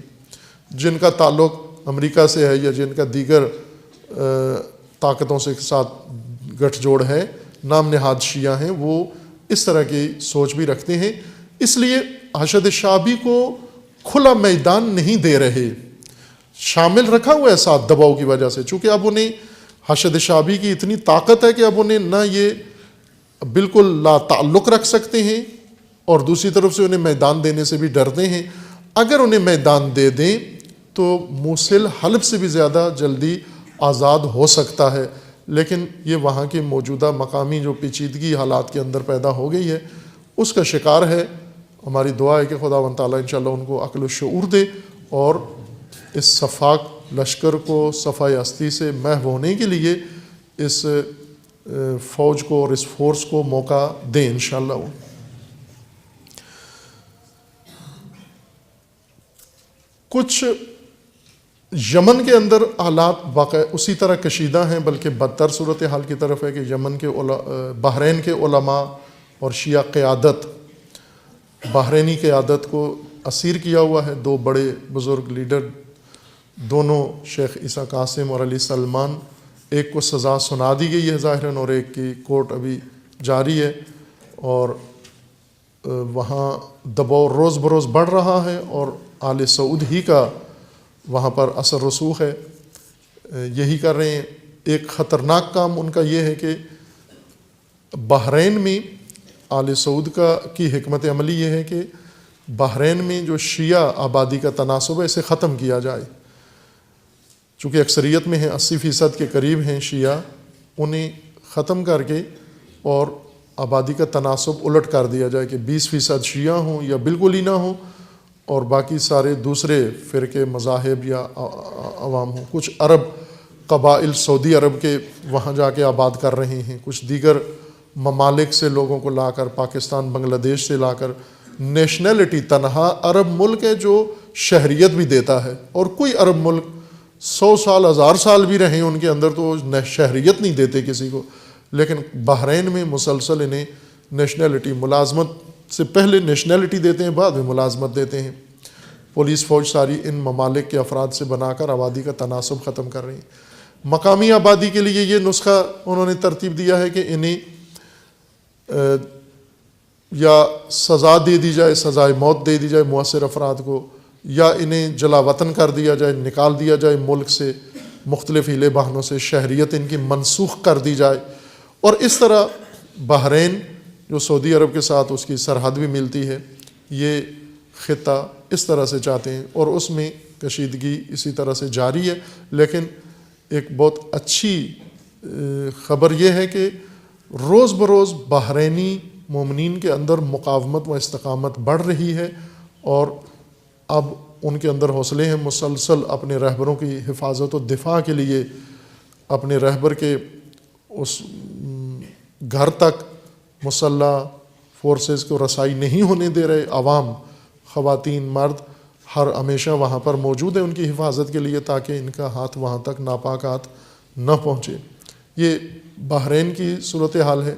جن کا تعلق امریکہ سے ہے یا جن کا دیگر طاقتوں سے ساتھ گٹھ جوڑ ہے، نام نہاد شیعہ ہیں، وہ اس طرح کی سوچ بھی رکھتے ہیں، اس لیے حشد شعبی کو کھلا میدان نہیں دے رہے، شامل رکھا ہوا ہے ساتھ دباؤ کی وجہ سے، چونکہ اب انہیں حشد شعبی کی اتنی طاقت ہے کہ اب انہیں نہ یہ بالکل لا تعلق رکھ سکتے ہیں، اور دوسری طرف سے انہیں میدان دینے سے بھی ڈرتے ہیں۔ اگر انہیں میدان دے دیں تو موصل حلب سے بھی زیادہ جلدی آزاد ہو سکتا ہے، لیکن یہ وہاں کی موجودہ مقامی جو پیچیدگی حالات کے اندر پیدا ہو گئی ہے اس کا شکار ہے۔ ہماری دعا ہے کہ خداوند تعالیٰ انشاءاللہ ان کو عقل و شعور دے، اور اس صفاق لشکر کو صفائے ہستی سے محو ہونے کے لیے اس فوج کو اور اس فورس کو موقع دیں انشاءاللہ۔ کچھ یمن کے اندر حالات واقع اسی طرح کشیدہ ہیں، بلکہ بدتر صورتحال کی طرف ہے، کہ یمن کے بحرین کے علماء اور شیعہ قیادت، بحرینی قیادت کو اسیر کیا ہوا ہے، دو بڑے بزرگ لیڈر، دونوں شیخ عیسیٰ قاسم اور علی سلمان، ایک کو سزا سنا دی گئی ہے ظاہراً، اور ایک کی کورٹ ابھی جاری ہے، اور وہاں دباؤ روز بروز بڑھ رہا ہے، اور آل سعود ہی کا وہاں پر اثر رسوخ ہے، یہی کر رہے ہیں۔ ایک خطرناک کام ان کا یہ ہے کہ بحرین میں آل سعود کی حکمت عملی یہ ہے کہ بحرین میں جو شیعہ آبادی کا تناسب ہے اسے ختم کیا جائے، چونکہ اکثریت میں ہیں، 80% کے قریب ہیں شیعہ، انہیں ختم کر کے اور آبادی کا تناسب الٹ کر دیا جائے، کہ 20% شیعہ ہوں یا بالکل ہی نہ ہوں، اور باقی سارے دوسرے فرقے مذاہب یا عوام ہوں۔ کچھ عرب قبائل سعودی عرب کے وہاں جا کے آباد کر رہے ہیں، کچھ دیگر ممالک سے لوگوں کو لا کر، پاکستان بنگلہ دیش سے لا کر۔ نیشنلٹی تنہا عرب ملک ہے جو شہریت بھی دیتا ہے، اور کوئی عرب ملک 100 سال 1000 سال بھی رہیں ان کے اندر تو شہریت نہیں دیتے کسی کو، لیکن بحرین میں مسلسل انہیں نیشنلٹی، ملازمت سے پہلے نیشنلٹی دیتے ہیں، بعد میں ملازمت دیتے ہیں۔ پولیس فوج ساری ان ممالک کے افراد سے بنا کر آبادی کا تناسب ختم کر رہی ہیں۔ مقامی آبادی کے لیے یہ نسخہ انہوں نے ترتیب دیا ہے کہ انہیں یا سزا دے دی جائے، سزائے موت دے دی جائے مؤثر افراد کو، یا انہیں جلا وطن کر دیا جائے، نکال دیا جائے ملک سے، مختلف ہیلے بہانوں سے شہریت ان کی منسوخ کر دی جائے، اور اس طرح بحرین جو سعودی عرب کے ساتھ اس کی سرحد بھی ملتی ہے، یہ خطہ اس طرح سے چاہتے ہیں، اور اس میں کشیدگی اسی طرح سے جاری ہے۔ لیکن ایک بہت اچھی خبر یہ ہے کہ روز بروز بحرینی مومنین کے اندر مقاومت و استقامت بڑھ رہی ہے، اور اب ان کے اندر حوصلے ہیں مسلسل اپنے رہبروں کی حفاظت و دفاع کے لیے، اپنے رہبر کے اس گھر تک مسلح فورسز کو رسائی نہیں ہونے دے رہے، عوام، خواتین، مرد ہر ہمیشہ وہاں پر موجود ہیں ان کی حفاظت کے لیے، تاکہ ان کا ہاتھ وہاں تک ناپاک ہاتھ نہ پہنچے۔ یہ بحرین کی صورتحال ہے۔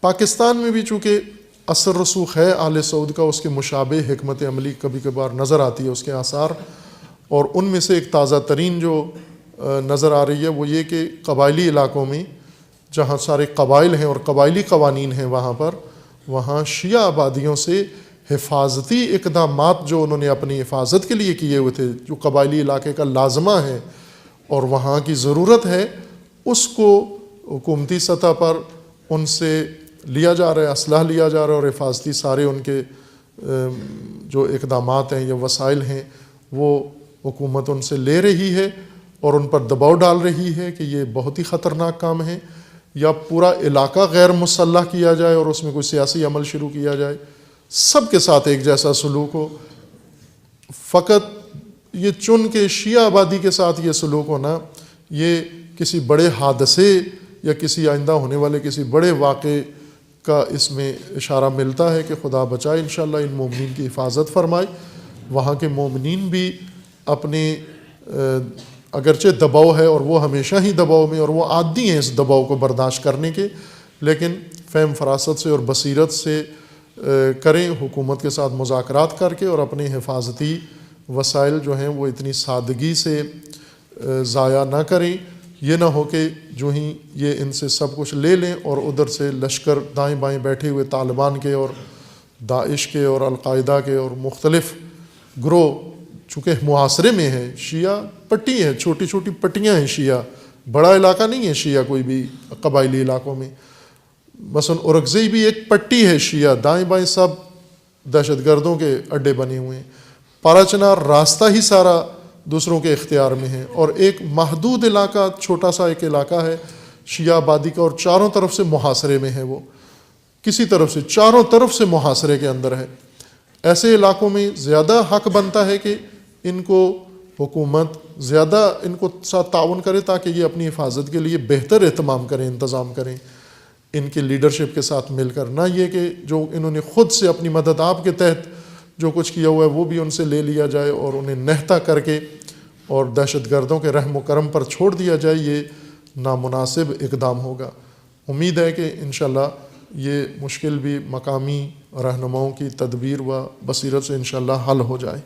پاکستان میں بھی چونکہ اثر رسوخ ہے آل سعود کا، اس کے مشابہ حکمت عملی کبھی کبھار نظر آتی ہے اس کے آثار، اور ان میں سے ایک تازہ ترین جو نظر آ رہی ہے وہ یہ کہ قبائلی علاقوں میں جہاں سارے قبائل ہیں اور قبائلی قوانین ہیں وہاں شیعہ آبادیوں سے حفاظتی اقدامات جو انہوں نے اپنی حفاظت کے لیے کیے ہوئے تھے، جو قبائلی علاقے کا لازمہ ہے، اور وہاں کی ضرورت ہے اس کو حکومتی سطح پر ان سے لیا جا رہا ہے، اسلحہ لیا جا رہا ہے، اور حفاظتی سارے ان کے جو اقدامات ہیں یا وسائل ہیں وہ حکومت ان سے لے رہی ہے اور ان پر دباؤ ڈال رہی ہے کہ یہ بہت ہی خطرناک کام ہے، یا پورا علاقہ غیر مسلح کیا جائے اور اس میں کوئی سیاسی عمل شروع کیا جائے، سب کے ساتھ ایک جیسا سلوک ہو۔ فقط یہ چن کے شیعہ آبادی کے ساتھ یہ سلوک ہونا، یہ کسی بڑے حادثے یا کسی آئندہ ہونے والے کسی بڑے واقعے کا اس میں اشارہ ملتا ہے کہ خدا بچائے انشاءاللہ ان مومنین کی حفاظت فرمائے۔ وہاں کے مومنین بھی اپنے اگرچہ دباؤ ہے اور وہ ہمیشہ ہی دباؤ میں اور وہ عادی ہیں اس دباؤ کو برداشت کرنے کے، لیکن فہم فراست سے اور بصیرت سے کریں، حکومت کے ساتھ مذاکرات کر کے، اور اپنے حفاظتی وسائل جو ہیں وہ اتنی سادگی سے ضائع نہ کریں۔ یہ نہ ہو کہ جو ہی یہ ان سے سب کچھ لے لیں اور ادھر سے لشکر دائیں بائیں بیٹھے ہوئے طالبان کے اور داعش کے اور القاعدہ کے اور مختلف گروہ، چونکہ محاصرے میں ہے، شیعہ پٹی ہے، چھوٹی چھوٹی پٹیاں ہیں شیعہ، بڑا علاقہ نہیں ہے شیعہ کوئی بھی قبائلی علاقوں میں۔ مثلا اورکزئی بھی ایک پٹی ہے شیعہ، دائیں بائیں سب دہشت گردوں کے اڈے بنے ہوئے ہیں۔ پاراچنار راستہ ہی سارا دوسروں کے اختیار میں ہے، اور ایک محدود علاقہ، چھوٹا سا ایک علاقہ ہے شیعہ آبادی کا، اور چاروں طرف سے محاصرے میں ہے، وہ کسی طرف سے چاروں طرف سے محاصرے کے اندر ہے۔ ایسے علاقوں میں زیادہ حق بنتا ہے کہ ان کو حکومت زیادہ ان کو ساتھ تعاون کرے تاکہ یہ اپنی حفاظت کے لیے بہتر اہتمام کریں، انتظام کریں ان کے لیڈرشپ کے ساتھ مل کر، نہ یہ کہ جو انہوں نے خود سے اپنی مدد آپ کے تحت جو کچھ کیا ہوا ہے وہ بھی ان سے لے لیا جائے اور انہیں نہتا کر کے اور دہشت گردوں کے رحم و کرم پر چھوڑ دیا جائے۔ یہ نامناسب اقدام ہوگا۔ امید ہے کہ انشاءاللہ یہ مشکل بھی مقامی رہنماؤں کی تدبیر و بصیرت سے انشاءاللہ حل ہو جائے۔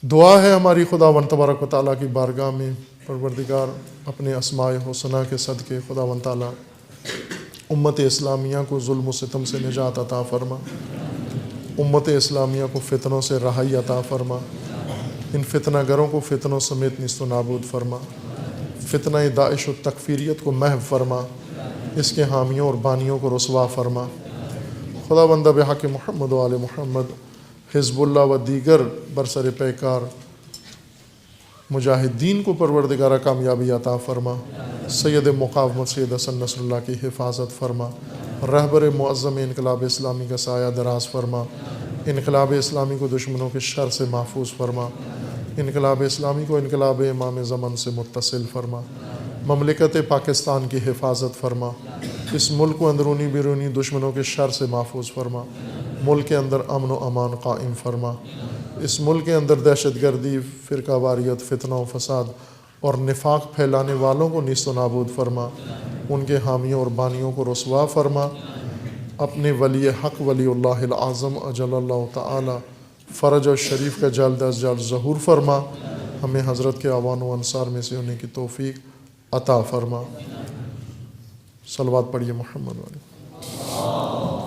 دعا ہے ہماری خداوند تبارک و تعالیٰ کی بارگاہ میں، پروردگار اپنے اسماء حسنہ کے صدقے خداوند تعالیٰ امت اسلامیہ کو ظلم و ستم سے نجات عطا فرما، امت اسلامیہ کو فتنوں سے رہائی عطا فرما، ان فتنہ گروں کو فتنوں سمیت نیست و نابود فرما، فتنہ داعش و تکفیریت کو محو فرما، اس کے حامیوں اور بانیوں کو رسوا فرما۔ خداوند بحق محمد و آل محمد، حزب اللہ و دیگر برسر پیکار مجاہدین کو پروردگارہ کامیابی عطا فرما، سید مقاومت سید حسن نصر اللہ کی حفاظت فرما، رہبر معظم انقلاب اسلامی کا سایہ دراز فرما، انقلاب اسلامی کو دشمنوں کے شر سے محفوظ فرما، انقلاب اسلامی کو انقلاب امام زمن سے متصل فرما، مملکت پاکستان کی حفاظت فرما، اس ملک کو اندرونی بیرونی دشمنوں کے شر سے محفوظ فرما، ملک کے اندر امن و امان قائم فرما، اس ملک کے اندر دہشت گردی، فرقہ واریت، فتنہ و فساد اور نفاق پھیلانے والوں کو نیست و نابود فرما، ان کے حامیوں اور بانیوں کو رسوا فرما، اپنے ولی حق ولی اللہ العظم اجل اللہ تعالی فرج و شریف کا جلد از جلد ظہور فرما، ہمیں حضرت کے اعوان و انصار میں سے ہونے کی توفیق عطا فرما۔ صلوات پڑھیے محمد علیہ۔